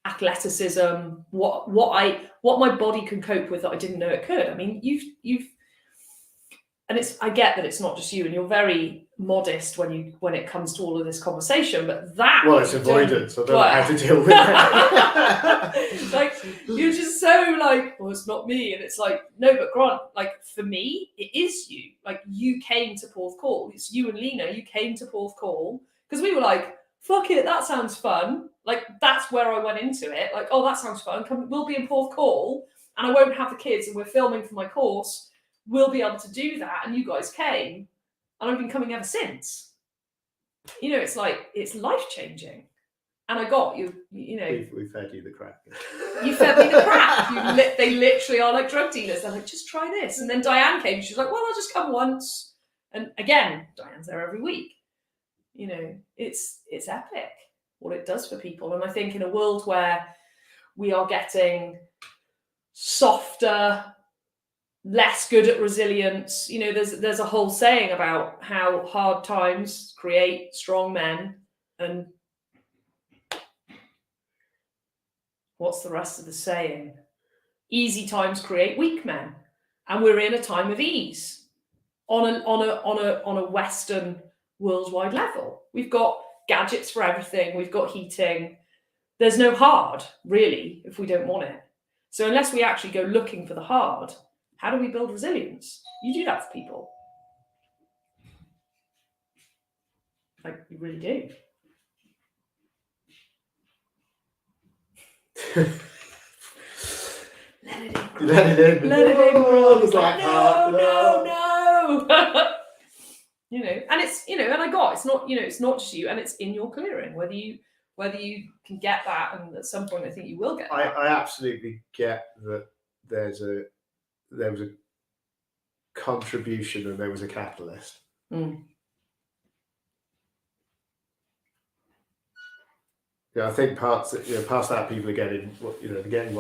athleticism, what my body can cope with that I didn't know it could. I mean, and I get that it's not just you, and you're very modest when it comes to all of this conversation, but that, well, it's avoidance. I don't know how to deal with it. Like, you're just so like, well, it's not me, and it's like, no, but Grant, like, for me, it is you. Like, you came to Porthcawl. It's you and Lena. You came to Porthcawl because we were like, fuck it, that sounds fun. Like, that's where I went into it. Like, oh, that sounds fun. We'll be in Porthcawl, and I won't have the kids, and we're filming for my course. We'll be able to do that. And you guys came, and I've been coming ever since. You know, it's like, it's life-changing. And I got you, you know. We fed you the crap. You fed me the crap. They literally are like drug dealers. They're like, just try this. And then Diane came. She's like, well, I'll just come once. And again, Diane's there every week. You know, it's epic what it does for people. And I think in a world where we are getting softer, less good at resilience, you know, there's a whole saying about how hard times create strong men, and what's the rest of the saying? Easy times create weak men, and we're in a time of ease on a Western worldwide level. We've got gadgets for everything. We've got heating. There's no hard, really, if we don't want it. So unless we actually go looking for the hard, how do we build resilience? You do that for people. Like, you really do. Let it in. Let it in. Let it in, bro. The black heart. No. You know, and it's, you know, and it's not, you know, it's not just you, and it's in your clearing, whether you can get that, and at some point I think you will get that. I absolutely get that there was a contribution and there was a catalyst. Yeah, I think past that, people are getting what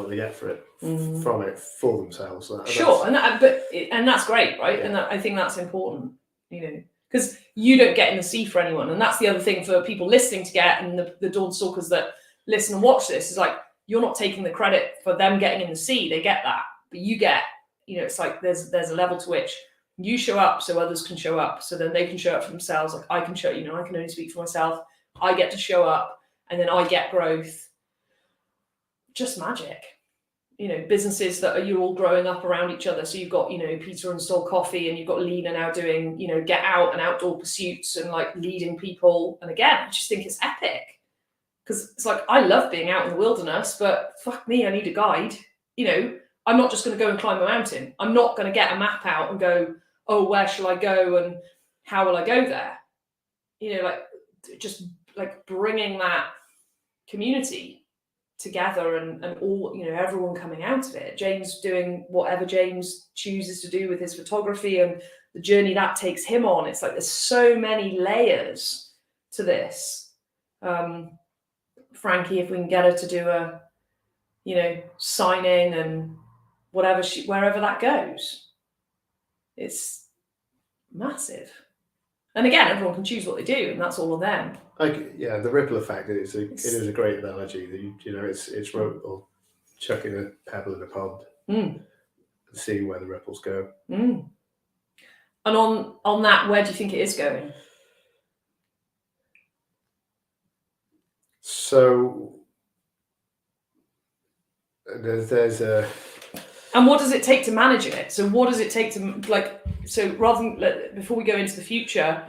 they get for it from it for themselves. Sure, and that's great, right? Yeah. And I think that's important, you know, because you don't get in the sea for anyone, and that's the other thing for people listening to get, and the Dawnstalkers that listen and watch this is like, you're not taking the credit for them getting in the sea. They get that, but you get, you know, it's like there's a level to which you show up so others can show up, so then they can show up for themselves. Like, I can show, you know, I can only speak for myself. I get to show up, and then I get growth. Just magic. You know, businesses that you're all growing up around each other. So you've got, you know, Piotr and Stol Coffee, and you've got Lena now doing, you know, get out and outdoor pursuits and like leading people. And again, I just think it's epic, because it's like, I love being out in the wilderness, but fuck me, I need a guide. You know, I'm not just going to go and climb a mountain. I'm not going to get a map out and go, oh, where shall I go and how will I go there? You know, like, just like bringing that community together and all, you know, everyone coming out of it. James doing whatever James chooses to do with his photography and the journey that takes him on. It's like, there's so many layers to this. Frankie, if we can get her to do a, you know, signing and whatever, wherever that goes, it's massive. And again, everyone can choose what they do, and that's all on them. Yeah, the ripple effect it is a great analogy. That you know, it's or chucking a pebble in a pond and seeing where the ripples go. And on that, where do you think it is going? So there's a. And what does it take to manage it? So what does it take to, like, so rather than, before we go into the future,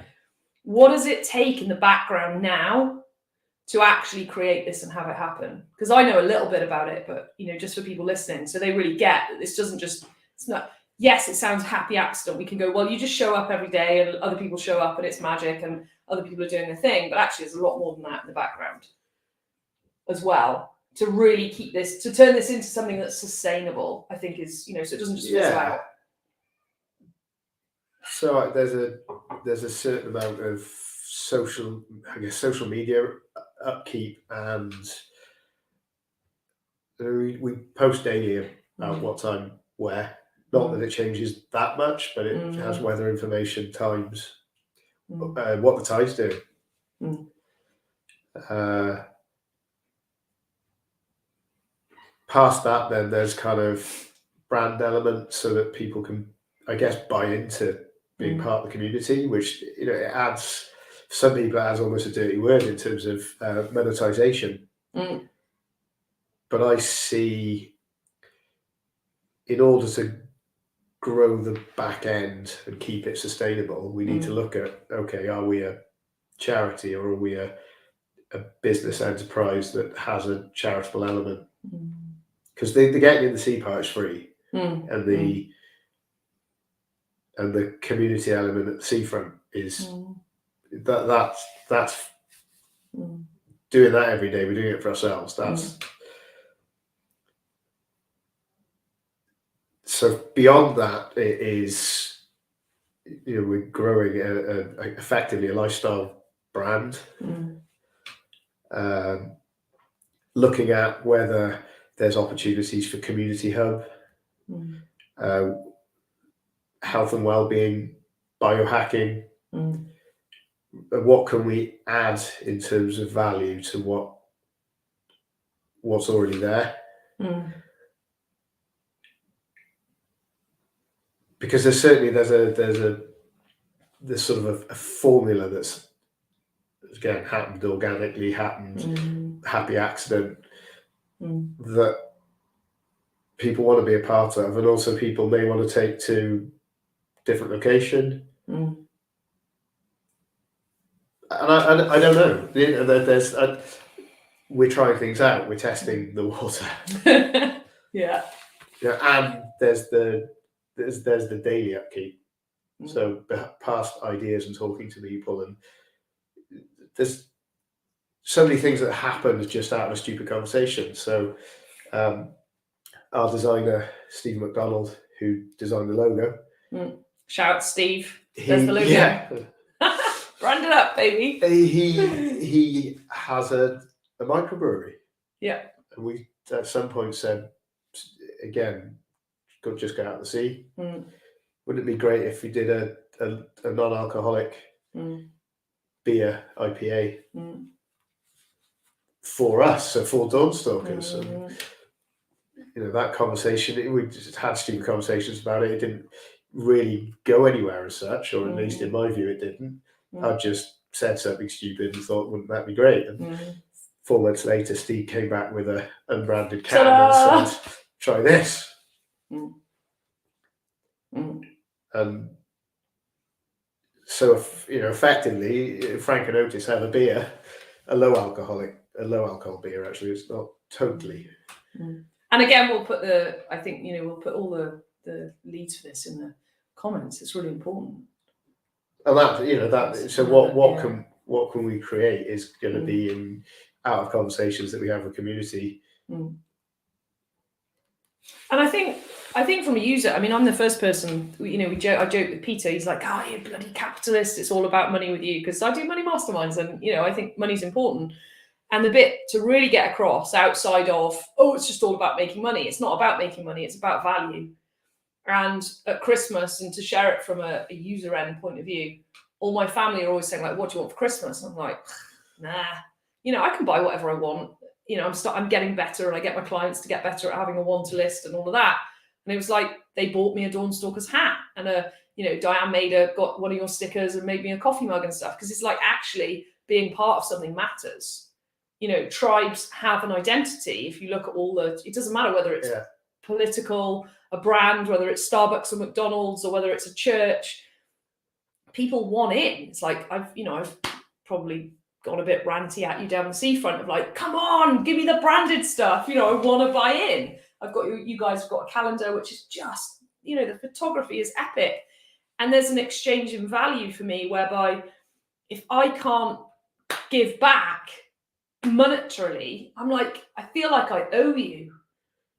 what does it take in the background now to actually create this and have it happen? Because I know a little bit about it, but, you know, just for people listening, so they really get that this doesn't just, it's not, yes, it sounds happy accident. We can go, well, you just show up every day and other people show up and it's magic and other people are doing their thing. But actually, there's a lot more than that in the background as well to really keep this, to turn this into something that's sustainable, I think is, so it doesn't just fizzle out. So there's a certain amount of social media upkeep, and we post daily about what time where. Not that it changes that much, but it has weather information, times, what the tide's doing. Past that, then there's kind of brand elements so that people can, I guess, buy into being part of the community, which, it adds, for some people, it adds almost a dirty word in terms of monetization. But I see, in order to grow the back end and keep it sustainable, we need to look at, okay, are we a charity or are we a business enterprise that has a charitable element? Because the getting in the sea part is free, and the community element at the seafront is that's doing that every day. We're doing it for ourselves. That's so beyond that. It is, we're growing effectively a lifestyle brand. Looking at whether there's opportunities for community hub, health and well-being, biohacking. What can we add in terms of value to what's already there? Because there's sort of a formula that's, again, happened organically, happy accident, that people want to be a part of, and also people may want to take to different location. And I don't know. There's we're trying things out. We're testing the water. And there's the daily upkeep. So past ideas and talking to people, and there's so many things that happen just out of a stupid conversation. So our designer, Stephen McDonald, who designed the logo. Shout out Steve. There's the logo. Yeah. Brand it up, baby. He has a microbrewery. Yeah. And we at some point said, again, just go out to the sea. Wouldn't it be great if we did a non-alcoholic beer IPA for us, so for Dawnstalkers? And that conversation, we just had stupid conversations about it. It didn't really go anywhere as such, or at least in my view, it didn't. I just said something stupid and thought, wouldn't that be great? And 4 months later, Steve came back with an unbranded can and said, try this. And so, effectively, Frank and Otis have a beer, a low alcohol beer. Actually, it's not totally. And again, we'll put we'll put all the leads for this in the comments. It's really important. And that, so what can we create is going to be out of conversations that we have with community. And I think from a user, I'm the first person, I joke with Peter, he's like, oh, you bloody capitalist, it's all about money with you, because I do money masterminds, and I think money's important. And the bit to really get across outside of, it's just all about making money. It's not about making money, it's about value. And at Christmas, and to share it from a user end point of view, all my family are always saying, like, what do you want for Christmas? And I'm like, nah, I can buy whatever I want. I'm getting better, and I get my clients to get better at having a want to list and all of that. And it was like, they bought me a Dawnstalkers hat, and Diane got one of your stickers and made me a coffee mug and stuff. Because it's like, actually being part of something matters. Tribes have an identity. If you look at it doesn't matter whether it's political, a brand, whether it's Starbucks or McDonald's, or whether it's a church, people want in. It's like, I've probably gone a bit ranty at you down the seafront of like, come on, give me the branded stuff. I want to buy in. I've got you guys have got a calendar, which is just, the photography is epic. And there's an exchange in value for me, whereby if I can't give back monetarily, I'm like, I feel like I owe you.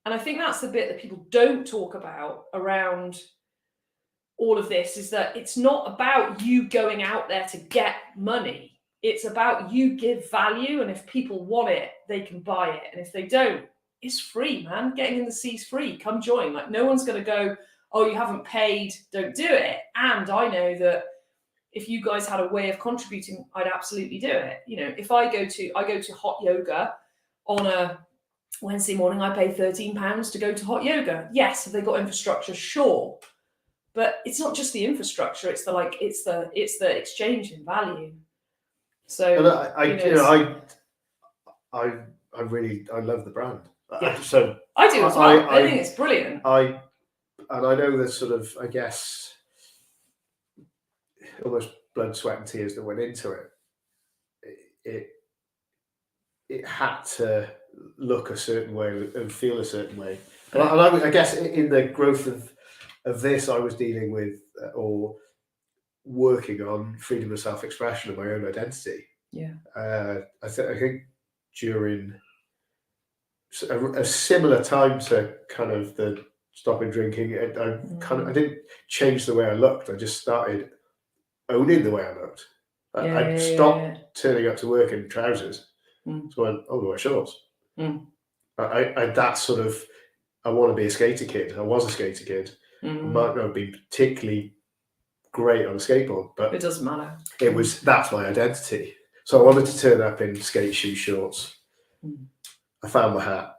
And I think that's the bit that people don't talk about around all of this, is that it's not about you going out there to get money. It's about you give value, and if people want it, they can buy it. And if they don't, it's free, man. Getting in the sea's free. Come join. Like, no one's going to go, oh, you haven't paid, don't do it. And I know that if you guys had a way of contributing, I'd absolutely do it. You know, if I go to hot yoga on a Wednesday morning, I pay £13 to go to hot yoga. Yes, have they got infrastructure? Sure. But it's not just the infrastructure, it's the exchange in value. So I really love the brand. Yeah. So I do as well. I think it's brilliant. I know there's sort of, I guess, almost blood, sweat, and tears that went into it. It had to look a certain way and feel a certain way. And I guess in the growth of this, I was dealing with or working on freedom of self-expression and my own identity. Yeah. I think during a similar time to kind of the stopping drinking, I didn't change the way I looked. I just started owning the way I looked. I stopped turning up to work in trousers. So I went, oh, wear shorts. I that sort of, I want to be a skater kid. I was a skater kid. I might not have been particularly great on a skateboard, but it doesn't matter. That's my identity. So I wanted to turn up in skate shoe shorts. I found my hat.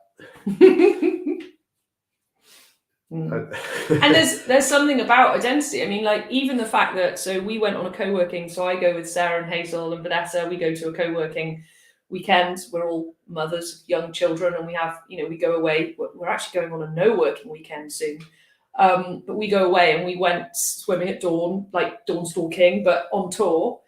And there's something about identity. I mean, like, even the fact that, so we went on a co-working, so I go with Sarah and Hazel and Vanessa, we go to a co-working weekend. We're all mothers of young children, and we have, we go away. We're actually going on a no working weekend soon. But we go away, and we went swimming at dawn, like dawnstalking, but on tour.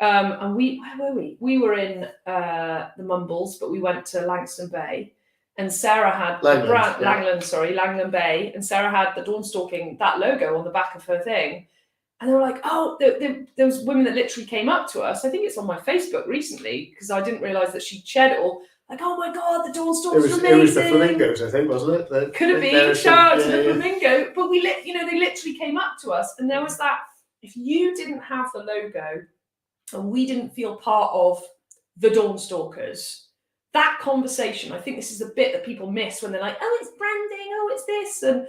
And where were we? We were in the Mumbles, but we went to Langston Bay, and Sarah had Langland Bay, and Sarah had the Dawnstalking, that logo on the back of her thing. And they were like, oh, there was women that literally came up to us. I think it's on my Facebook recently, because I didn't realise that she'd shared it all. Like, oh my God, the Dawnstalkers are amazing. It was the flamingos, I think, wasn't it? Could have been. Shout out to the flamingo. But they literally came up to us, and there was that, if you didn't have the logo and we didn't feel part of the Dawnstalkers, that conversation, I think this is the bit that people miss when they're like, oh, it's branding, oh, it's this. And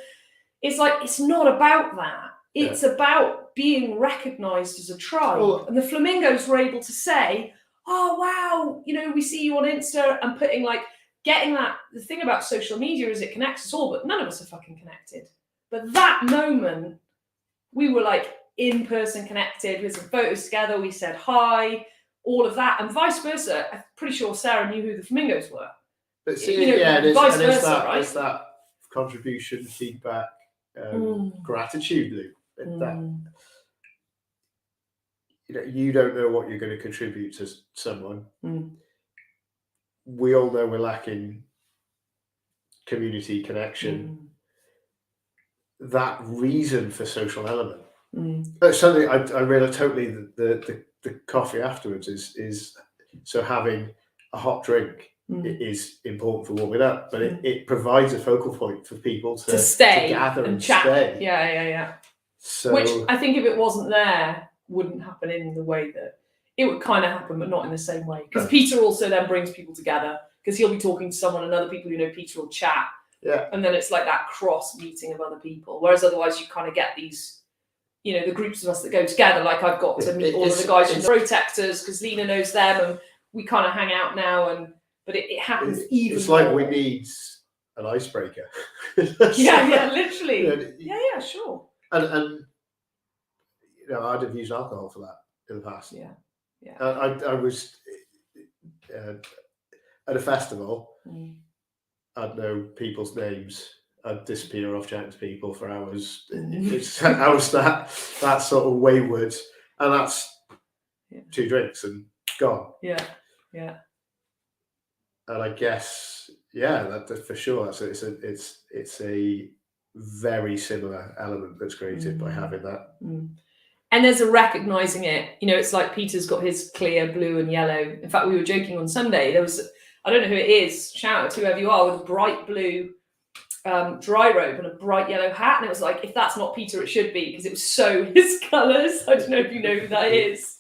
it's like, it's not about that. It's about being recognised as a tribe. Well, and the flamingos were able to say, oh, wow, we see you on Insta, and putting getting that, the thing about social media is it connects us all, but none of us are fucking connected. But that moment, we were in person connected, with some photos together, we said hi, all of that, and vice versa. I'm pretty sure Sarah knew who the flamingos were. But vice versa, right? It's that contribution, feedback, gratitude loop. That, you don't know what you're going to contribute to someone. We all know we're lacking community connection. That reason for social element. But something I really totally the coffee afterwards is so having a hot drink is important for warming up, but it provides a focal point for people to stay, to gather and chat. Stay. Yeah. So, which I think if it wasn't there, wouldn't happen in the way that it would kind of happen, but not in the same way. Because Peter also then brings people together, because he'll be talking to someone, and other people who know Peter will chat. Yeah. And then it's like that cross meeting of other people. Whereas otherwise you kind of get these, the groups of us that go together. Like, I've got to meet all of the guys from the Protectors, because Lena knows them, and we kind of hang out now. But it happens even It's like more. we need an icebreaker. Yeah, literally. Yeah, sure. And I'd have used alcohol for that in the past. Yeah. I was at a festival. I'd know people's names. I'd disappear off chatting to people for hours. I was that sort of wayward, and that's 2 drinks and gone. Yeah. And I guess, that for sure. It's a very similar element that's created by having that. And there's a recognizing it. You know, it's like Peter's got his clear blue and yellow. In fact, we were joking on Sunday. There was, I don't know who it is, shout out to whoever you are, with a bright blue dry robe and a bright yellow hat. And it was like, if that's not Peter, it should be, because it was so his colours. I don't know if you know who that is.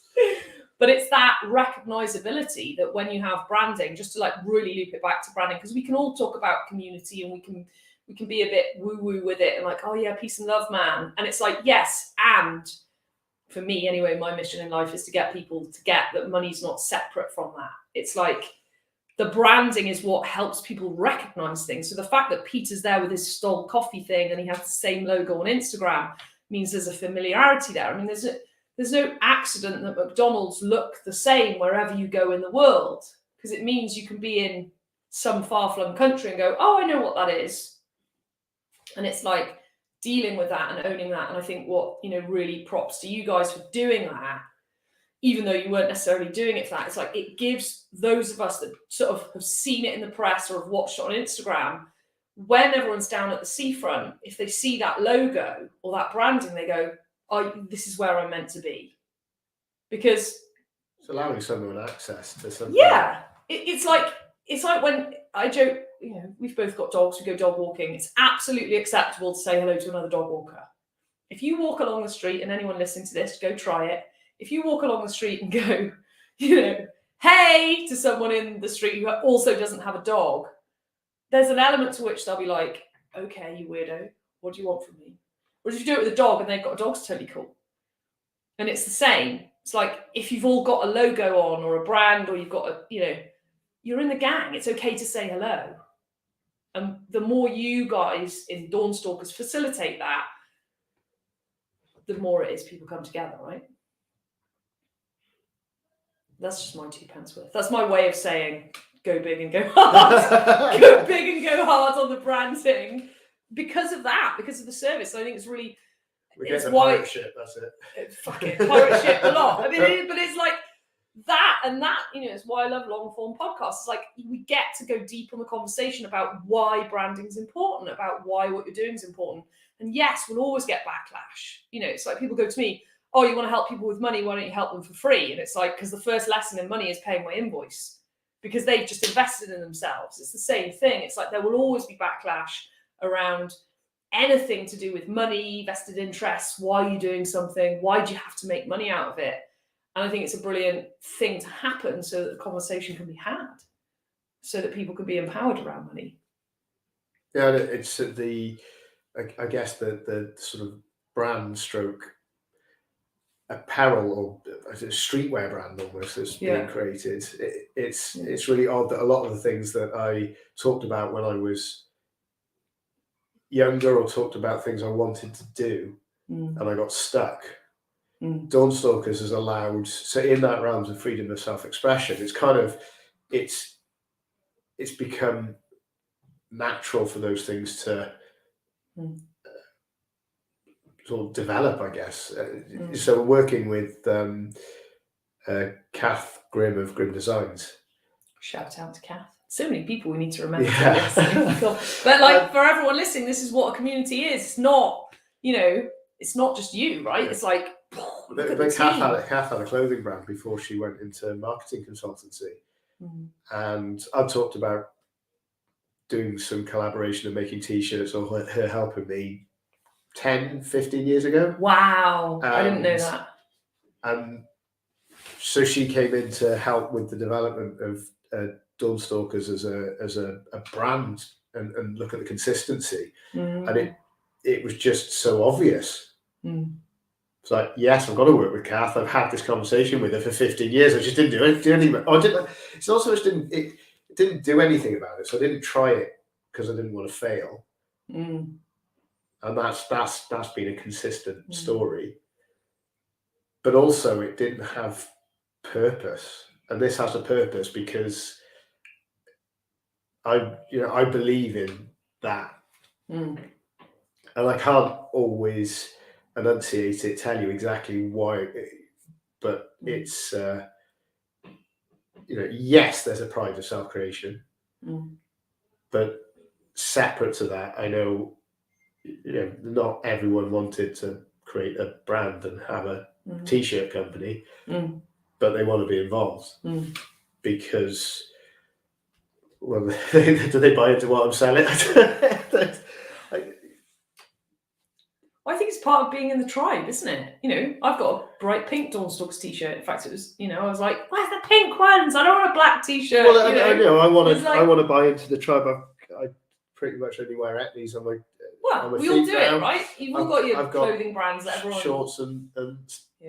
But it's that recognizability that when you have branding, just to like really loop it back to branding, because we can all talk about community and we can be a bit woo-woo with it and like, oh yeah, peace and love, man. And it's like, yes, and for me anyway, my mission in life is to get people to get that money's not separate from that. It's like the branding is what helps people recognize things. So the fact that Peter's there with his Stol coffee thing and he has the same logo on Instagram means there's a familiarity there. I mean, there's no accident that McDonald's look the same wherever you go in the world, because it means you can be in some far-flung country and go, oh, I know what that is. And it's like dealing with that and owning that. And I think what, you know, really props to you guys for doing that, even though you weren't necessarily doing it for that. It's like it gives those of us that sort of have seen it in the press or have watched it on Instagram, when everyone's down at the seafront, if they see that logo or that branding, they go, oh, this is where I'm meant to be. Because it's allowing someone access to something. Yeah. It's like when I joke, you know, we've both got dogs, we go dog walking. It's absolutely acceptable to say hello to another dog walker. If you walk along the street, and anyone listening to this, go try it. If you walk along the street and go, you know, hey, to someone in the street who also doesn't have a dog, there's an element to which they'll be like, okay, you weirdo, what do you want from me? Whereas if you do it with a dog and they've got a dog, it's totally cool. And it's the same. It's like if you've all got a logo on or a brand, or you've got a, you know, you're in the gang, it's okay to say hello. And the more you guys in Dawnstalkers facilitate that, the more it is people come together, right? That's just my 2 pence worth. That's my way of saying go big and go hard. Go big and go hard on the branding because of that, because of the service. I think it's really... We get the pirate ship, that's it. Fuck it, pirate ship a lot. I mean, but it's like that, and that, you know, it's why I love long form podcasts. It's like we get to go deep on the conversation about why branding is important, about why what you're doing is important. And yes, we'll always get backlash. You know, it's like people go to me, oh, you want to help people with money, why don't you help them for free? And it's like, because the first lesson in money is paying my invoice, because they've just invested in themselves. It's the same thing. It's like there will always be backlash around anything to do with money, vested interests. Why are you doing something? Why do you have to make money out of it? And I think it's a brilliant thing to happen so that the conversation can be had, so that people can be empowered around money. Yeah, it's I guess the sort of brand stroke apparel or streetwear brand almost that's being created. It's really odd that a lot of the things that I talked about when I was younger, or talked about things I wanted to do, and I got stuck. Dawnstalkers has allowed, so in that realms of freedom of self-expression, it's kind of it's become natural for those things to sort of develop, I guess. So we're working with Kath Grimm of Grimm Designs. Shout out to Kath. So many people we need to remember. But like for everyone listening, this is what a community is. It's not, you know, it's not just you, right? It's like, but Kath had a clothing brand before she went into marketing consultancy. And I talked about doing some collaboration and making t-shirts, or her helping me 10, 15 years ago. Wow. I didn't know that. And so she came in to help with the development of Dawnstalkers as a brand, and look at the consistency. And it was just so obvious. It's like, yes, I've got to work with Kath. I've had this conversation with her for 15 years. I just didn't do anything. It's not so much it didn't do anything about it. So I didn't try it because I didn't want to fail. And that's been a consistent story. But also it didn't have purpose. And this has a purpose because I believe in that. And I can't always enunciate it, tell you exactly why, but it's yes, there's a pride of self-creation, but separate to that, I know, not everyone wanted to create a brand and have a t-shirt company, but they want to be involved because, well, do they buy into what I'm selling? I think it's part of being in the tribe, isn't it? You know, I've got a bright pink Dawnstalkers t-shirt. In fact, it was, you know, I was like, where's the pink ones? I don't want a black t-shirt. Well, I want to buy into the tribe. I pretty much only wear etnies on my. Well, we all do it, right? You've all got your clothing brands that everyone. Shorts and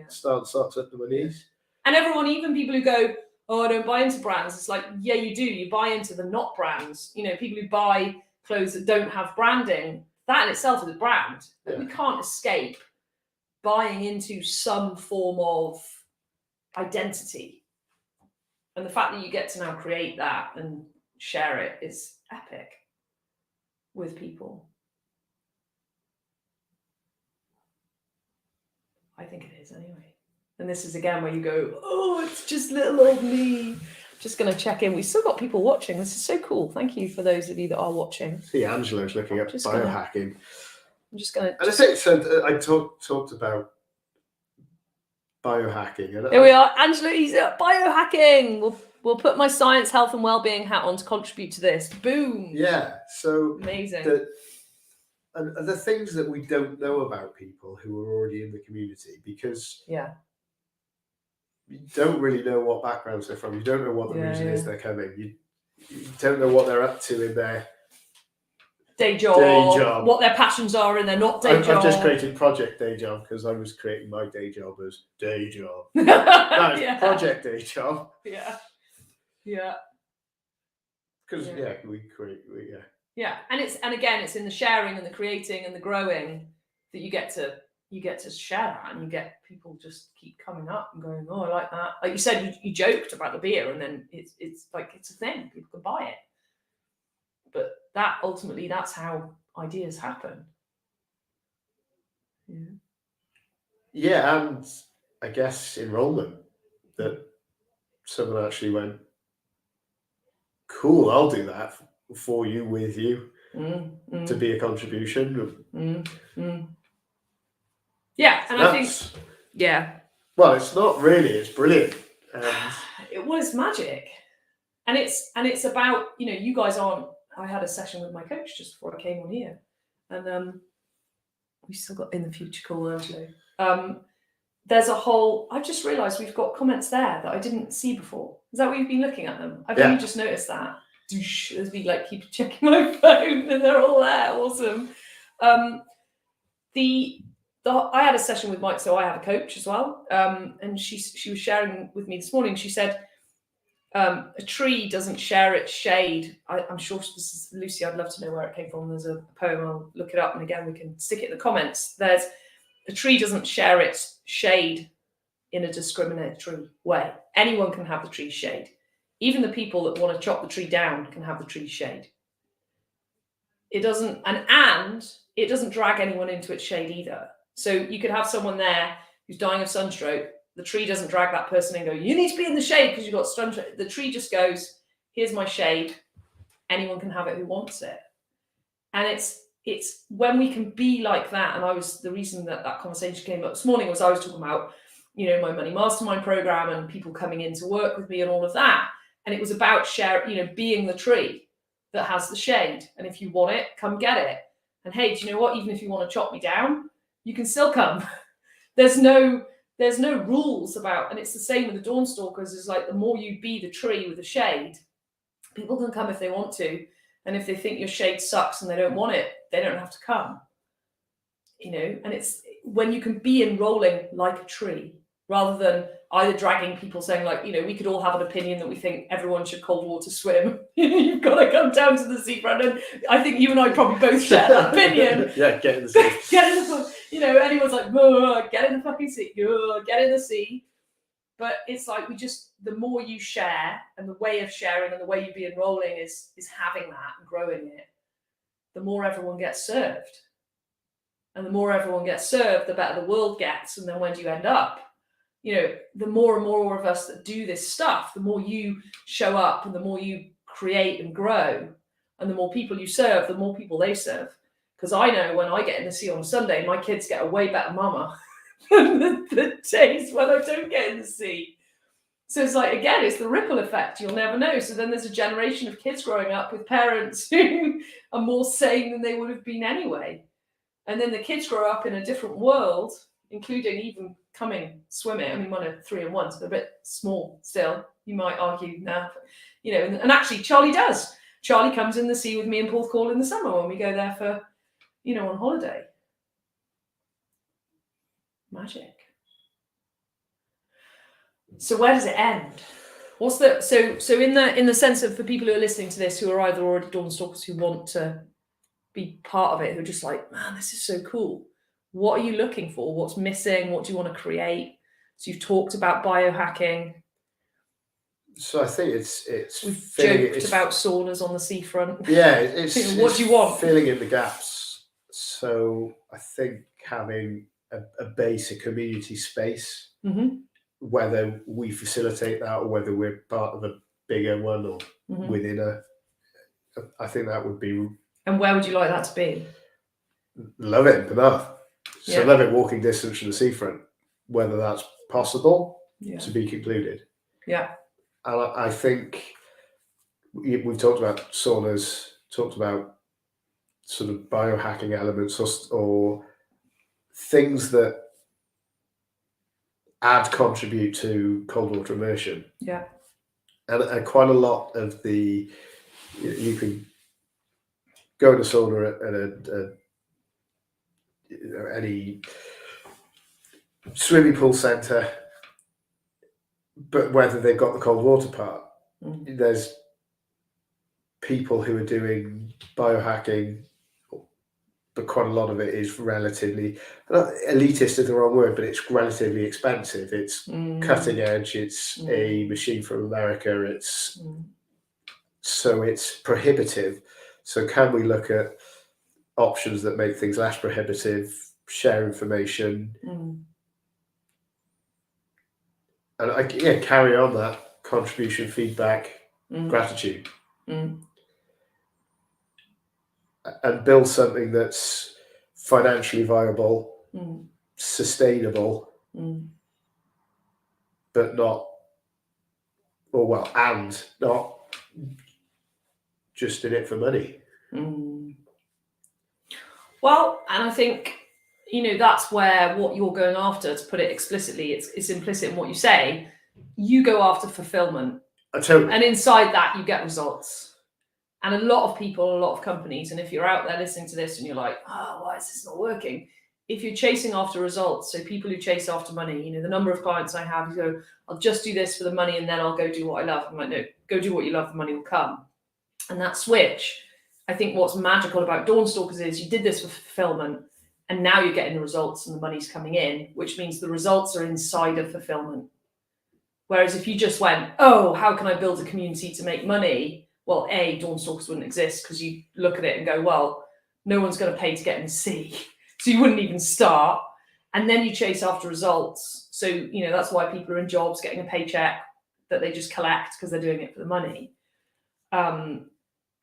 socks up to my knees. And everyone, even people who go, oh, I don't buy into brands. It's like, yeah, you do. You buy into the not brands. You know, people who buy clothes that don't have branding. That in itself is a brand. Yeah. We can't escape buying into some form of identity. And the fact that you get to now create that and share it is epic with people. I think it is anyway. And this is again where you go, oh, it's just little old me. Just going to check in. We've still got people watching. This is so cool. Thank you for those of you that are watching. See, Angela's looking up biohacking. I'm just going to. And I say, so I talked about biohacking. Here we are, Angela. He's at biohacking. We'll put my science, health, and well-being hat on to contribute to this. Boom. Yeah. So amazing. And the things that we don't know about people who are already in the community, because you don't really know what backgrounds they're from. You don't know what the reason is they're coming. You don't know what they're up to in their day job, what their passions are in their not day job. I've just created Project Day Job because I was creating my day job as day job. No, Project Day Job. Yeah. Because we create. Yeah, and it's in the sharing and the creating and the growing that you get to share that, and you get people just keep coming up and going, oh, I like that. Like you said, you joked about the beer, and then it's like it's a thing. People can buy it. But that ultimately, that's how ideas happen. Yeah, and I guess enrollment, that someone actually went, cool, I'll do that for you, with you, to be a contribution. Yeah, and I think, well, it's not really, it's brilliant. It was magic. And it's about, you know, you guys aren't. I had a session with my coach just before I came on here, and we still got in the future call actually. There's a whole. I just realised we've got comments there that I didn't see before. Is that what you've been looking at them? I've only just noticed that. As we like keep checking my phone, and they're all there. Awesome. I had a session with Mike, so I have a coach as well. And she was sharing with me this morning. She said, a tree doesn't share its shade. I'm sure this is Lucy. I'd love to know where it came from. There's a poem. I'll look it up, and again we can stick it in the comments. There's a tree doesn't share its shade in a discriminatory way. Anyone can have the tree's shade. Even the people that want to chop the tree down can have the tree's shade. It doesn't, and it doesn't drag anyone into its shade either. So you could have someone there who's dying of sunstroke. The tree doesn't drag that person and go, you need to be in the shade because you've got sunstroke. The tree just goes, here's my shade. Anyone can have it who wants it. And it's when we can be like that. And the reason that conversation came up this morning was I was talking about, you know, my money mastermind program and people coming in to work with me and all of that. And it was about being the tree that has the shade. And if you want it, come get it. And hey, do you know what? Even if you want to chop me down, you can still come. There's no rules about, and it's the same with the Dawnstalkers, is like the more you be the tree with the shade, people can come if they want to. And if they think your shade sucks and they don't want it, they don't have to come. You know, and it's when you can be enrolling like a tree, rather than either dragging people saying like, you know, we could all have an opinion that we think everyone should cold water swim. You've got to come down to the seafront. And I think you and I probably both share that opinion. Get in the sea. Get in the, you know, anyone's like, get in the fucking sea. Get in the sea. But it's like the more you share, and the way of sharing and the way you be enrolling is having that and growing it, the more everyone gets served. And the more everyone gets served, the better the world gets. And then when do you end up? You know, the more and more of us that do this stuff, the more you show up and the more you create and grow, and the more people you serve, the more people they serve. Because I know when I get in the sea on a Sunday, my kids get a way better mama than the days when I don't get in the sea. So it's like, again, it's the ripple effect. You'll never know. So then there's a generation of kids growing up with parents who are more sane than they would have been anyway. And then the kids grow up in a different world, including even coming swimming. I mean, one of 3 and 1's a bit small still. You might argue now, you know, and actually Charlie does. Charlie comes in the sea with me and Paul Call in the summer when we go there for, you know, on holiday. Magic. So where does it end? What's the so in the sense of, for people who are listening to this who are either already Dawnstalkers who want to be part of it, who are just like, man, this is so cool. What are you looking for? What's missing? What do you want to create? So you've talked about biohacking. So I think we've joked about saunas on the seafront. Yeah, it's what do you want? Filling in the gaps. So I think having a base, a community space, whether we facilitate that or whether we're part of a bigger one or within I think that would be. And where would you like that to be? Love it in Penarth. So love it walking distance from the seafront. Whether that's possible to be concluded. Yeah. And I think we've talked about saunas, talked about sort of biohacking elements or things that contribute to cold water immersion. Yeah. And quite a lot of you can go in a sauna at any swimming pool centre, but whether they've got the cold water part, there's people who are doing biohacking, but quite a lot of it is relatively, elitist is the wrong word, but it's relatively expensive. It's cutting edge. It's a machine from America. So it's prohibitive. So can we look at options that make things less prohibitive, share information, and carry on that contribution, feedback, gratitude, and build something that's financially viable, sustainable, but not just in it for money. Well, and I think, you know, that's where what you're going after, to put it explicitly, it's implicit in what you say. You go after fulfillment. Totally. And inside that, you get results. And a lot of people, a lot of companies, and if you're out there listening to this and you're like, oh, why is this not working? If you're chasing after results, so people who chase after money, you know, the number of clients I have who go, I'll just do this for the money and then I'll go do what I love. I'm like, no, go do what you love, the money will come. And that switch, I think what's magical about Dawnstalkers is you did this for fulfillment and now you're getting the results and the money's coming in, which means the results are inside of fulfillment. Whereas if you just went, oh, how can I build a community to make money? Well, Dawnstalkers wouldn't exist, because you look at it and go, well, no one's going to pay to get in the sea. So you wouldn't even start. And then you chase after results. So, you know, that's why people are in jobs getting a paycheck that they just collect because they're doing it for the money. And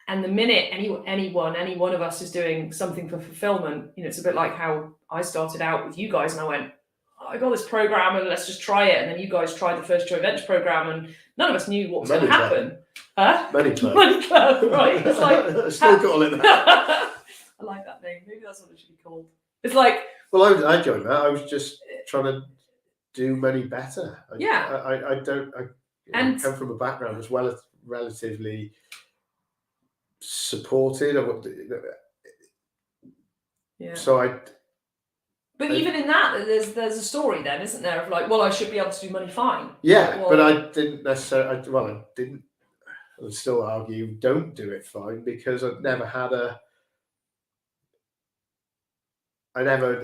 the minute any one of us is doing something for fulfillment, you know, it's a bit like how I started out with you guys and I went, oh, I got this program and let's just try it. And then you guys tried the first joint venture program and none of us knew what was going to happen. Huh? Money Club. Money Club, right? It's like, still call it that. I like that name. Maybe that's what it should be called. It's like, well, I joined that. I was just trying to do money better. I come from a background as well as relatively supported. So But even in that, there's a story then, isn't there? Of like, well, I should be able to do money fine. Yeah, but I didn't necessarily. I didn't. I would still argue don't do it fine, because I've never had I never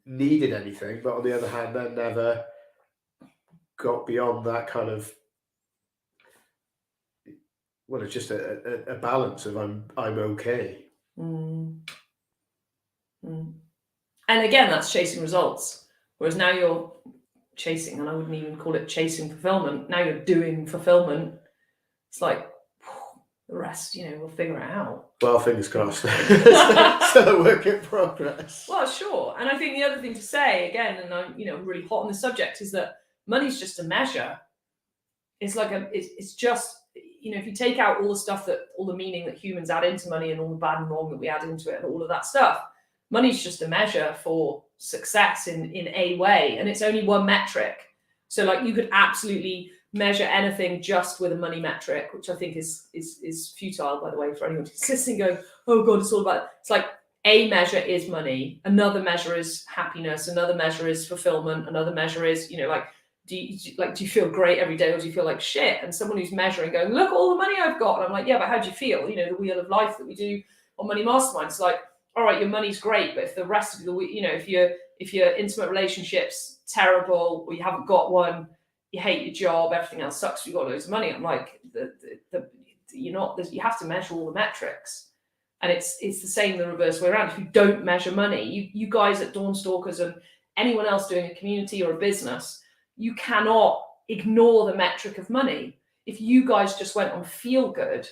needed anything, but on the other hand, I never got beyond that kind of. Well, it's just a balance of I'm okay. And again, that's chasing results. Whereas now you're chasing, and I wouldn't even call it chasing fulfillment. Now you're doing fulfillment. It's like, the rest, we'll figure it out. Well, fingers crossed. Still a work in progress. Well, sure. And I think the other thing to say again, and I'm really hot on the subject, is that money's just a measure. It's like it's just, if you take out all the stuff all the meaning that humans add into money and all the bad and wrong that we add into it and all of that stuff, money's just a measure for success in a way, and it's only one metric. So like you could absolutely measure anything just with a money metric, which I think is futile, by the way, for anyone who's listening going, oh God, it's all about, it's like a measure is money, another measure is happiness, another measure is fulfillment, another measure is, do you feel great every day, or do you feel like shit? And someone who's measuring going, look, all the money I've got. And I'm like, yeah, but how do you feel? The wheel of life that we do on Money Mastermind. It's like, all right, your money's great, but if the rest of the week, if your intimate relationship's terrible, or you haven't got one, you hate your job, everything else sucks, you've got loads of money. I'm like, you have to measure all the metrics. And it's the same the reverse way around. If you don't measure money, you guys at Dawnstalkers and anyone else doing a community or a business, you cannot ignore the metric of money. If you guys just went on feel good,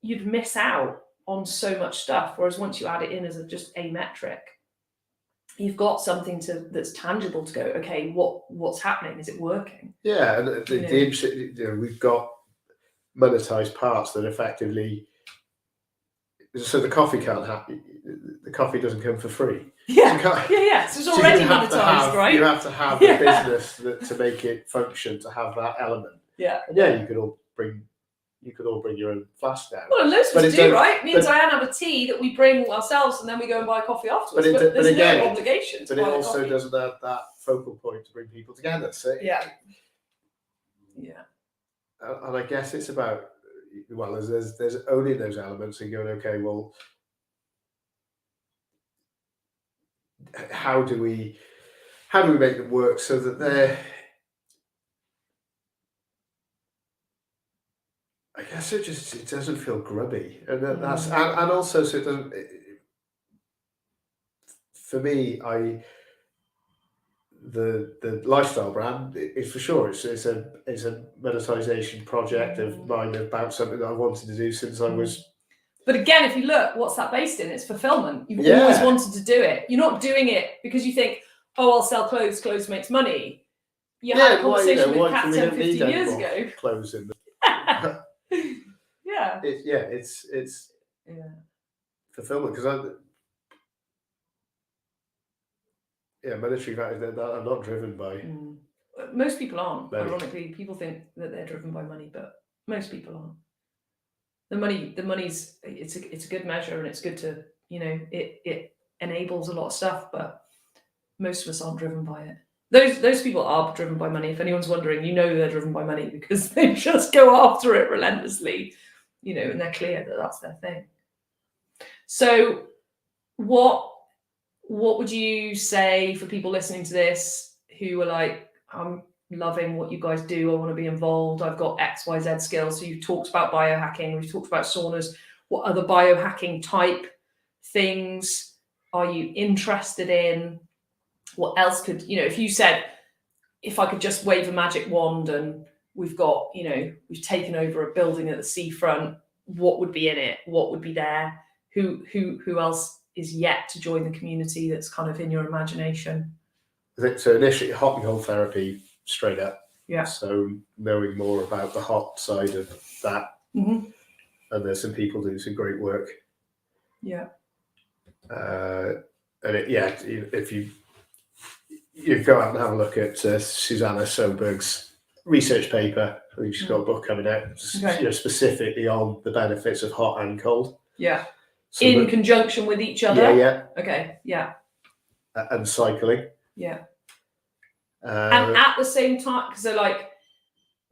you'd miss out on so much stuff. Whereas once you add it in as just a metric, you've got something that's tangible to go, okay, what's happening? Is it working? Yeah, and the interesting, we've got monetized parts that effectively, so the coffee the coffee doesn't come for free. Yeah, so it's already monetized, right? You have to have a business to make it function, to have that element. Yeah. And you could all bring your own flask down. Well, loads of us do, right? Me and Diane have a tea that we bring ourselves, and then we go and buy coffee afterwards. But there's no obligation. But it also doesn't have that focal point to bring people together. So yeah. And I guess it's about, well, there's only those elements and going, okay, well, how do we make them work so that they're, I guess it doesn't feel grubby, and that's and also so it doesn't. For me, the lifestyle brand is for sure. It's a monetization project of mine about something that I wanted to do since I was. But again, if you look, what's that based in? It's fulfillment. You've always wanted to do it. You're not doing it because you think, oh, I'll sell clothes. Clothes makes money. You had a conversation with Kat 10, 15 years ago. Clothes in the. It's fulfillment, because monetary value that I'm not driven by. Most people aren't. Money. Ironically, people think that they're driven by money, but most people aren't. The money's it's a good measure, and it's good to it enables a lot of stuff, but most of us aren't driven by it. Those people are driven by money. If anyone's wondering, they're driven by money because they just go after it relentlessly, and they're clear that that's their thing. So what would you say for people listening to this who are like, I'm loving what you guys do, I want to be involved, I've got XYZ skills? So you've talked about biohacking, we've talked about saunas. What other biohacking type things are you interested in? What else could, if you said, if I could just wave a magic wand and we've got, we've taken over a building at the seafront, what would be in it? What would be there? Who else is yet to join the community that's kind of in your imagination? So initially, hot and cold therapy, straight up. Yeah. So knowing more about the hot side of that. Mm-hmm. And there's some people doing some great work. Yeah. If you go out and have a look at Susanna Soberg's research paper, I think she's got a book coming out, specifically on the benefits of hot and cold. Yeah. So in conjunction with each other? Yeah. Okay, yeah. And cycling. Yeah. And at the same time, because they're like,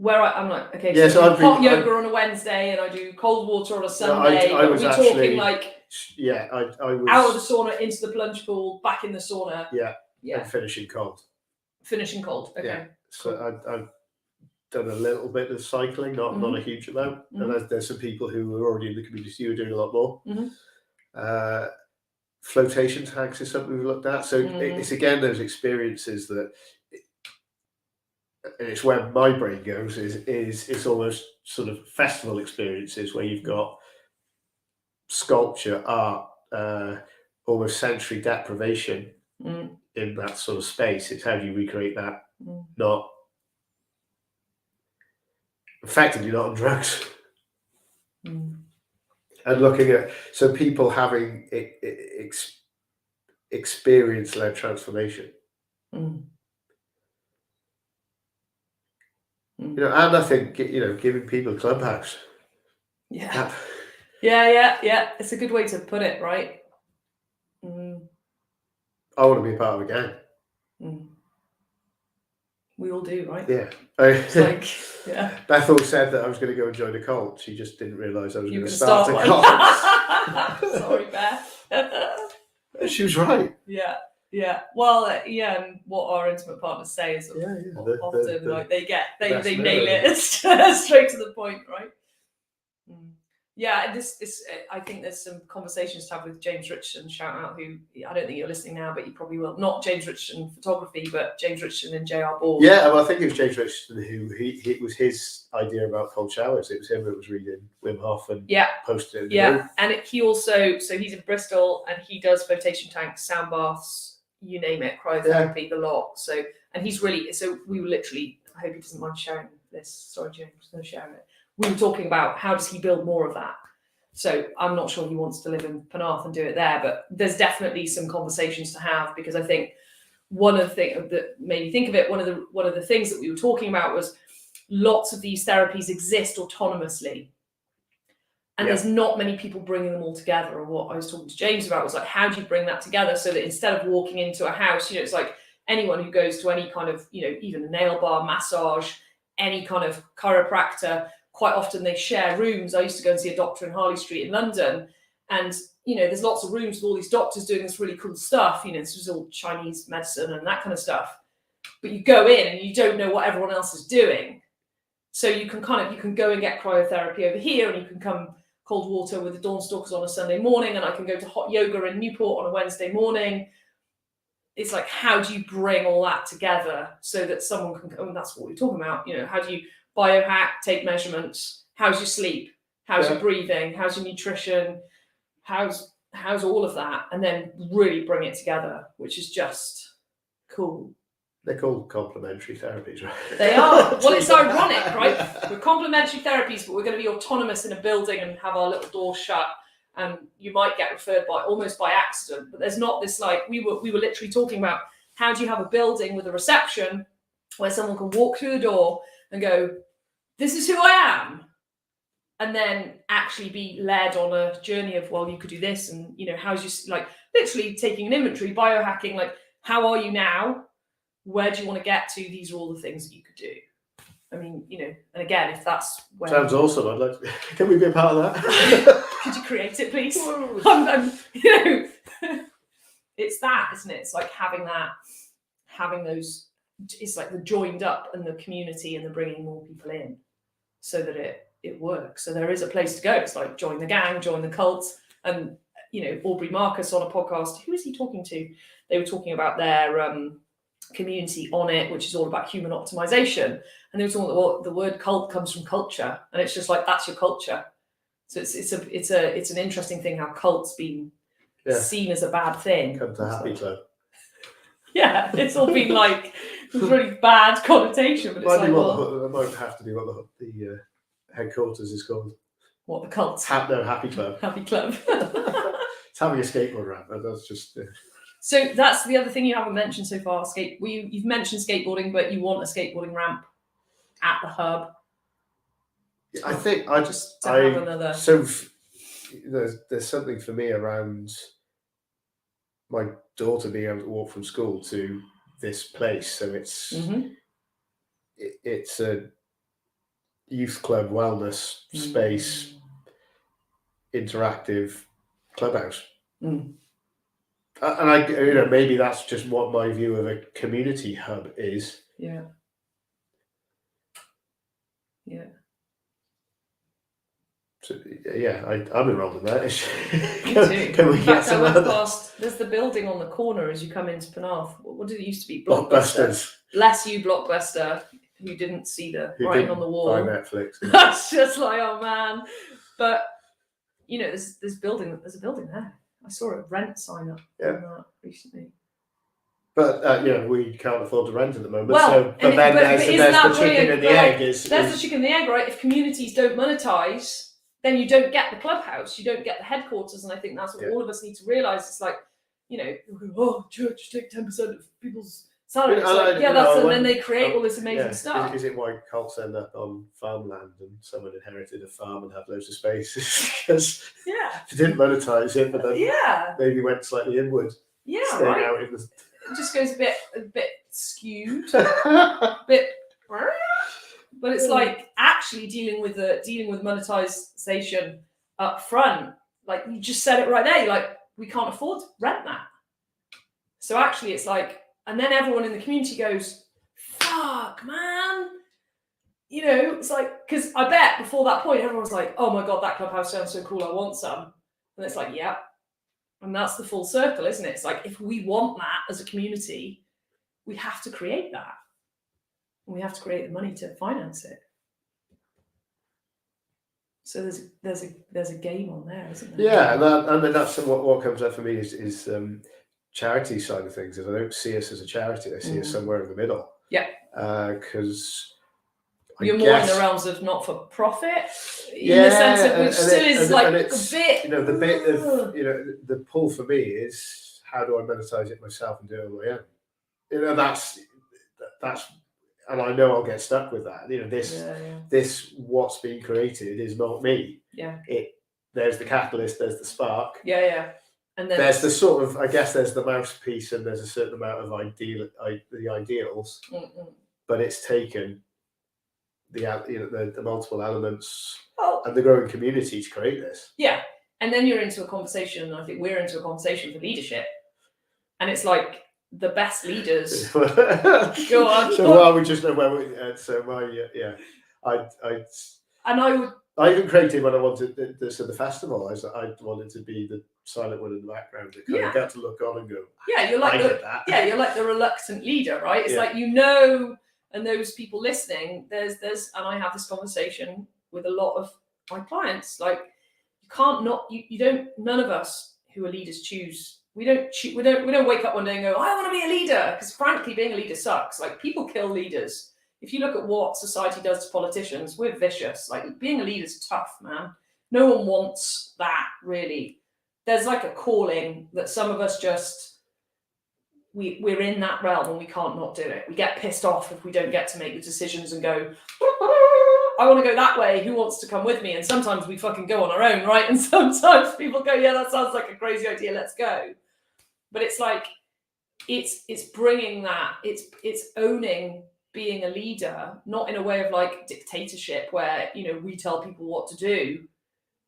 I'm like, okay, so I do hot yoga on a Wednesday and I do cold water on a Sunday. I was talking like, I was out of the sauna, into the plunge pool, back in the sauna. Yeah. And finishing cold. Finishing cold, okay. Yeah. So I've done a little bit of cycling, not a huge amount. And there's some people who are already in the community who are doing a lot more. Flotation tanks is something we've looked at. So it's again those experiences that and it's where my brain goes, is it's almost sort of festival experiences where you've got sculpture, art, almost sensory deprivation in that sort of space. It's how do you recreate that, not effectively not on drugs. And looking at, so people having experience-led transformation. You know, and I think, you know, giving people a clubhouse. Yeah. Yeah. It's a good way to put it, right? I want to be a part of a gang. We all do, right? Yeah. It's like, yeah. Bethel said that I was going to go and join a cult. She just didn't realise I was going to start a cult. Sorry, Beth. She was right. Yeah. Well, yeah. And what our intimate partners say is often like they nail it straight to the point, right? Yeah, and this I think there's some conversations to have with James Richardson, shout out, who I don't think you're listening now, but you probably will. Not James Richardson photography, but James Richardson and J.R. Ball. Yeah, well, I think it was James Richardson who it was his idea about cold showers. It was him that was reading Wim Hof and posted it. And he also, so he's in Bristol and he does flotation tanks, sound baths, you name it, cryotherapy, the lot. So, and he's really, so we were literally, I hope he doesn't mind sharing this. Sorry, James, I'm going to share it. We were talking about how does he build more of that. So I'm not sure he wants to live in Penarth and do it there, but there's definitely some conversations to have, because I think one of the things that made me think of it, one of the things that we were talking about was lots of these therapies exist autonomously. And there's not many people bringing them all together. And what I was talking to James about was like, how do you bring that together so that instead of walking into a house, you know, it's like anyone who goes to any kind of, you know, even a nail bar, massage, any kind of chiropractor, quite often they share rooms. I used to go and see a doctor in Harley Street in London, and you know, there's lots of rooms with all these doctors doing this really cool stuff. You know, this was all Chinese medicine and that kind of stuff. But you go in and you don't know what everyone else is doing. So you can go and get cryotherapy over here, and you can come cold water with the Dawnstalkers on a Sunday morning, and I can go to hot yoga in Newport on a Wednesday morning. It's like, how do you bring all that together so that someone can, and that's what we're talking about, you know, how do you biohack, take measurements, how's your sleep, how's your breathing, how's your nutrition, how's all of that, and then really bring it together, which is just cool. They're called complementary therapies, right? They are. Well, it's ironic, right? We're complementary therapies, but we're going to be autonomous in a building and have our little door shut, and you might get referred almost by accident. But there's not this, like, we were literally talking about, how do you have a building with a reception where someone can walk through the door and go, this is who I am, and then actually be led on a journey of, well, you could do this, and you know, how's your, like, literally taking an inventory, biohacking, like, how are you now, where do you want to get to, these are all the things that you could do. I mean, you know, and again, if that's where sounds awesome, I'd like to, can we be a part of that? Could you create it, please? You know, it's that, isn't it? It's like having those, it's like the joined up and the community and the bringing more people in so that it works. So there is a place to go. It's like join the gang, join the cult. And, you know, Aubrey Marcus on a podcast, who is he talking to? They were talking about their community on it, which is all about human optimization. And they were talking about the word cult comes from culture. And it's just like, that's your culture. So it's an interesting thing how cult's been seen as a bad thing. Come to Happy Club. Yeah, it's all been like a really bad connotation, but it's like, I might have to do what the headquarters is called. What, the cult? Happy Club. Happy Club. It's having a skateboard ramp. That's just. So that's the other thing you haven't mentioned so far. You've mentioned skateboarding, but you want a skateboarding ramp at the hub. I think I just have another. So there's something for me around my daughter being able to walk from school to this place. So it's it's a youth club wellness space, interactive clubhouse. And I, you know, maybe that's just what my view of a community hub is. Yeah. So, yeah, I'm enrolled in that. Me too. Can we get some other? There's the building on the corner as you come into Penarth. What did it used to be? Blockbusters. Bless you, Blockbuster. who didn't see the writing on the wall. Buy Netflix. Yeah. That's just like, oh man. But you know, there's a building there. I saw a rent sign up on that recently. But we can't afford to rent at the moment. Well, but then there's the chicken and the egg. That's the chicken and the egg, right? If communities don't monetize, then you don't get the clubhouse, you don't get the headquarters, and I think that's what all of us need to realise. It's like, church take 10% of people's salary. And then they create all this amazing stuff. Is it why cults end up on farmland and someone inherited a farm and had loads of space? Because they didn't monetize it, but then maybe went slightly inward. Yeah, right. Out in the... It just goes a bit skewed, a bit. But it's like actually dealing with monetization up front. Like you just said it right there. You're like, we can't afford to rent that. So actually, it's like, and then everyone in the community goes, "Fuck, man." It's like, because I bet before that point, everyone was like, "Oh my god, that clubhouse sounds so cool. I want some." And it's like, yeah. And that's the full circle, isn't it? It's like, if we want that as a community, we have to create that. And we have to create the money to finance it. So there's a game on there, isn't there? Yeah, and then that's what comes up for me is charity side of things. Is I don't see us as a charity. I see us somewhere in the middle. Yeah. Because you're more in the realms of not for profit, in the sense of which still is like a bit. The bit of the pull for me is how do I monetize it myself and do it on my own. That's, and I know I'll get stuck with that. This what's being created is not me. Yeah. There's the catalyst. There's the spark. Yeah. And then there's the sort of, I guess there's the mouthpiece, and there's a certain amount of the ideals, but it's taken the multiple elements and the growing community to create this. Yeah, and then you're into a conversation, and I think we're into a conversation for leadership, and it's like the best leaders. Go on. So well, we just know where we. I even created when I wanted the festival. I wanted to be the silent one in the background that kind of got to look on and go. Yeah, you're like you're like the reluctant leader, right? It's like and those people listening, there's and I have this conversation with a lot of my clients. Like, you can't not you don't. None of us who are leaders choose. We don't wake up one day and go, I want to be a leader, because frankly, being a leader sucks. Like, people kill leaders. If you look at what society does to politicians, we're vicious. Like, being a leader is tough, man. No one wants that, really. There's like a calling that some of us just, we're in that realm and we can't not do it. We get pissed off if we don't get to make the decisions and go, I want to go that way. Who wants to come with me? And sometimes we fucking go on our own, right? And sometimes people go, yeah, that sounds like a crazy idea. Let's go. But it's like, it's bringing that, it's owning being a leader, not in a way of like dictatorship where, we tell people what to do.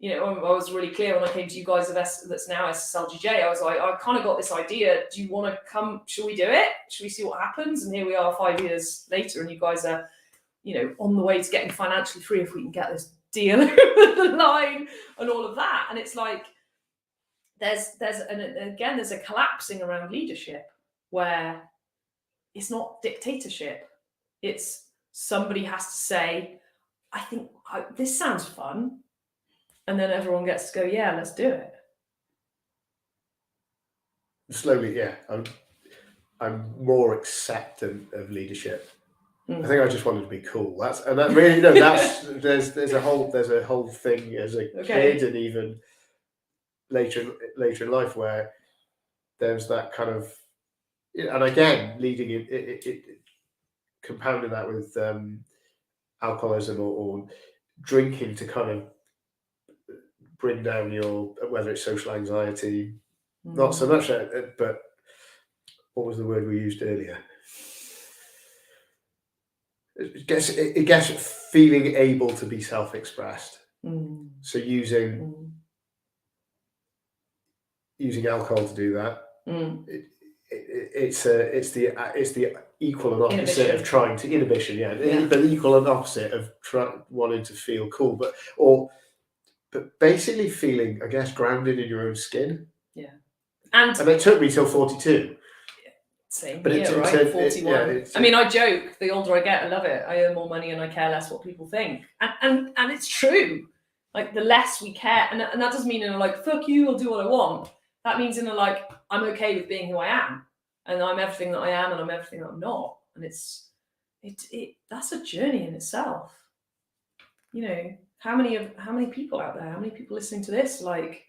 I was really clear when I came to you guys that's now SSLGJ. I was like, I kind of got this idea. Do you want to come? Should we do it? Should we see what happens? And here we are 5 years later, and you guys are, on the way to getting financially free if we can get this deal over the line and all of that. And it's like, there's a collapsing around leadership where it's not dictatorship. It's somebody has to say, I think this sounds fun. And then everyone gets to go, yeah, let's do it. Slowly, yeah. I'm more acceptant of leadership. I think I just wanted to be cool. That's there's a whole thing as a kid, and even later in life, where there's that kind of, and again, leading it compounding that with alcoholism or drinking to kind of bring down your, whether it's social anxiety, not so much, but what was the word we used earlier? It gets feeling able to be self-expressed. So using alcohol to do that. It's the equal and opposite of trying to inhibition, but equal and opposite of wanting to feel cool, but basically feeling, I guess, grounded in your own skin. Yeah, and it took me till 42. Same But here, it's right? 41. I mean, I joke, the older I get, I love it. I earn more money and I care less what people think. And it's true. Like, the less we care, and that doesn't mean in a like, fuck you, I'll do what I want. That means in a like, I'm okay with being who I am. And I'm everything that I am and I'm everything that I'm not. And that's a journey in itself. You know, how many people out there, how many people listening to this, like,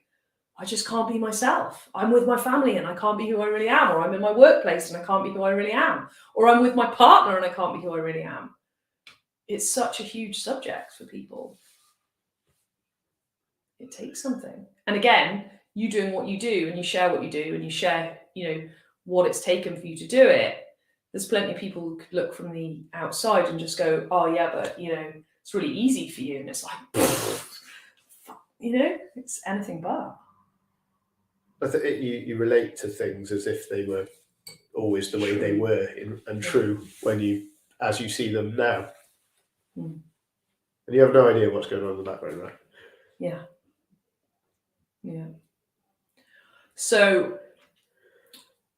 I just can't be myself. I'm with my family and I can't be who I really am. Or I'm in my workplace and I can't be who I really am. Or I'm with my partner and I can't be who I really am. It's such a huge subject for people. It takes something. And again, you doing what you do and you share what you do and you share, you know, what it's taken for you to do it. There's plenty of people who could look from the outside and just go, oh yeah, but you know, it's really easy for you. And it's like, you know, it's anything but. I think you relate to things as if they were always the way they were and true as you see them now. And you have no idea what's going on in the background, right? Yeah. Yeah. So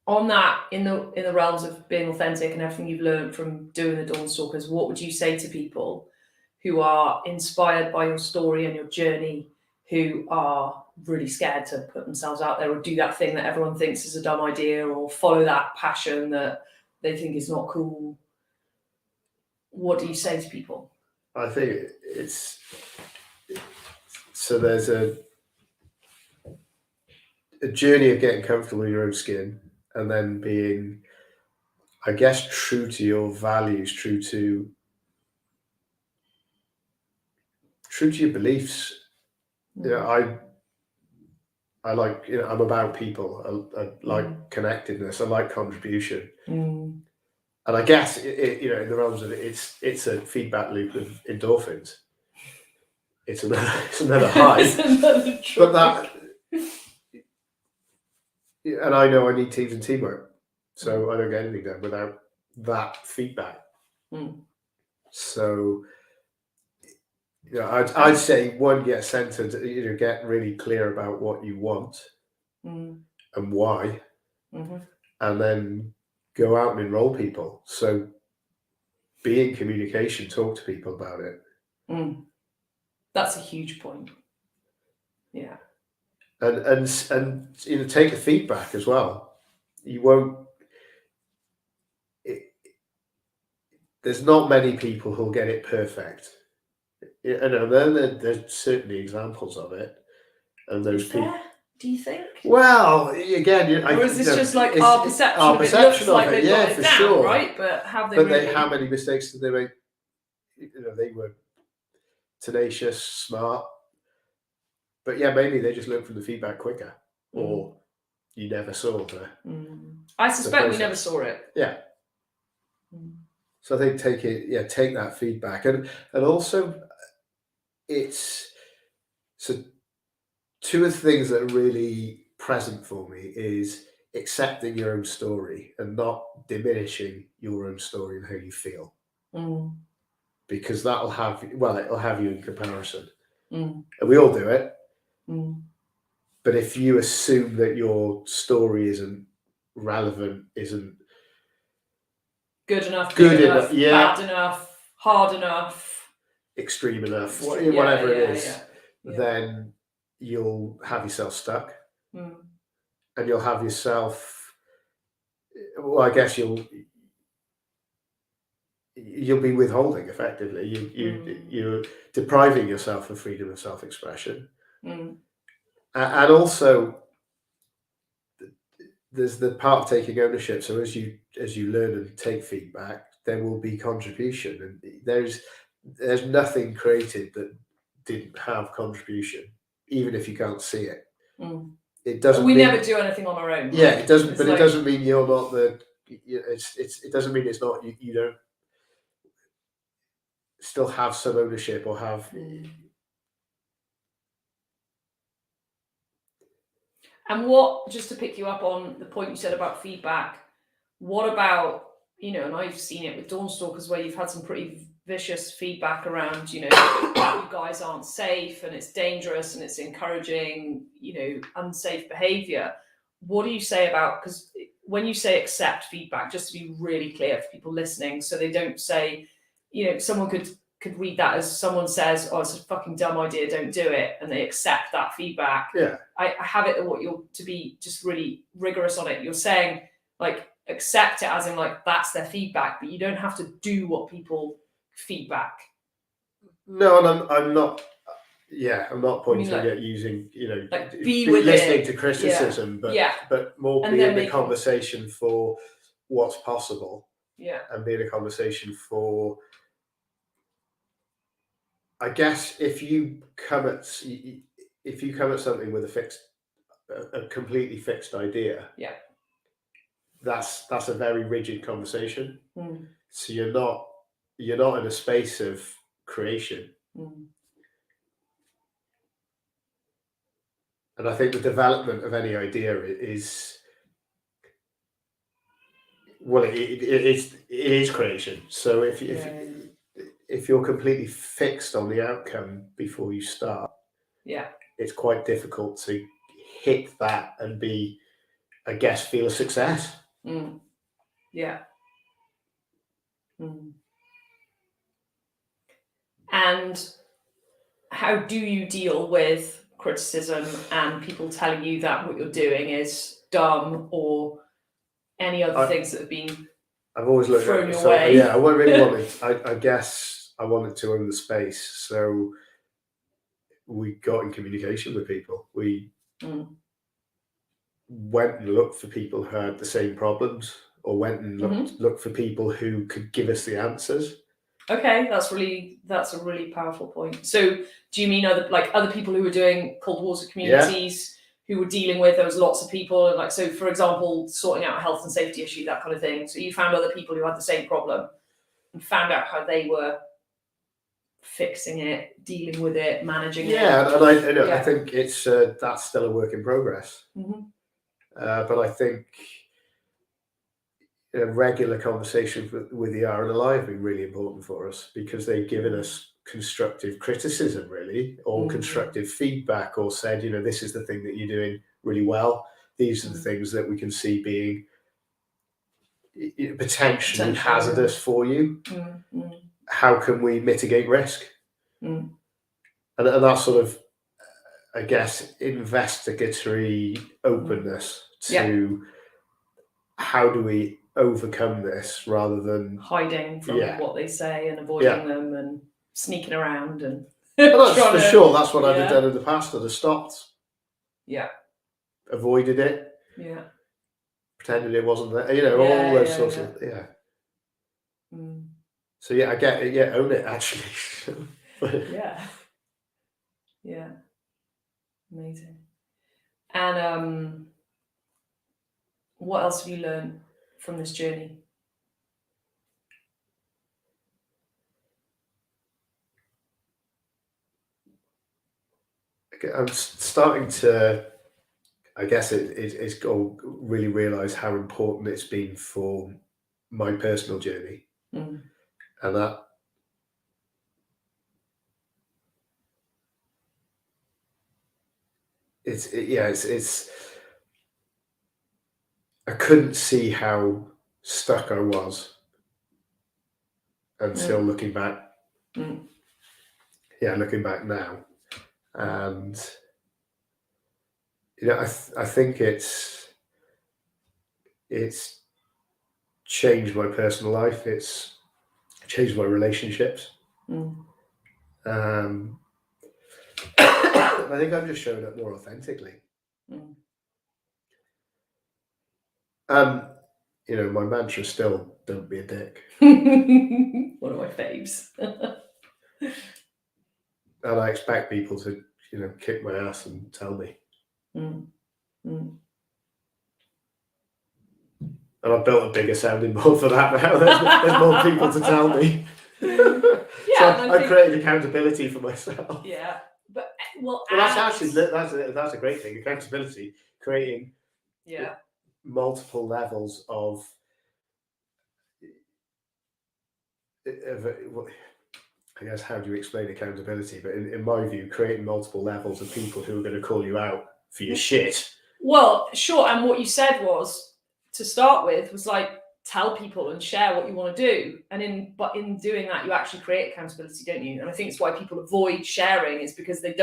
on that, in the realms of being authentic and everything you've learned from doing the Dawnstalkers, what would you say to people who are inspired by your story and your journey, who are really scared to put themselves out there or do that thing that everyone thinks is a dumb idea or follow that passion that they think is not cool? What do you say to people? I think there's a journey of getting comfortable in your own skin and then being, I guess, true to your values, true to your beliefs. You know, I like, you know, I'm about people. I like connectedness. I like contribution. And I guess, you know, in the realms of it's a feedback loop of endorphins. It's another high. It's another but that, and I know I need teams and teamwork. So I don't get anything done without that feedback. So, you know, I'd say one, get centered, you know, get really clear about what you want and why, and then go out and enroll people. So be in communication, talk to people about it. That's a huge point. Yeah. And you know, take the feedback as well. You won't. There's not many people who'll get it perfect. You know, there's certainly examples of it, and those people. Do you think? Well, again, or is this just like our perception? Our perception it looks like they've got it for down, sure. Right, but have they? Really? How many mistakes did they make? You know, they were tenacious, smart, but yeah, maybe they just learned from the feedback quicker, or you never saw the. I suspect we never saw it. Yeah. So I think take that feedback, and also it's so two of the things that are really present for me is accepting your own story and not diminishing your own story and how you feel, because it'll have you in comparison, and we all do it. But if you assume that your story isn't relevant, isn't good enough, bad enough, hard enough, extreme enough, whatever it is, then you'll have yourself stuck, and you'll have yourself. Well, I guess you'll be withholding effectively. You're depriving yourself of freedom of self-expression, and also there's the part of taking ownership. So as you learn and take feedback, there will be contribution, and there's nothing created that didn't have contribution, even if you can't see it. It doesn't. We never do anything on our own. Yeah, it doesn't. But it doesn't mean you're not the. It doesn't mean it's not. You don't still have some ownership or have. And what, just to pick you up on the point you said about feedback, what about, you know, and I've seen it with Dawnstalkers where you've had some pretty vicious feedback around, you know, you guys aren't safe and it's dangerous and it's encouraging, you know, unsafe behavior. What do you say about, because when you say accept feedback, just to be really clear for people listening, so they don't say, someone could read that as someone says, oh, it's a fucking dumb idea, don't do it, and they accept that feedback. Yeah. I have it what you're to be just really rigorous on it. You're saying like accept it as in like that's their feedback, but you don't have to do what people feedback. No, and I'm not. Yeah, I'm not pointing at using, like be with listening it. to criticism, but more And be in the conversation for what's possible. Yeah. And be in a conversation for, I guess, if you come at something with a completely fixed idea, yeah, that's a very rigid conversation. Mm. So you're not in a space of creation. Mm. And I think the development of any idea is, well, it is creation. So if you're completely fixed on the outcome before you start, it's quite difficult to hit that and be, I guess, feel a success. Mm. Yeah. Mm. And how do you deal with criticism and people telling you that what you're doing is dumb or any other things that have been I've always looked thrown your way? Yeah, I really wanted. I guess I wanted to own the space, so we got in communication with people. We went and looked for people who had the same problems, or went and looked for people who could give us the answers. Okay, that's a really powerful point. So, do you mean other people who were doing cold water communities? Yeah. Who were dealing with, there was lots of people, and so for example, sorting out a health and safety issue, that kind of thing. So you found other people who had the same problem and found out how they were fixing it, dealing with it, managing it. Yeah, and I think it's that's still a work in progress. But I think a regular conversation with the R&LI have been really important for us, because they've given us constructive criticism, really, or constructive feedback, or said, this is the thing that you're doing really well. These are the things that we can see being potentially hazardous for you. How can we mitigate risk? And that sort of, I guess, investigatory openness to how do we overcome this, rather than hiding from what they say and avoiding them and sneaking around and that's for sure. That's what I'd have done in the past. I'd have stopped, avoided it, pretended it wasn't there, all those sorts of so I get it. Own it, actually. Amazing. And what else have you learned from this journey? I'm starting to, I guess, it's got to really realise how important it's been for my personal journey, and that it's I couldn't see how stuck I was until looking back. Looking back now. And I think it's changed my personal life. It's changed my relationships. I think I'm just showing up more authentically. My mantra is still, don't be a dick. One of my faves. And I expect people to, kick my ass and tell me. And I've built a bigger sounding board for that now. There's more people to tell me. So I've created accountability for myself. Yeah, but that's a great thing. Accountability, creating multiple levels of I guess, how do you explain accountability? But in my view, creating multiple levels of people who are going to call you out for your shit. Well, sure. And what you said was to start with was like, tell people and share what you want to do. And in doing that, you actually create accountability, don't you? And I think it's why people avoid sharing, is because they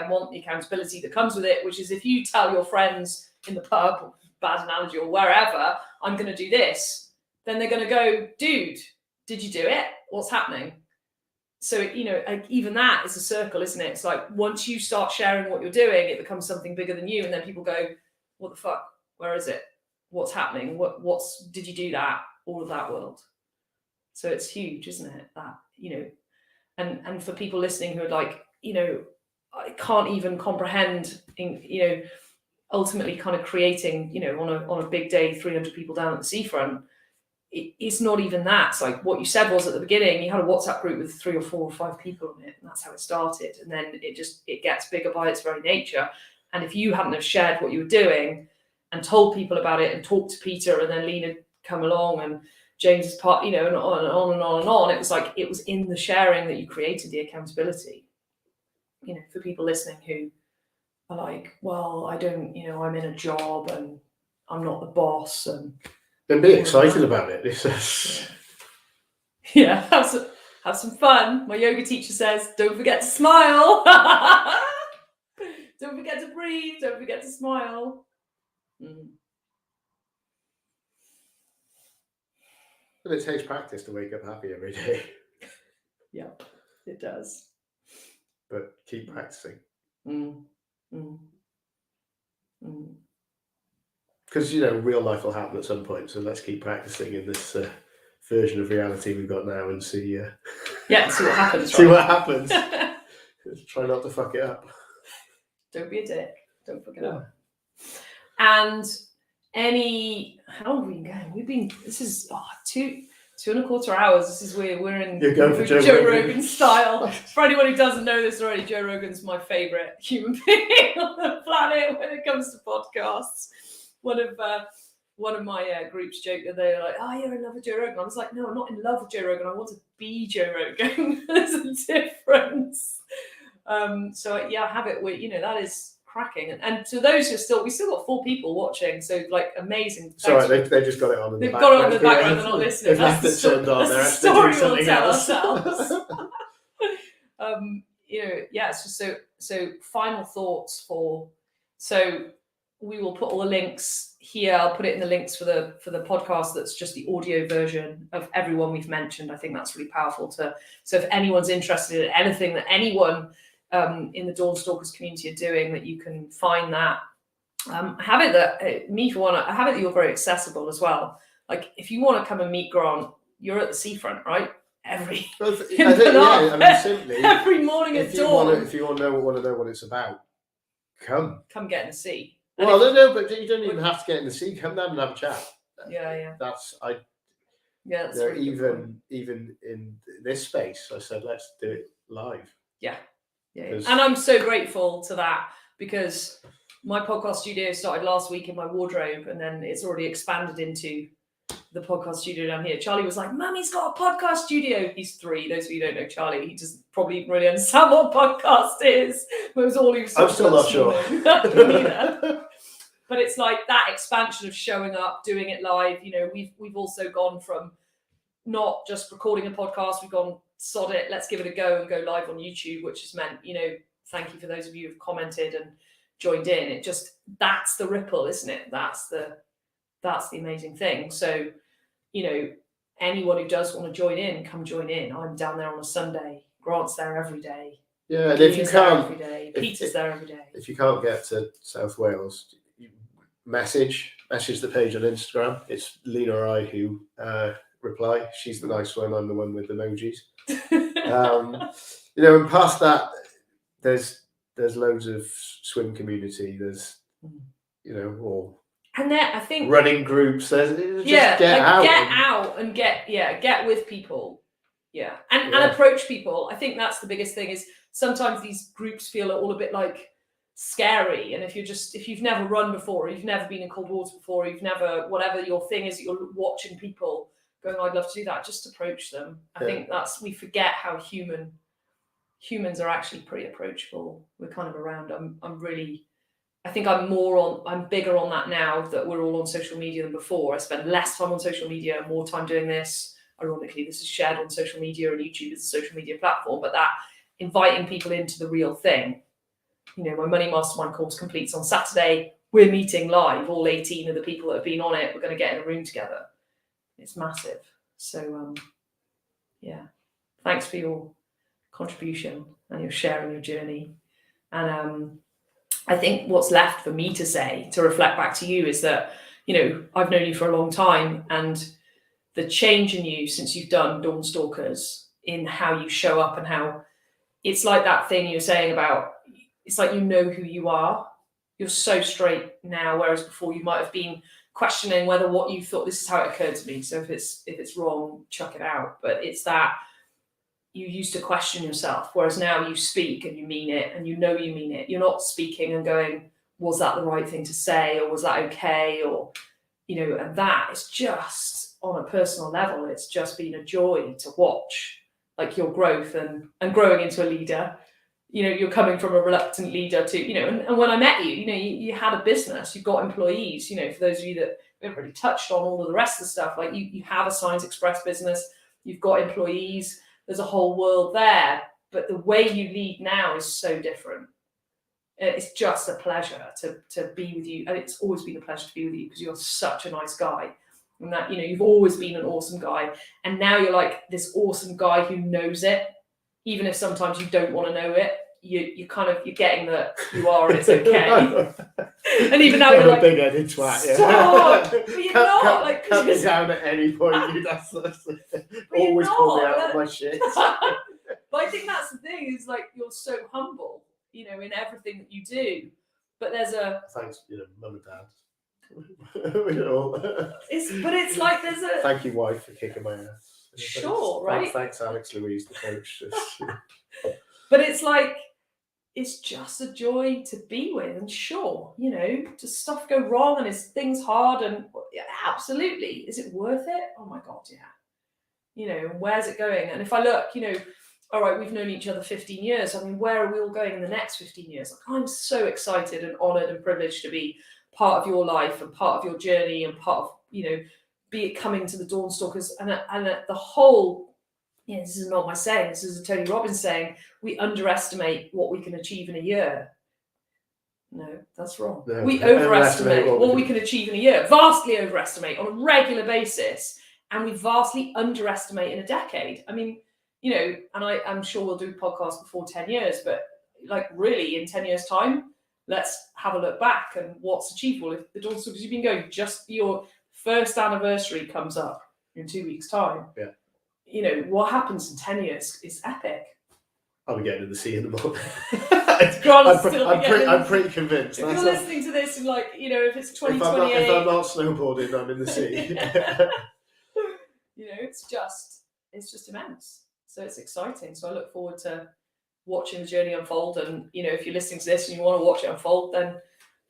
want the accountability that comes with it, which is if you tell your friends in the pub, or bad analogy, or wherever, I'm going to do this, then they're going to go, dude, did you do it? What's happening? So, like, even that is a circle, isn't it? It's like, once you start sharing what you're doing, it becomes something bigger than you. And then people go, what the fuck? Where is it? What's happening? Did you do that? All of that world. So it's huge, isn't it? That, and for people listening who are like, I can't even comprehend, ultimately kind of creating, on a big day, 300 people down at the seafront. It's not even that. It's like what you said was at the beginning, you had a WhatsApp group with 3 or 4 or 5 people on it, and that's how it started. And then it gets bigger by its very nature. And if you hadn't have shared what you were doing and told people about it and talked to Peter, and then Lene come along and James's part, and on and on and on and on, it was like, it was in the sharing that you created the accountability. For people listening who are like, well, I don't, I'm in a job and I'm not the boss, and then be excited about it. Yeah, have some fun. My yoga teacher says, don't forget to smile. Don't forget to breathe. Don't forget to smile. But it takes practice to wake up happy every day. Yeah, it does. But keep practicing. Because, real life will happen at some point. So let's keep practicing in this version of reality we've got now, and see. See what happens. See what happens. Try not to fuck it up. Don't be a dick. Don't fuck it up. And how long have we been going? This is 2.25 hours. This is weird. We're in Joe Rogan style. For anyone who doesn't know this already, Joe Rogan's my favourite human being on the planet when it comes to podcasts. One of my groups joked that they were like, "Oh, you're in love with Joe Rogan." I was like, "No, I'm not in love with Joe Rogan. I want to be Joe Rogan." There's a difference. So I have it with, that is cracking. And to those who we still got 4 people watching, so like amazing. Sorry, they just got it on. They've got it on the background. They're not listening. They've left it turned on. They're actually doing something else. It's just so final thoughts so we will put all the links here. I'll put it in the links for the podcast. That's just the audio version of everyone we've mentioned. I think that's really powerful so if anyone's interested in anything that anyone in the Dawnstalkers community are doing, that you can find that. I have it that you're very accessible as well. Like, if you want to come and meet Grant, you're at the seafront, right? Simply every morning at dawn. If you want to know what it's about, come get in the sea. Well, no, but you don't even have to get in the sea. Come down and have a chat. Yeah. That's really even in this space, I said, let's do it live. Yeah. And I'm so grateful to that, because my podcast studio started last week in my wardrobe, and then it's already expanded into the podcast studio down here. Charlie was like, "Mummy's got a podcast studio." He's 3. Those of you who don't know Charlie, he doesn't probably really understand what podcast is. It was all he was. I'm still not sure. But it's like that expansion of showing up, doing it live. We've also gone from not just recording a podcast. We've gone, sod it, let's give it a go and go live on YouTube, which has meant, thank you for those of you who've commented and joined in. That's the ripple, isn't it? That's the amazing thing. So, anyone who does want to join in, come join in. I'm down there on a Sunday. Grant's there every day. Yeah, and if you can't, every day. Peter's there every day. If you can't get to South Wales, message the page on Instagram. It's Lene or I who reply. She's the nice one. I'm the one with emojis. And past that, there's loads of swim community. There's or and there, I think, running groups. Get with people. Yeah, and approach people. I think that's the biggest thing. Is sometimes these groups feel all a bit like scary, and if you've never run before, or you've never been in cold water before, or you've never, whatever your thing is, you're watching people going, "I'd love to do that," just approach them. I think we forget how humans are actually pretty approachable. We're kind of around. I'm really I think I'm bigger on that now that we're all on social media than before. I spend less time on social media, more time doing this. Ironically, this is shared on social media, and YouTube is a social media platform, but that inviting people into the real thing. You know, my Money Mastermind course completes on Saturday. We're meeting live, all 18 of the people that have been on it. We're going to get in a room together. It's massive. So, yeah, thanks for your contribution and your sharing your journey. And I think what's left for me to say, to reflect back to you, is that, you know, I've known you for a long time, and the change in you since you've done Dawnstalkers, in how you show up and how it's like that thing you're saying about, it's like, you know who you are. You're so straight now, whereas before you might have been questioning whether what you thought, this is how it occurred to me, so if it's wrong, chuck it out. But it's that you used to question yourself, whereas now you speak and you mean it, and you know you mean it. You're not speaking and going, was that the right thing to say, or was that okay, or, you know. And that is just, on a personal level, it's just been a joy to watch, like, your growth and growing into a leader. You know, you're coming from a reluctant leader to, you know, and when I met you, you know, you had a business, you've got employees, you know, for those of you that haven't really touched on all of the rest of the stuff, like you have a Signs Express business, you've got employees, there's a whole world there, but the way you lead now is so different. It's just a pleasure to be with you, and it's always been a pleasure to be with you, because you're such a nice guy, and that, you know, you've always been an awesome guy, and now you're like this awesome guy who knows it, even if sometimes you don't want to know it. You're getting that you are, and it's okay. And even now you're like, big-headed twat, yeah. Stop! But you're not, like, cut me down at any point. That's always pull me out of my shit. But I think that's the thing, is like, you're so humble, you know, in everything that you do. But there's a thanks, you know, mum and dad. We all. It's like there's a thank you, wife, for kicking my ass. Sure, right? Thanks, Alexlouise, the coach. But it's like, it's just a joy to be with. And sure, you know, does stuff go wrong, and is things hard, and yeah, absolutely. Is it worth it? Oh my God, yeah. You know, where's it going? And if I look, you know, all right, we've known each other 15 years. I mean, where are we all going in the next 15 years? Like, I'm so excited and honoured and privileged to be part of your life and part of your journey, and part of, you know, be it coming to the Dawnstalkers and the whole. Yeah, this is not my saying, this is a Tony Robbins saying, we underestimate what we can achieve in a year. No, that's wrong. No, we overestimate what we can achieve in a year, vastly overestimate on a regular basis, and we vastly underestimate in a decade. I mean, you know, and I'm sure we'll do podcasts before 10 years, but like, really, in 10 years' time, let's have a look back and what's achievable. If the Dawnstalkers, you've been going, just your first anniversary comes up in 2 weeks' time. Yeah. You know, what happens in 10 years is epic. I'll be getting in the sea in the morning. I'm pretty convinced. If you're listening to this, and like, you know, if it's 2028, if I'm not snowboarding, I'm in the sea. You know, it's just immense. So it's exciting. So I look forward to watching the journey unfold. And, you know, if you're listening to this and you want to watch it unfold, then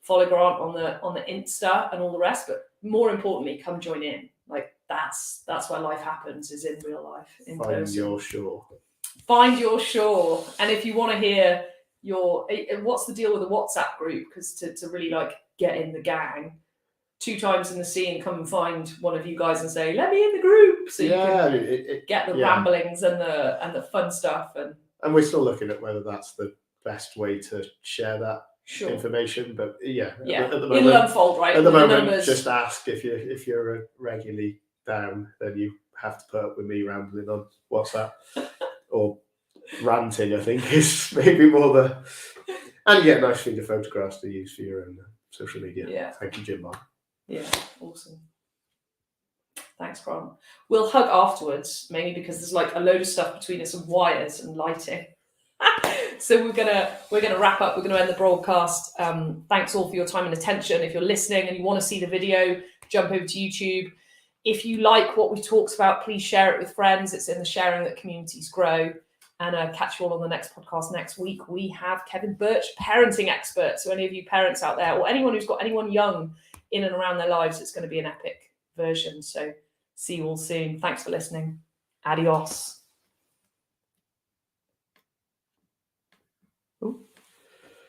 follow Grant on the Insta and all the rest. But more importantly, come join in. Like, that's where life happens, is in real life, in person. Find your shore. Find your shore. And if you want to hear what's the deal with the WhatsApp group, because to really like get in the gang, 2 times in the sea, and come and find one of you guys and say, let me in the group, so you can get the ramblings and the fun stuff. And we're still looking at whether that's the best way to share that information, but at the moment, it'll unfold, right? At the moment, just ask if you're regularly down, then you have to put up with me rambling on WhatsApp or ranting. I think is maybe more the, and you get a nice finger photographs to use for your own social media. Yeah, thank you, Jim. Yeah, awesome. Thanks, Grant. We'll hug afterwards, mainly because there's like a load of stuff between us and wires and lighting. So we're gonna wrap up. We're gonna end the broadcast. Thanks all for your time and attention. If you're listening and you want to see the video, jump over to YouTube. If you like what we talked about, please share it with friends. It's in the sharing that communities grow. And catch you all on the next podcast next week. We have Kevin Birch, parenting expert. So any of you parents out there, or anyone who's got anyone young in and around their lives, it's going to be an epic version. So see you all soon. Thanks for listening. Adios. Ooh.